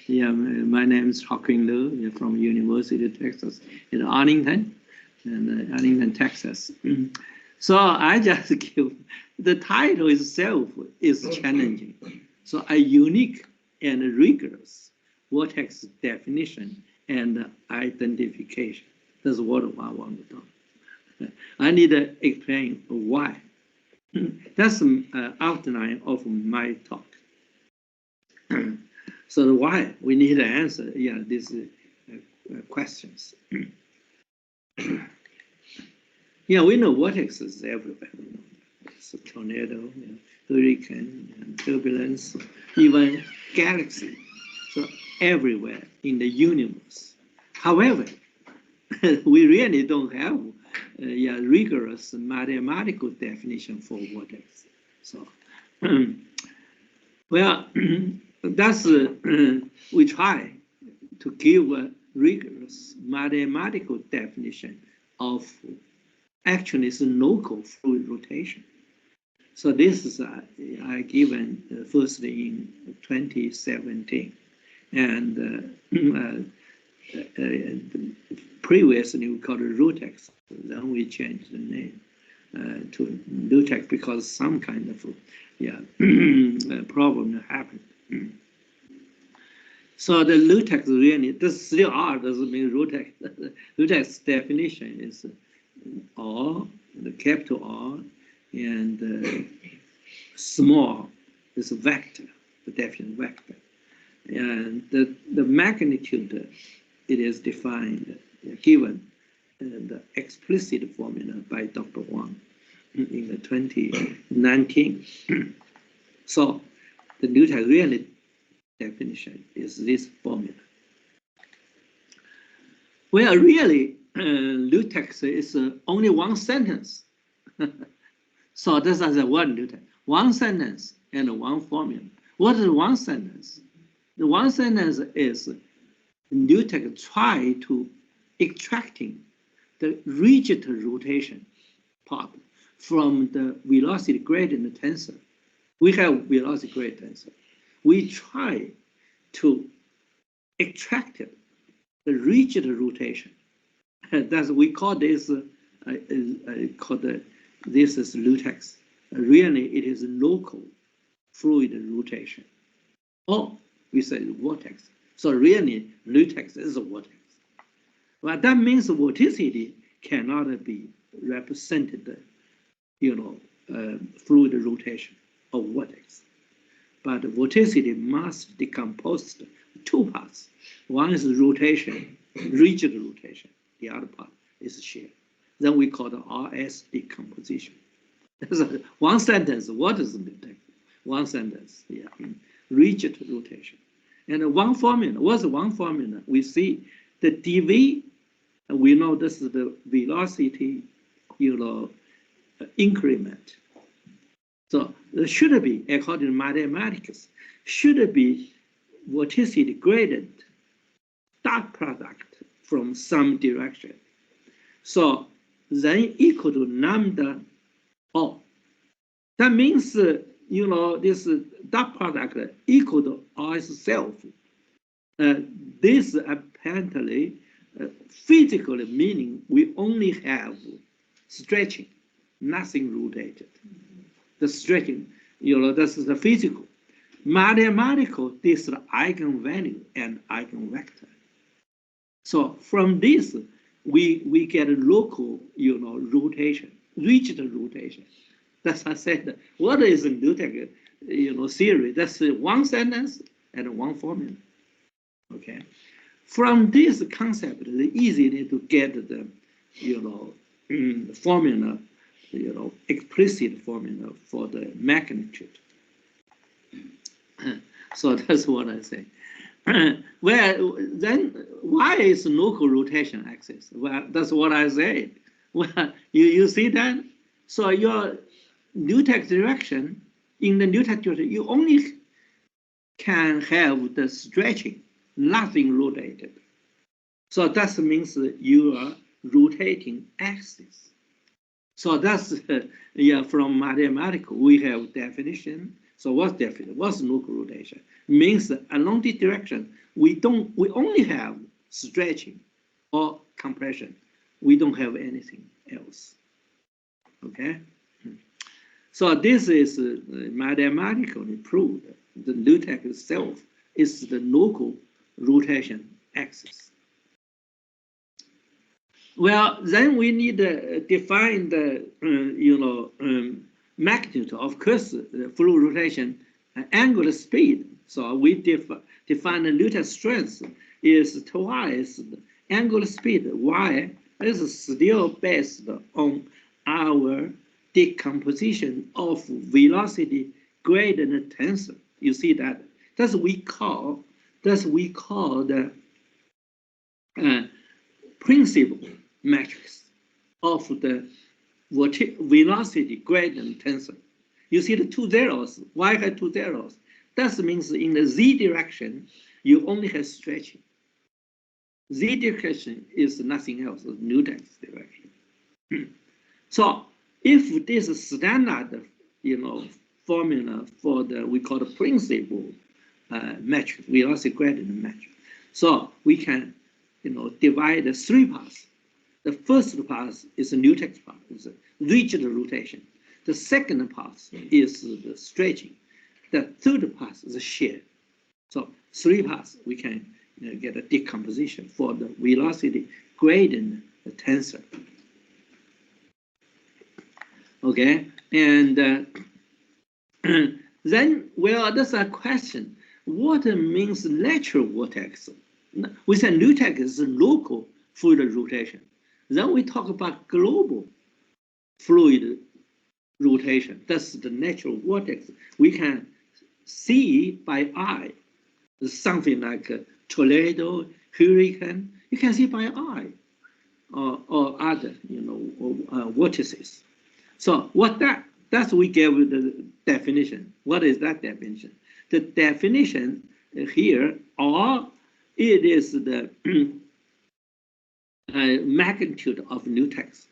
Yeah, my name is Hawking Liu from University of Texas in Arlington, Texas. So I just give, the title itself is challenging. So a unique and rigorous vortex definition and identification. That's what I want to talk. I need to explain why. That's the outline of my talk. So why we need to answer these questions. We know vortexes everywhere. It's a tornado, hurricane, and turbulence, even galaxy, so everywhere in the universe. However, we really don't have a rigorous mathematical definition for vortex. So, well, that's we try to give a rigorous mathematical definition of actually it's a local fluid rotation. So this is I given firstly in 2017, and previously we called it Liutex. Then we changed the name to Liutex because some kind of problem happened. So the Liutex really, this still R doesn't mean Liutex. Liutex definition is R, the capital R, and small is a vector, the definition vector. And the magnitude, it is defined, given the explicit formula by Dr. Wang in the 2019. So the Liutex really definition is this formula. Well, really, Liutex is only one sentence. So this is one Liutex, one sentence and one formula. What is one sentence? The one sentence is Liutex try to extracting the rigid rotation part from the velocity gradient tensor. We have velocity gradient tensor. We try to extract the rigid rotation. That's we call this. This is Liutex. Really, it is local fluid rotation, or we say vortex. So really, Liutex is a vortex. But that means vorticity cannot be represented, fluid rotation of vortex. But vorticity must decompose two parts. One is rotation, rigid rotation. The other part is shear. Then we call the RS decomposition. One sentence, what is Liutex? One sentence, rigid rotation. And one formula, what's one formula? We see the dV, we know this is the velocity, increment. So there should be, according to mathematics, should be vorticity gradient dot product from some direction. So then equal to lambda O. That means, this dot product equal to R itself. This apparently physically meaning we only have stretching, nothing rotated. The stretching, this is the physical. Mathematical, this is the eigenvalue and eigenvector. So from this, we get a local, rotation, rigid rotation. That's I said. What is a Liutex, theory? That's one sentence and one formula. Okay. From this concept, it's easy to get the, formula, explicit formula for the magnitude. So that's what I say. Well, then why is local rotation axis? Well, that's what I said. Well, you see that? So your Liutex direction, in the Liutex direction, you only can have the stretching, nothing rotated. So that means you are rotating axis. So that's, from mathematical, we have definition. So what's definition? What's local rotation? Means along this direction, we only have stretching or compression. We don't have anything else. Okay? So this is mathematically proved. The Liutex itself is the local rotation axis. Well, then we need to define the, magnitude. Of course, the fluid rotation angular speed. So we define the Liutex strength is twice the angular speed. Why? This is still based on our decomposition of velocity gradient tensor. You see that That's we call the principal matrix of the velocity gradient tensor. You see the two zeros, y had two zeros. That means in the z direction, you only have stretching. Z direction is nothing else, Liutex direction. So if this is standard, formula for the we call the principal metric, velocity gradient metric. So we can, divide the three parts. The first part is the Liutex part, is rigid rotation. The second part is the stretching. The third part is the shear. So three parts we can get a decomposition for the velocity gradient tensor. Okay, and then, well, that's a question. What means natural vortex? We say Liutex is local fluid rotation. Then we talk about global fluid rotation. That's the natural vortex. We can see by eye something like a tornado, hurricane. You can see by eye or other, vortices. So that's we gave the definition. What is that definition? The definition here, or it is the magnitude of Liutex,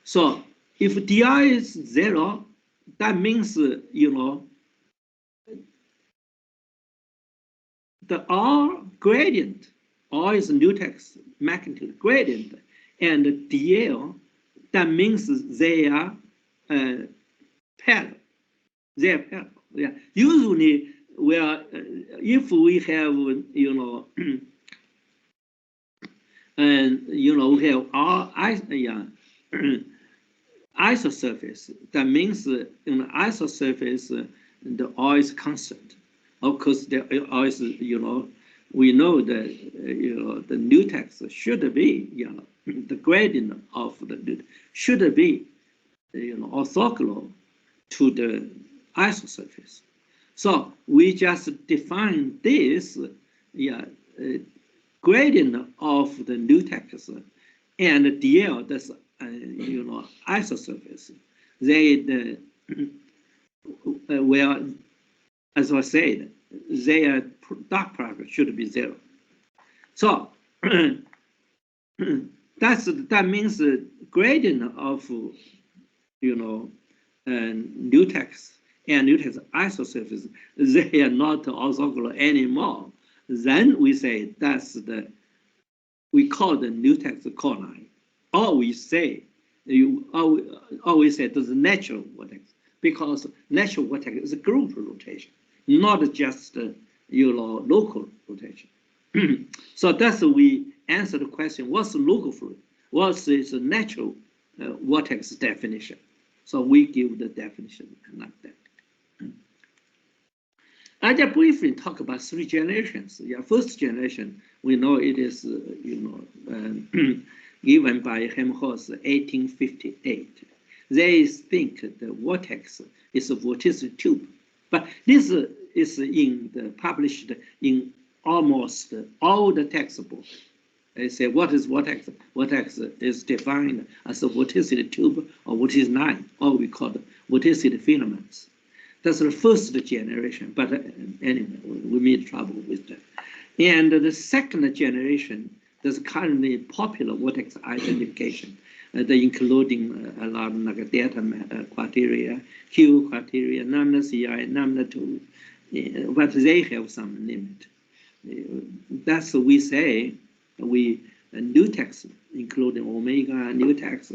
So if di is 0, that means, the R gradient, R is Liutex magnitude gradient, and dl, that means they are parallel. They are parallel. Yeah. Usually, if we have, and we have R isosurface, that means in the isosurface, the R is constant. Of course, the R is, we know that, the Liutex should be, the gradient of the Liutex should be, orthogonal to the isosurface. So we just define this, gradient of the Liutex and dl, that's, isosurface. They, well, as I said, their dot product should be 0. So that means the gradient of, Liutex and Liutex isosurface, they are not orthogonal anymore. Then we say that's we call the Liutex coline. Or we say, always say there's a natural vortex, because natural vortex is a group rotation, not just local rotation. So that's we answer the question: what's the local fluid? What's its natural vortex definition? So we give the definition like that. I just briefly talk about 3 generations. First generation, we know it is given by Helmholtz 1858. They think the vortex is a vorticity tube, but this is published in almost all the textbooks. They say, what is vortex? Vortex is defined as a vorticity tube or vorticity line, or we call it vorticity filaments. That's the first generation, but anyway, we made trouble with that. And the second generation, there's currently popular vortex identification, including a lot of like delta criteria, Q criteria, lambda CI, lambda 2, but they have some limit. That's what we say. Liutex, including omega, Liutex,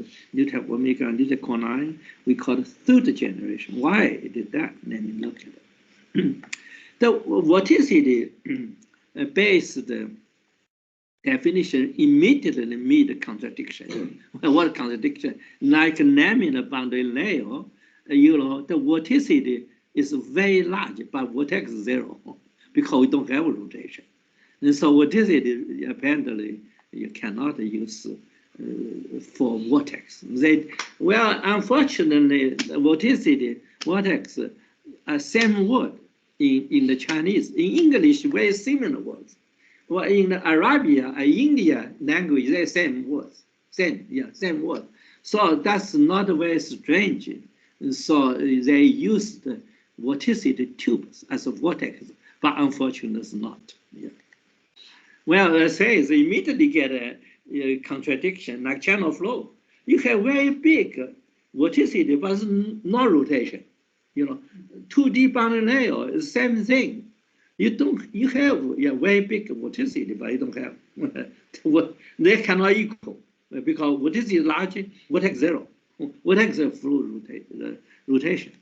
omega, and Liutex coline, we call it 3rd generation. Why did that? Let me look at it. The vorticity based definition immediately meet contradiction. What contradiction? Like laminar boundary layer, the vorticity is very large, but vortex is 0 because we don't have a rotation. And so vorticity apparently you cannot use for vortex. Unfortunately, vortex, same word, in the Chinese. In English, very similar words. Well, in Arabia, India language, they same words, same word. So that's not very strange. So they used vorticity tubes as a vortex, but unfortunately it's not. Yeah. Well, it says immediately get a contradiction like channel flow. You have very big vorticity, but no rotation. 2D boundary layer is same thing. You have very big vorticity, but you don't have they cannot equal because vorticity is large, vortex zero. Vortex is full rotation.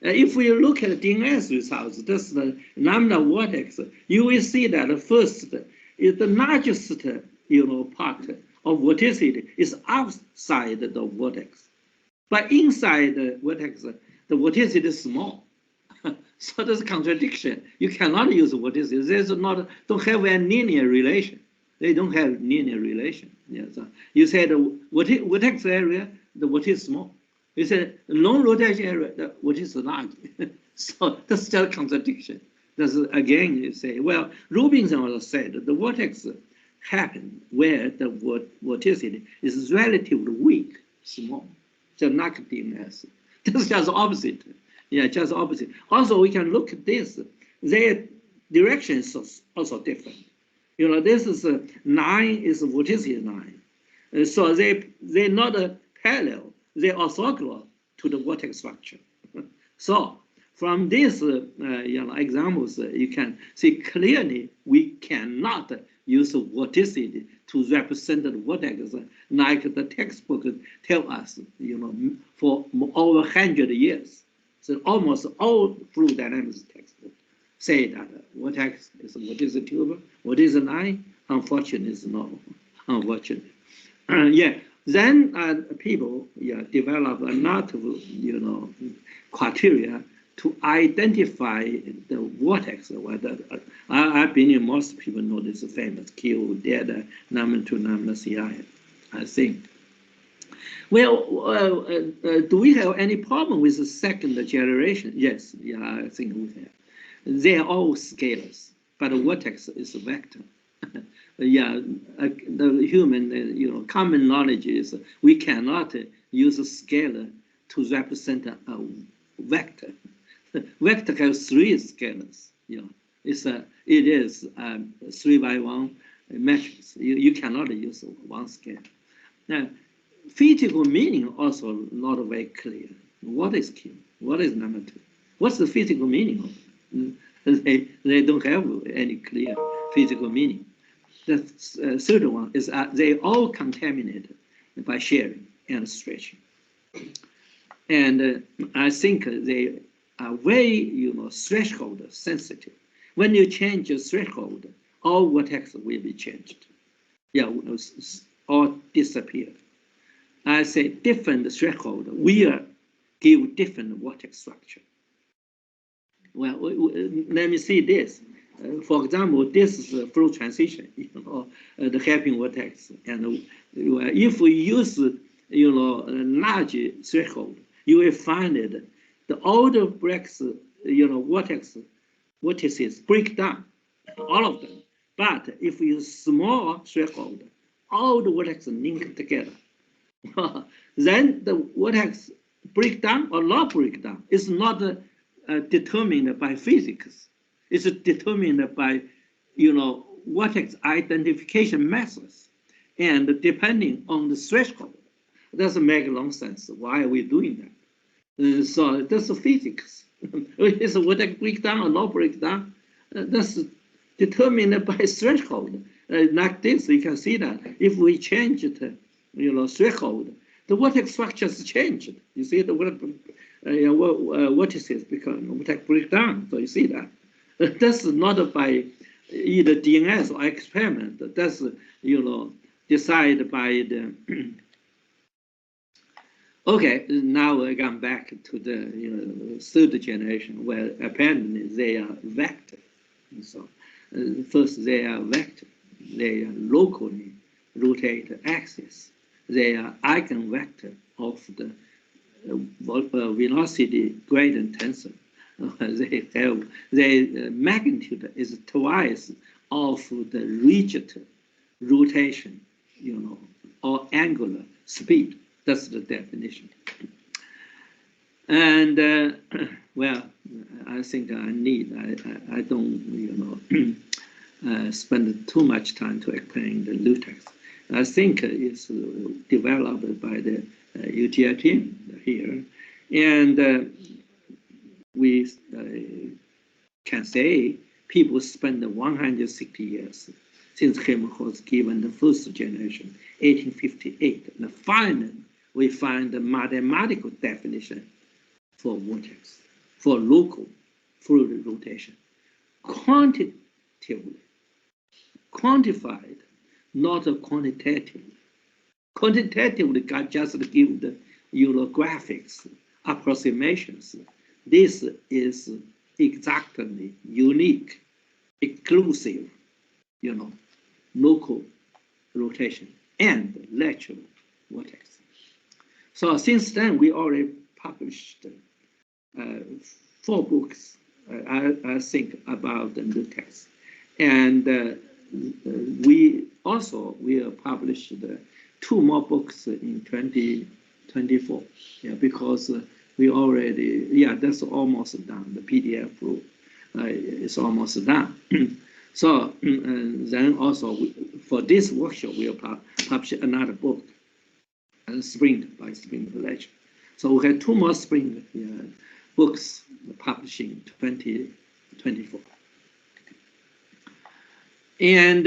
If we look at DNS results, that's the lambda vortex, you will see that first is the largest part of vorticity is outside the vortex. But inside the vortex, the vorticity is small. So there's a contradiction. You cannot use vorticity. There's don't have a linear relation. They don't have linear relation. Yeah, so you said vortex area, the vortex is small. You said non-rotation area, the vortex is large. So that's just a contradiction. That's again you say, well, Rubinson also said the vortex happen where the vorticity is relatively weak, small, just like DNS. That's just opposite. Yeah, just opposite. Also, we can look at this. Their direction is also different. This is 9 is vorticity 9. So they're not parallel. They're orthogonal to the vortex structure. So from these examples, you can see clearly we cannot use vorticity to represent the vortex like the textbook tell us, for over 100 years. So almost all fluid dynamics textbooks say that vortex is what is a tube, what is an eye. Unfortunately, it's not. Unfortunately, yeah. Then people develop a lot of criteria to identify the vortex. Whether I believe most people know this famous Q delta number to number CI. I think. Well, do we have any problem with the second generation? Yes, I think we have. They are all scalars, but the vortex is a vector. The human, common knowledge is we cannot use a scalar to represent a vector. Vector has 3 scalars. It is 3 by 1 matrix. You cannot use one scalar. Now, physical meaning also not very clear. What is Q? What is number 2? What's the physical meaning of it? They don't have any clear physical meaning. The third one is they all contaminated by sharing and stretching. And I think they are very, threshold sensitive. When you change the threshold, all vortex will be changed. All disappear. I say different threshold will give different vortex structure. Well, let me see this. For example, this is a flow transition, the helping vortex. And if we use, large threshold, you will find that the older breaks, vortices break down, all of them. But if you use small threshold, all the vortexes link together. Then the vortex break down or not break down is not determined by physics. It's determined by, vortex identification methods, and depending on the threshold. It doesn't make a lot of sense. Why are we doing that? So that's physics. Is a vortex break down or not break down? That's determined by threshold. Like this, you can see that if we change it, threshold, the vortex structures changed. You see the vortices become vortex break down. So you see that. That's not by either DNS or experiment. That's decided by the. Okay, now I come back to the third generation, where apparently they are vector. So first they are vector. They are locally rotate axis. They are eigenvector of the velocity gradient tensor. they have the magnitude is twice of the rigid rotation, or angular speed. That's the definition. And well, I think I don't spend too much time to explain the Liutex. I think it's developed by the UTI team here, and we can say people spend 160 years since him was given the first generation, 1858. And finally, we find the mathematical definition for vortex, for local fluid rotation, quantitatively, quantified, not quantitatively. Quantitatively, God just give the graphics, approximations. This is exactly unique, exclusive, local rotation and lateral vortex. So since then, we already published 4 books, I think, about the Liutex. And we will publish 2 more books in 2024, because we already, that's almost done. The PDF is almost done. So then also for this workshop, we'll publish another book, spring by spring collection. So we have 2 more spring books publishing 2024. And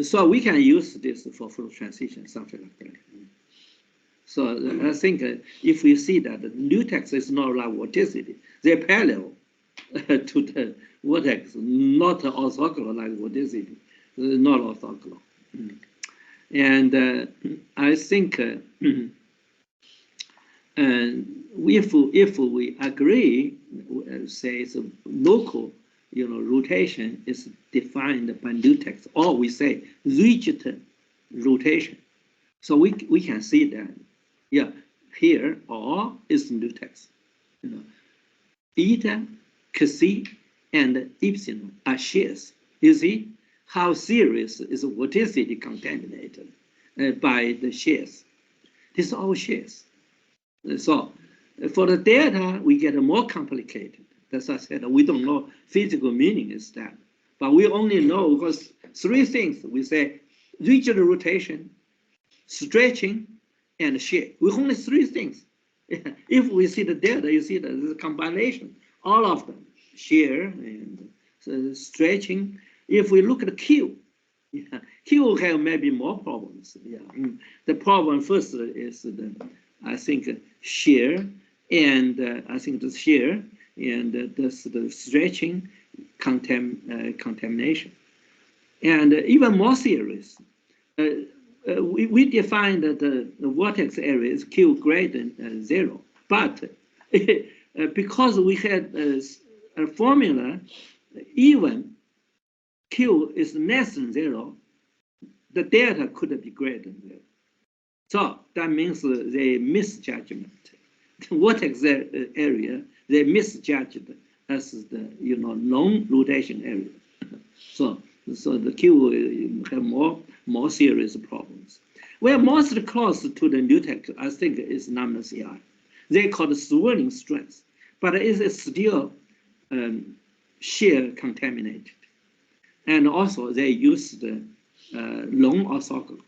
so we can use this for full transition, something like that. So I think if we see that the Liutex is not like vorticity, they're parallel to the vortex, not orthogonal like vorticity, not orthogonal. And I think if we agree, say it's a local, rotation is defined by Liutex, or we say rigid rotation. So we can see that, here or is Liutex. Eta, Xi, and epsilon are shears. You see how serious is vorticity contaminated by the shears. This is all shears. So for the delta, we get more complicated. As I said, we don't know physical meaning is that, but we only know because 3 things. We say rigid rotation, stretching, and shear. We only 3 things. If we see the delta, you see the combination, all of them, shear and stretching. If we look at Q, Q will have maybe more problems. The problem first is I think shear, and I think the shear and the stretching contamination, and even more serious. We define that the vortex area is Q greater than 0, but because we had a formula, even Q is less than 0, the delta could be greater than 0. So that means they misjudgment. The vortex area, they misjudged as the non-rotation area. So the Q will have more serious problems. We're most close to the Liutex, I think, is number CI. They call it swirling strength, but it is still shear contaminated. And also they use the non-orthogonal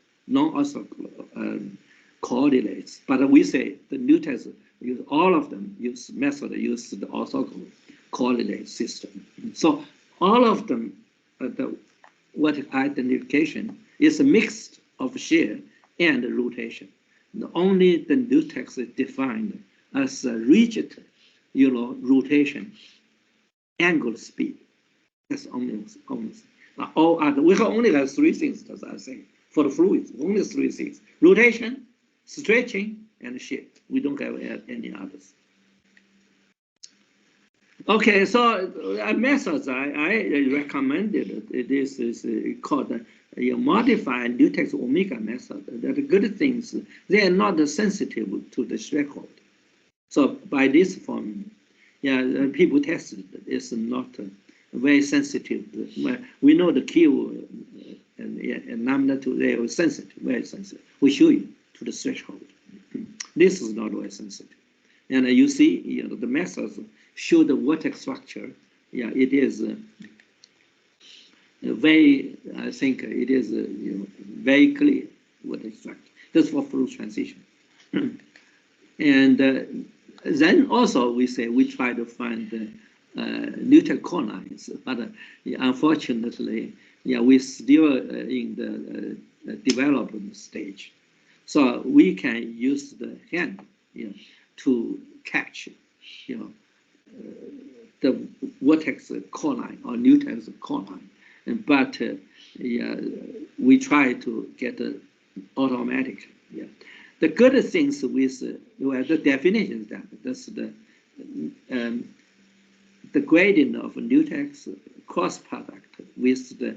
coordinates. But we say the Liutex use all of them use the orthogonal coordinate system. So all of them, what identification is a mix of shear and rotation. Only the Liutex is defined as a rigid, rotation, angle speed. That's only. All other, we only have 3 things, as I say, for the fluids. Only 3 things: rotation, stretching, and shear. We don't have any others. Okay, so methods I recommended. This is called a modified Liutex omega method. The good things, they are not sensitive to the threshold. So by this form, people tested it's not very sensitive. We know the Q and lambda 2, they are sensitive, very sensitive. We show you to the threshold. This is not very sensitive. And you see, the methods show the vortex structure. Yeah, it is very, I think it is very clear vortex structure. That's for fluid transition. And then also we say we try to find Liutex core lines, but unfortunately, we're still in the development stage. So we can use the hand, to catch, the vortex core line or Liutex core line. But we try to get automatic. The good things with the definition is that that's the gradient of Liutex cross product with the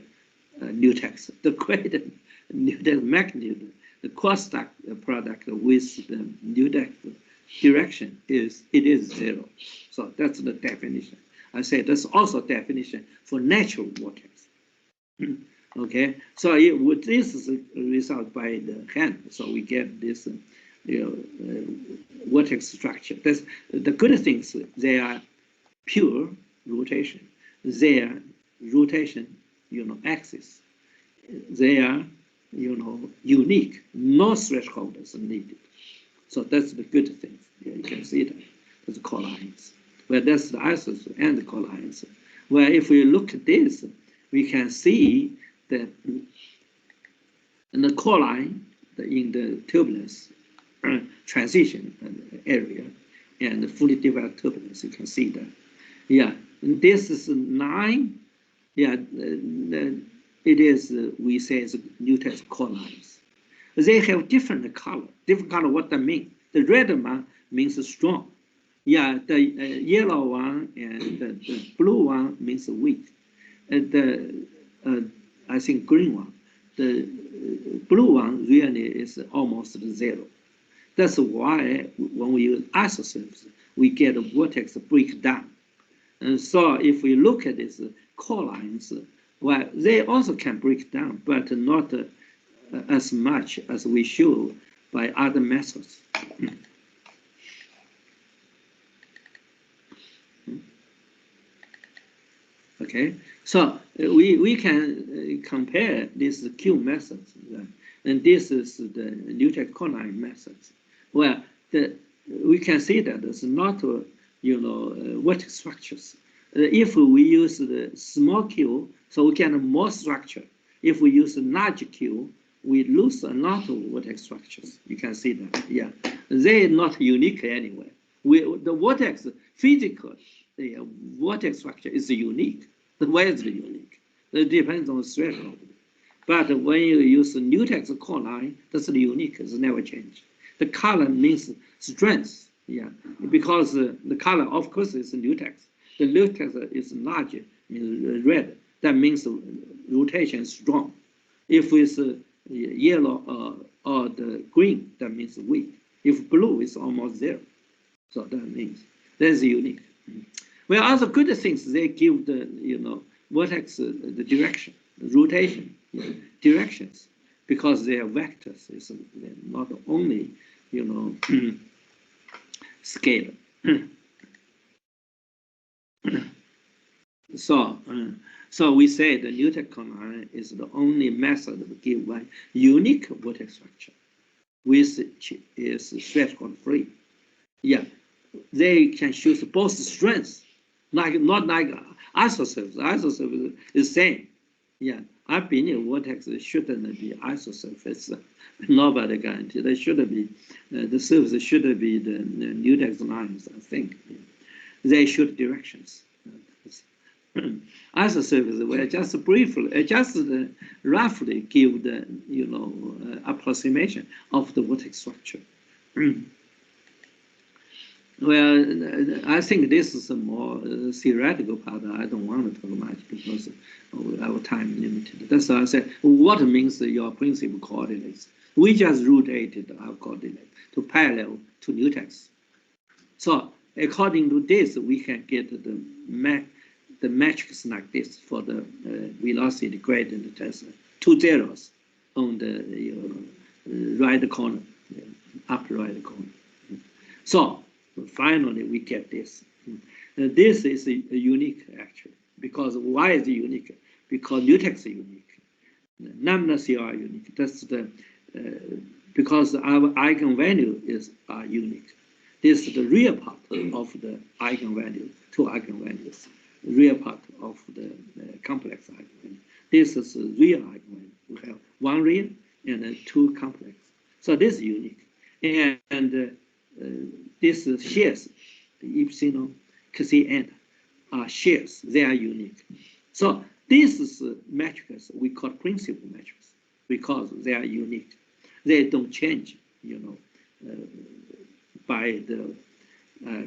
Liutex, the gradient Liutex magnitude, the cross product with the Liutex direction is 0. So that's the definition. I say that's also definition for natural vortex. Okay, so this is a result by the hand. So we get this, vortex structure. That's the good things. They are pure rotation. They are rotation, axis. They are, unique. No threshold is needed. So that's the good thing. You can see that. That's the core lines. Well, that's the isotopes and the core lines. Well, if we look at this, we can see that in the core line in the turbulence transition area and the fully developed turbulence, you can see that. Yeah, and this is 9. Yeah, it is, we say, it's Liutex core lines. They have different color. Different color, what that means? The red one means strong. Yeah, the yellow one and the blue one means weak. And I think green one, the blue one really is almost 0. That's why when we use isotopes, we get a vortex breakdown. And so if we look at these core lines, well, they also can break down, but not as much as we show by other methods. Okay, so we can compare these Q methods, and this is the Liutex core line methods. Well, we can see that it's not, vortex structures. If we use the small Q, so we get more structure. If we use a large Q, we lose a lot of vortex structures. You can see that, yeah. They're not unique anyway. The vortex, physical, the vortex structure is unique. Why is it unique? It depends on the threshold. But when you use the Liutex core line, that's unique. It's never changed. The color means strength, yeah, because the color, of course, is Liutex. The Liutex is large, means red. That means rotation is strong. If it's yellow or the green, that means weak. If blue, is almost 0. So that means that's unique. Well, other good things, they give the, vortex, the direction, rotation, directions, because they are vectors. It's not only, scalar. So we say the Liutex core line is the only method to give one unique vortex structure, which is threshold free. Yeah, they can choose both strengths, not like isotopes. Isotopes is the same. Yeah, I believe vortex shouldn't be isotopes. Nobody guarantee. They should be the surface should be the Liutex lines. I think they should directions. Isotopes will just briefly, just roughly give the approximation of the vortex structure. Well, I think this is a more theoretical part. I don't want to talk much because our time limited. That's why I said, what means your principal coordinates? We just rotated our coordinate to parallel to Liutex. So according to this, we can get the matrix like this for the velocity gradient test. 2 zeros on the right corner, upper right corner. So finally, we get this. This is unique actually, because why is it unique? Because Liutex is unique. Lambda CR are unique. That's the because our eigenvalue are unique. This is the real part of the eigenvalue, 2 eigenvalues, real part of the complex eigenvalue. This is a real eigenvalue. We have 1 real and 2 complex. So this is unique. And this shares, the epsilon, Kcn are shares. They are unique. So this is matrices we call principal matrices because they are unique. They don't change, by the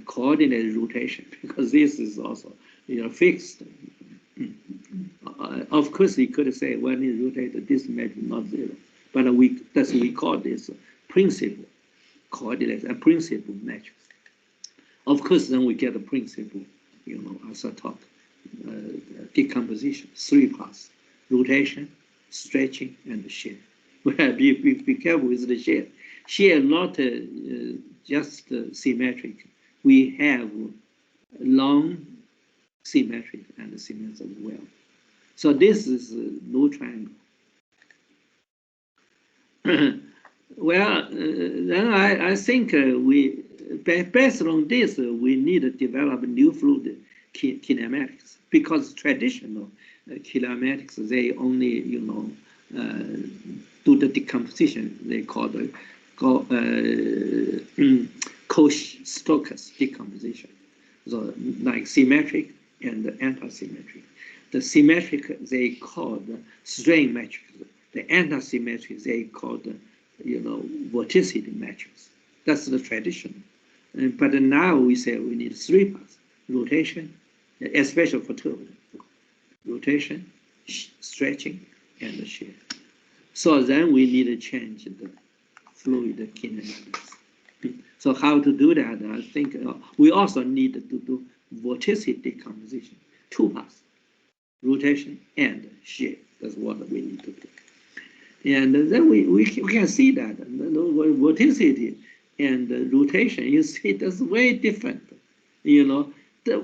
coordinate rotation, because this is also fixed. Of course, you could say when it rotated, this matrix not 0, but we call this principal coordinate, a principal matrix. Of course, then we get a principal, as I talked, decomposition, 3 parts: rotation, stretching, and shear. Well, be careful with the shear. Shear not just symmetric. We have long symmetric and symmetric as well. So this is no triangle. Well, then I think based on this, we need to develop new fluid kinematics, because traditional kinematics, they only, do the decomposition. They call the Koch-Stokes decomposition. So like symmetric and anti-symmetric. The symmetric they call the strain matrix. The anti-symmetric they call the vorticity matrix. That's the tradition. But now we say we need 3 parts: rotation, especially for turbulence, rotation, stretching, and shear. So then we need to change the fluid kinematics. So how to do that? I think we also need to do vorticity decomposition, 2 parts: rotation and shear. That's what we need to do. And then we can see that vorticity and rotation, you see, that's way different.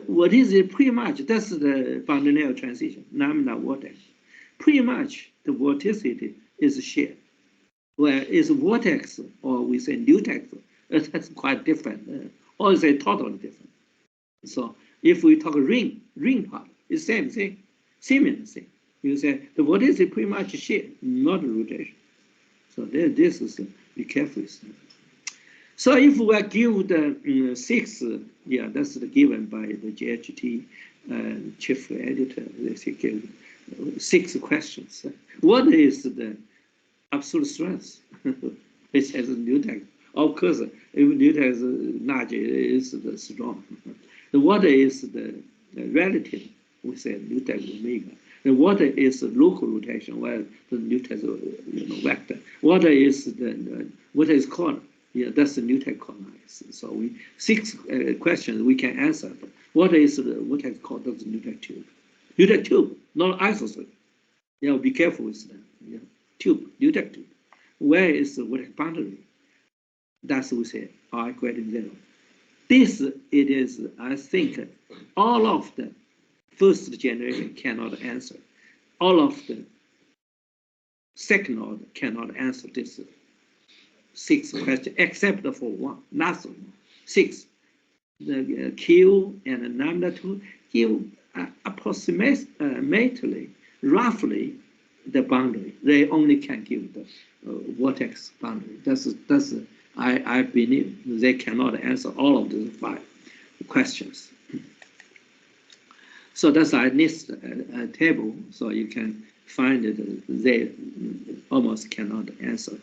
What is it pretty much? That's the boundary transition, lambda vortex. Pretty much the vorticity is shear. Where is vortex, or we say Liutex, that's quite different, or is it totally different. So if we talk ring part, it's the same thing, similar thing. You say the vorticity pretty much shear, not rotation. So this is, be careful with that. So if we are given the 6, that's given by the GHT chief editor, they say give 6 questions. What is the absolute strength? It says Liutex. Of course, if Liutex is large, it is the strong. What is the relative? We say Liutex omega. And what is the local rotation? Well, the Liutex vector. What is called? That's the Liutex coordinates. So 6 questions we can answer. What is called? That's the Liutex tube. Liutex tube, not isotope. Be careful with that. Tube, Liutex tube. Where is the vortex boundary? That's we say R greater than 0. This it is, I think, all of the first generation cannot answer. All of the second order cannot answer this 6 questions, except for 1, nothing. 6. The Q and lambda 2 give approximately, roughly, the boundary. They only can give the vortex boundary. I believe they cannot answer all of the 5 questions. So that's I list a table, so you can find it. They almost cannot answer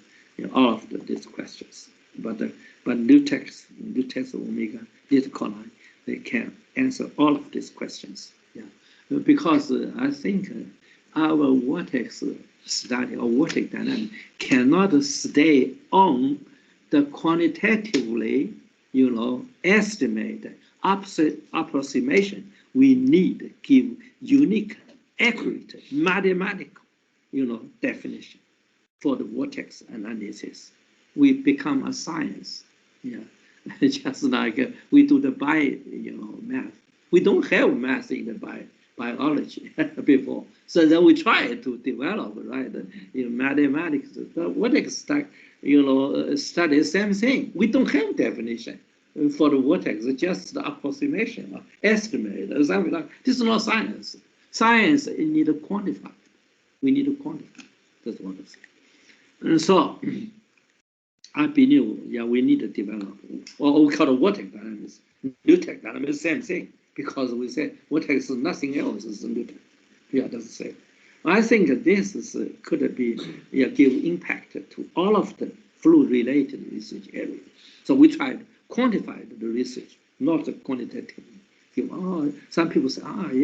all of these questions. But Liutex omega, this column, they can answer all of these questions. Because I think our vortex study or vortex dynamics cannot stay on the quantitatively, estimate approximation, we need to give unique, accurate, mathematical, definition for the vortex analysis. We become a science. Yeah, just like we do the math. We don't have math in the biology before, so then we try to develop mathematics. The vortex study the same thing. We don't have definition for the vortex, just the approximation, estimate, something like. This is not science. Science, you need to quantify. We need to quantify. That's what I'm saying. And so, I believe, we need to develop, or we call it vortex dynamics. Liutex dynamics, same thing, because we say vortex is nothing else is Liutex. Yeah, that's the same. I think this could be give impact to all of the fluid-related research areas. So we tried to quantify the research, not quantitative. Some people say,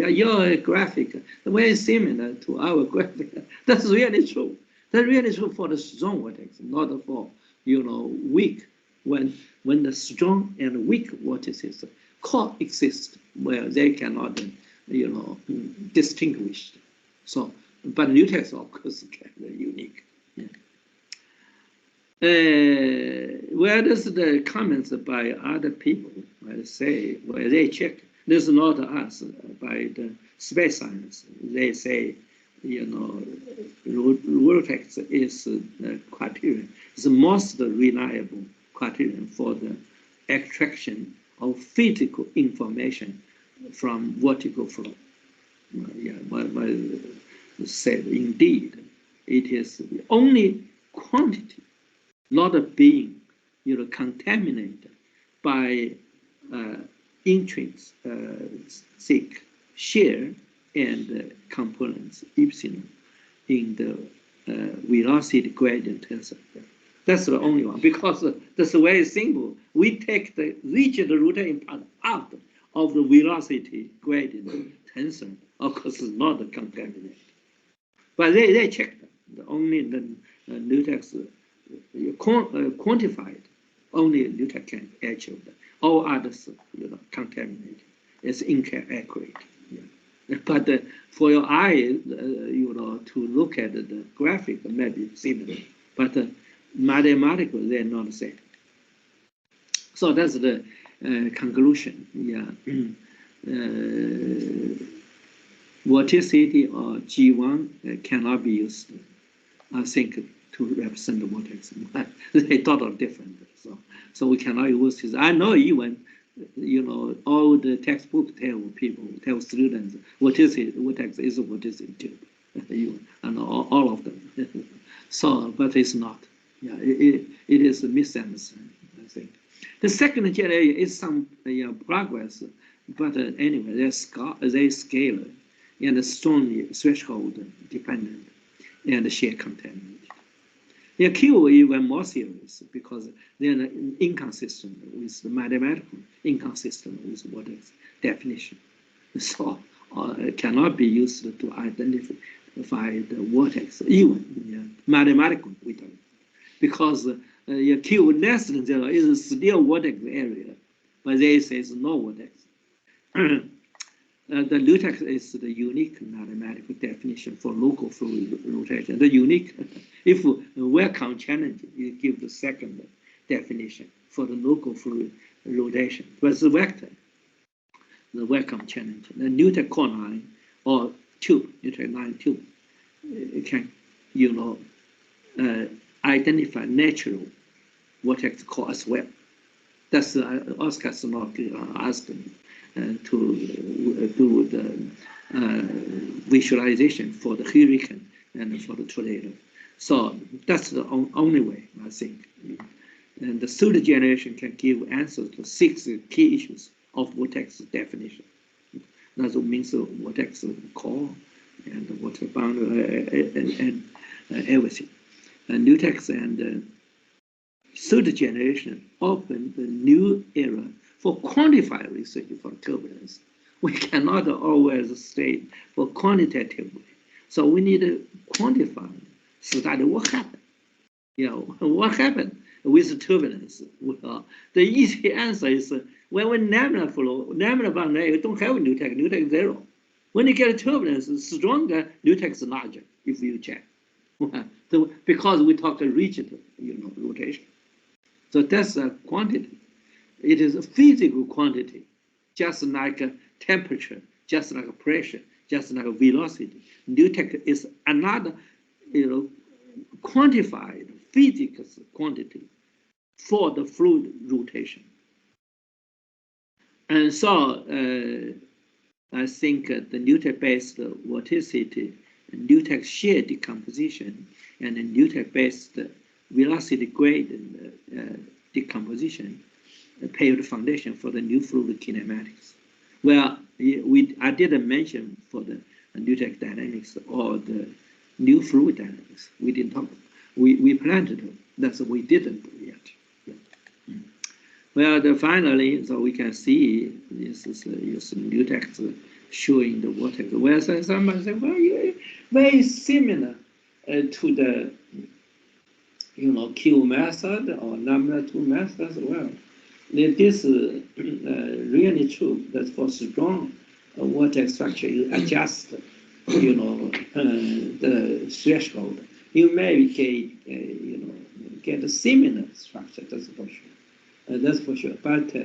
your graphic very similar to our graphic. That's really true. That's really true for the strong vortex, not for weak. When the strong and weak vortices coexist, where they cannot distinguish. So, but Liutex of course can be unique. Yeah. Where does the comments by other people say where they check? This is not us by the space science. They say, vortex is the criterion. It's the most reliable criterion for the extraction of physical information from vertical flow. Said indeed, it is the only quantity, not a being, contaminated by intrinsic shear and components epsilon in the velocity gradient tensor. That's the only one, because that's very simple. We take the rigid rotating part out of the velocity gradient tensor. Of course, it's not contaminated. But they checked only the Liutex quantified. Only Liutex can achieve that. All others, contaminated. It's inaccurate. Yeah. But for your eye, to look at the graphic, maybe similar. But mathematically, they're not the same. So that's the conclusion. Yeah. Vorticity or G1 cannot be used, I think, to represent the vortex. They totally different. So we cannot use this. I know even, all the textbooks tell students, vortex is vorticity too. And all of them. So, but it's not. Yeah, it is a misunderstanding, I think. The second generation is some progress, but anyway, they scale and strongly threshold dependent and shear contaminated. The Q is even more serious because they're inconsistent with the mathematical, inconsistent with vortex definition. So it cannot be used to identify the vortex, even mathematical, we don't. Because Q less than 0 is still vortex area, but they say it's no vortex. The Liutex is the unique mathematical definition for local fluid rotation. The unique, if Wellcome challenge, you give the second definition for the local fluid rotation. But the vector, the Wellcome challenge, the Liutex core line or tube, Liutex line tube, it can, identify natural vortex core as well. That's Oscar Snorke asked me to do the visualization for the hurricane and for the tornado. So that's the only way, I think. And the third generation can give answers to 6 key issues of vortex definition. That means the vortex core and the vortex boundary and everything. And Liutex and third generation opened the new era for quantified research for turbulence. We cannot always stay for quantitatively. So we need to quantify, study what happened. What happened with turbulence? Well, the easy answer is When laminar flow, laminar bound area, you don't have Liutex, Liutex 0. When you get turbulence, stronger, Liutex is larger, if you check. So, because we talk a rigid, rotation. So that's a quantity. It is a physical quantity, just like a temperature, just like a pressure, just like a velocity. Liutex is another, quantified physical quantity for the fluid rotation. And so I think the Liutex-based vorticity, Liutex shear decomposition, and Liutex-based velocity grade decomposition paved the foundation for the new fluid kinematics. Well, I didn't mention for the Liutex dynamics or the new fluid dynamics. We didn't talk. We planned to. That's what we didn't do yet. Yeah. Well, finally, so we can see this is Liutex showing the vortex. Well, somebody said, well, you're very similar to the Q method or number 2 method as well. This is really true. That for strong vortex structure, you adjust, the threshold. You may get a similar structure. That's for sure. That's for sure. But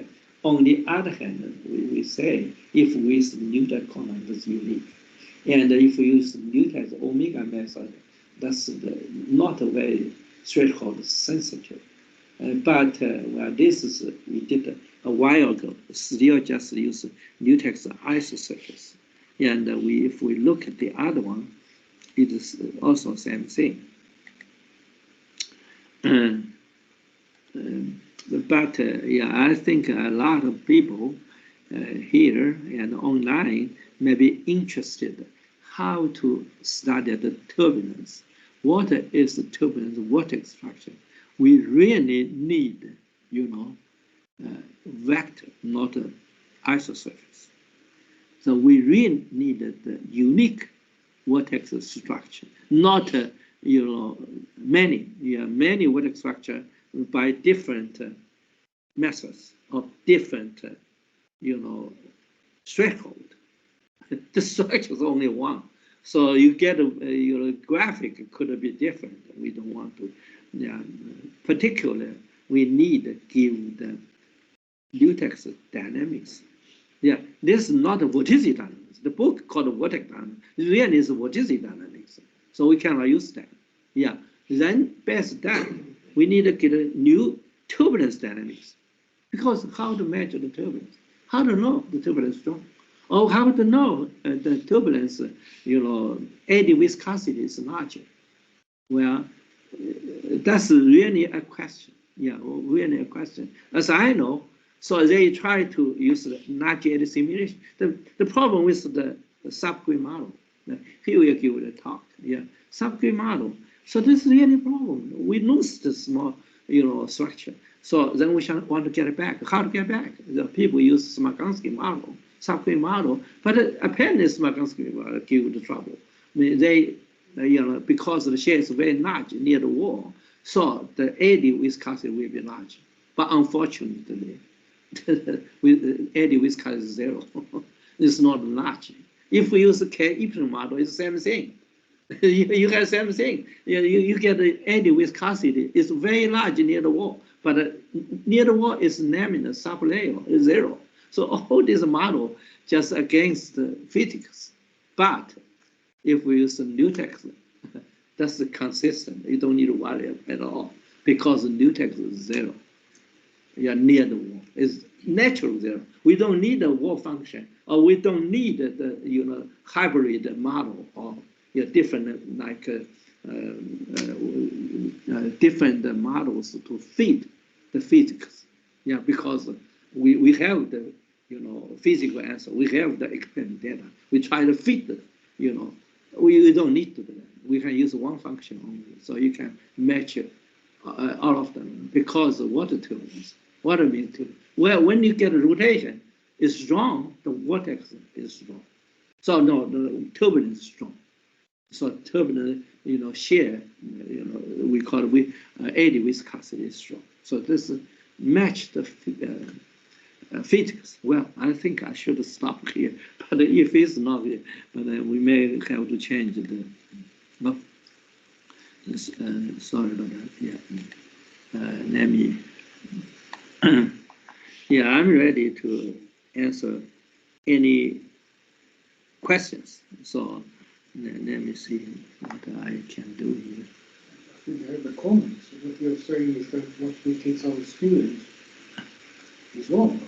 on the other hand, we say if we use Liutex column, that's unique. And if we use Liutex omega method, that's not very threshold sensitive. But well, this is we did a while ago. Still just use Liutex isosurface, and if we look at the other one, it is also same thing. But yeah, I think a lot of people here and online may be interested how to study the turbulence. What is the turbulence vortex structure? We really need, vector, not isosurface. So we really need the unique vortex structure, not many vortex structure by different methods of different threshold. The structure is only one. So you get your graphic could be different. We don't want to. Yeah, particularly we need to give the Liutex dynamics. Yeah, this is not a vorticity dynamics. The book called Vortex Dynamics really is vorticity dynamics. So we cannot use that. Yeah, then based that we need to get a new turbulence dynamics, because how to measure the turbulence? How to know the turbulence is strong? Or how to know the turbulence, eddy viscosity is larger? Well, that's really a question. Yeah, really a question. As I know, so they try to use the large eddy simulation. The problem with the subgrid model. Here we give the talk. Yeah, subgrid model. So this is really a problem. We lose the small, structure. So then we want to get it back. How to get back? The people use Smolensk model, subgrid model, but apparently Smolensk model give the trouble. I mean, they, because the share is very large near the wall, so the eddy viscosity will be large. But unfortunately, with eddy viscosity is 0. It's not large. If we use the K-Epsilon model, it's the same thing. You get the same thing. You get the eddy viscosity. It's very large near the wall, but near the wall is laminar sublayer is 0. So all this model just against the physics. But if we use the Liutex, that's consistent. You don't need to worry at all because the Liutex is 0. You are near the wall. It's natural 0. We don't need a wall function, or we don't need the hybrid model or different different models to fit the physics. Yeah, because we have the physical answer. We have the experimental data. We try to fit the we don't need to do that. We can use one function only, so you can match all of them because of water turbulence. Water means turbulence. Well, when you get a rotation, it's strong. The vortex is strong. So no, the turbulence is strong. So turbulence, shear, we call it eddy viscosity is strong. So this match the physics. Well, I think I should stop here, but if it's not, but we may have to change the. No, sorry about that. Yeah, let me. Yeah, I'm ready to answer any questions. So let me see what I can do here. The comments, what you're saying is that what we teach our students is wrong.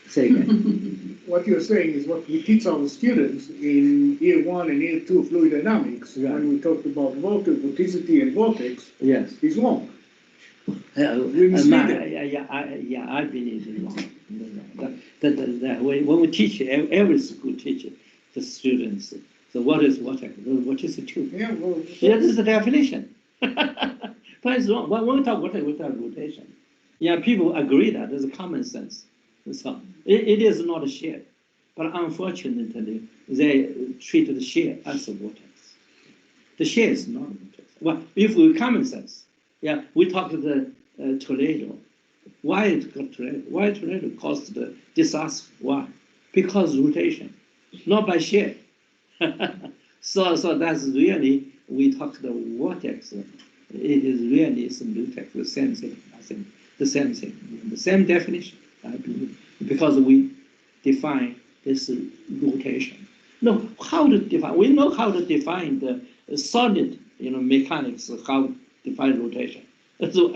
Say again. What you're saying is what we teach our students in year 1 and year 2 fluid dynamics, Right. when we talked about vorticity and vortex, Yes. is wrong. We mislead them. I believe it's wrong. When we teach, every school teaches the students. So what is vortex? What is the truth? Yeah, well, Yeah, this is the definition. But it's wrong. When we talk vortex, we talk rotation. Yeah, people agree that there's a common sense. So it is not a share, but unfortunately, they treat the share as a vortex. The share is not a vortex. Well, if we common sense, yeah, we talk to the tornado. Why it got tornado? Why tornado caused the disaster? Why? Because rotation, not by share. So that's really, we talk the vortex. It is really some Liutex, the same thing. I think the same thing, the same definition. I believe, because we define this rotation. No, how to define? We know how to define the solid, mechanics. How to define rotation. So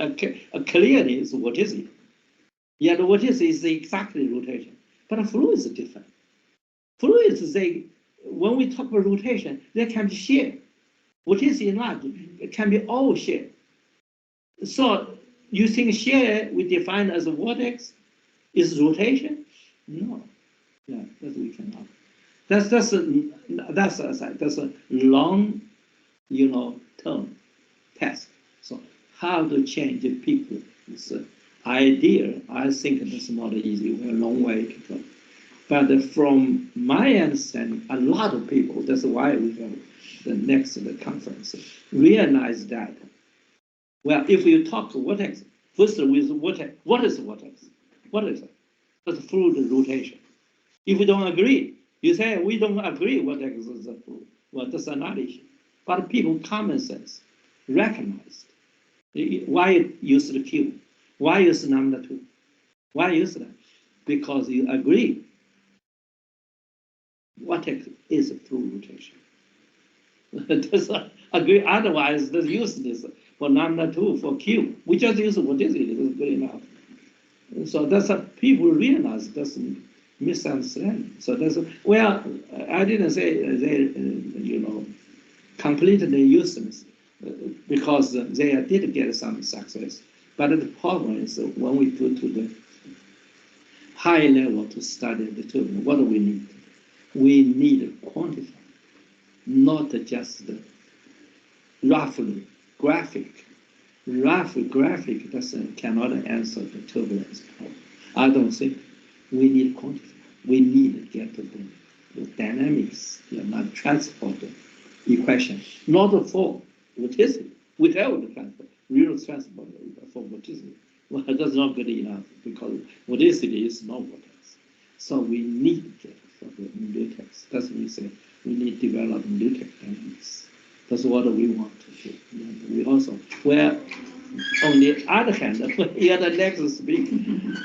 clearly, is what is it? Yeah, what is exactly rotation, but fluid is different. Fluids, when we talk about rotation, they can be shared. What is not, it can be all shared. So you think share we define as a vortex is rotation? No, yeah, that we cannot. That's a long, term task. So how to change the people is idea. I think that's not easy. We have a long way to go. But from my understanding, a lot of people, that's why we have the next conference, realize that, well, if you talk vortex, first with vortex, what is vortex? What is it? That's fluid rotation. If we don't agree, you say, we don't agree vortex is a fluid. Well, that's another issue. But people, common sense, recognized. Why use the Q? Why use number 2? Why use that? Because you agree. Vortex is a fluid rotation. Agree. Otherwise, there's useless for number 2 for Q. We just use what is it. It's good enough. So that's people realize that's a misunderstanding. So that's well, I didn't say they, completely useless because they did get some success. But the problem is when we go to the high level to study the turbine, what do we need? We need to quantify, not just roughly graphic. Rough graphic cannot answer the turbulence problem. I don't think we need quantify. We need to get to the dynamics, not transport equation, not for vorticity. Without the transport, real transport for vorticity. Well, that's not good enough because vorticity is not vortex. So we need to get the Liutex. That's what we say. We need to develop Liutex dynamics. That's what we want to do. We also, well, on the other hand, here the next speak.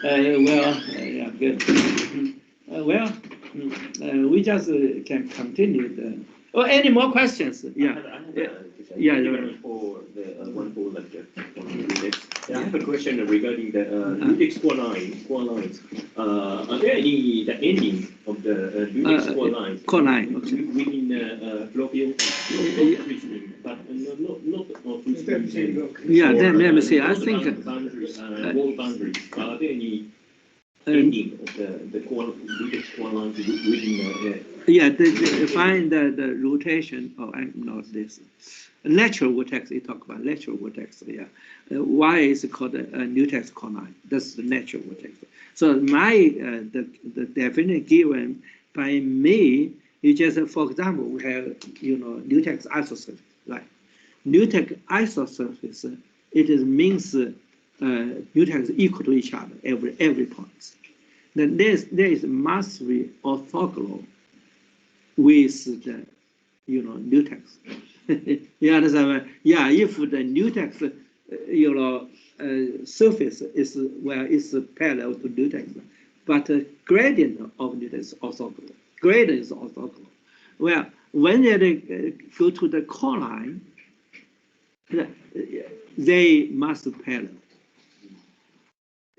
Yeah, good. We just can continue the. Oh, any more questions? Yeah. For the wonderful lecture on Liutex. I have a question regarding the Liutex core lines. Are there any the ending of the Liutex core lines? Core line, okay. Within the flow field, but not free stream. Yeah, then let me see. I think boundaries, wall boundaries. Are there any ending of the core Liutex core lines within the? Yeah, find the rotation. Oh, I know this. Lateral vortex, you talk about lateral vortex, yeah. Why is it called a Liutex core line? That's the natural vortex. So my, the definition given by me, you just, for example, we have, Liutex isosurface, right? Liutex isosurface, it means Liutex equal to each other, every point. then there is must be orthogonal with the Liutex. You understand? Yeah, if the Liutex surface is parallel to Liutex, but gradient of Liutex is orthogonal. Gradient is orthogonal. Well, when they go to the core line, they must parallel.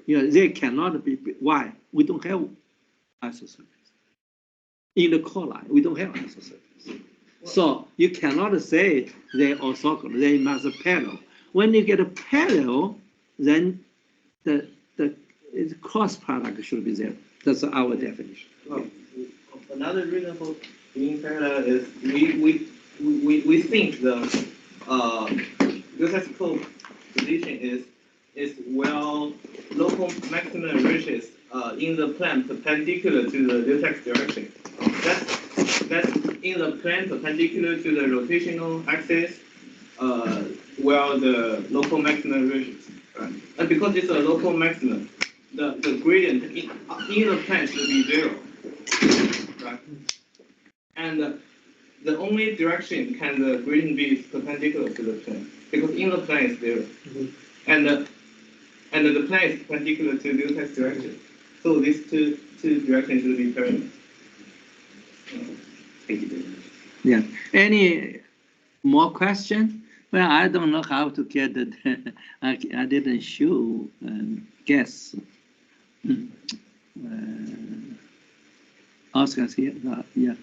They cannot be. Why? We don't have isosurface. In the core line, we don't have isosurface. So you cannot say they orthogonal. They must parallel. When you get a parallel, then the cross product should be zero. That's our definition. Well, another reason for being parallel is we think the geotechnical position is well local maximum reaches in the plane perpendicular to the Liutex direction. That's in the plane perpendicular to the rotational axis, where the local maximum reaches. Right? And because it's a local maximum, the gradient in the plane should be zero. Right? And the only direction can the gradient be perpendicular to the plane, because in the plane is zero. And the plane is perpendicular to the Liutex direction. So these two directions should be parallel. Thank you very much. Yeah. Any more questions? Well, I don't know how to get it. I didn't show guess. Oscar's here. Yeah.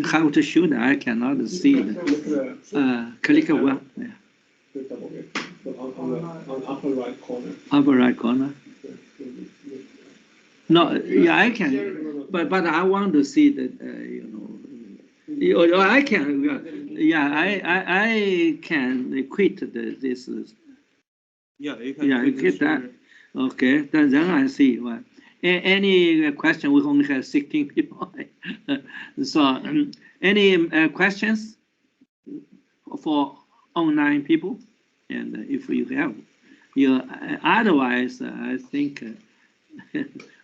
How to show that? I cannot see it. Click one. Yeah. On upper right corner. Upper right corner. No, yeah, I can, but I want to see that I can, yeah, I can quit this. Yeah, you can. Yeah, quit that. Okay, then I see. Well, any question? We only have 16 people. So, any questions for online people? And if you have, otherwise, I think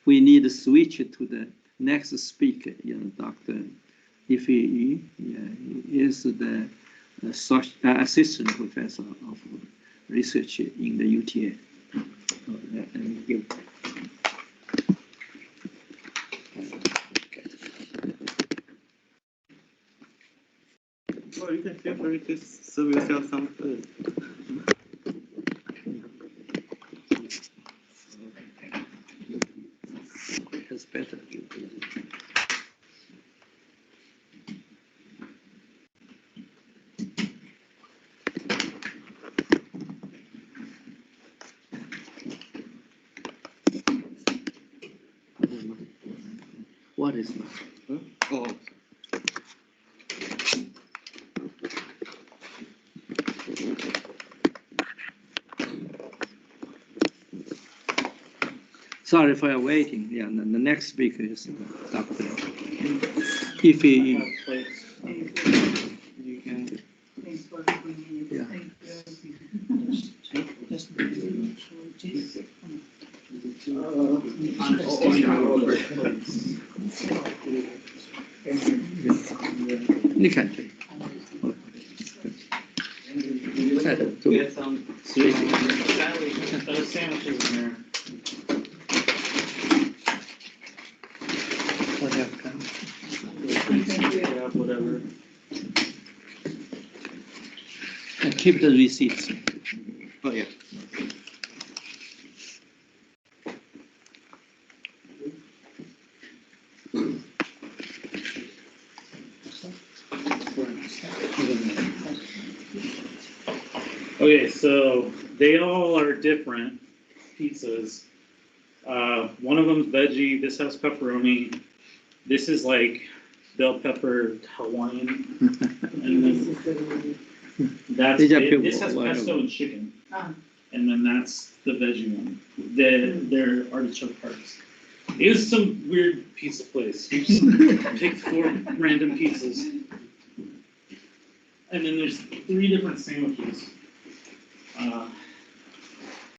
we need to switch to the next speaker. Dr. Ife is the assistant professor of research in the UTA. Well, you can feel free to serve yourself some food. It's better. What is that? Huh? Oh. Sorry for your waiting. Yeah, the next speaker is Dr. Ife. You can. Yeah. You can take. Get some sandwiches in there. Yeah, whatever. And keep the receipts. Oh yeah. Okay, so they all are different pizzas. One of them's veggie. This has pepperoni. This is like bell pepper Hawaiian. And then that's it. This has pesto and chicken. And then that's the veggie one. They're artichoke hearts. It was some weird pizza place. You just picked 4 random pizzas. And then there's 3 different sandwiches.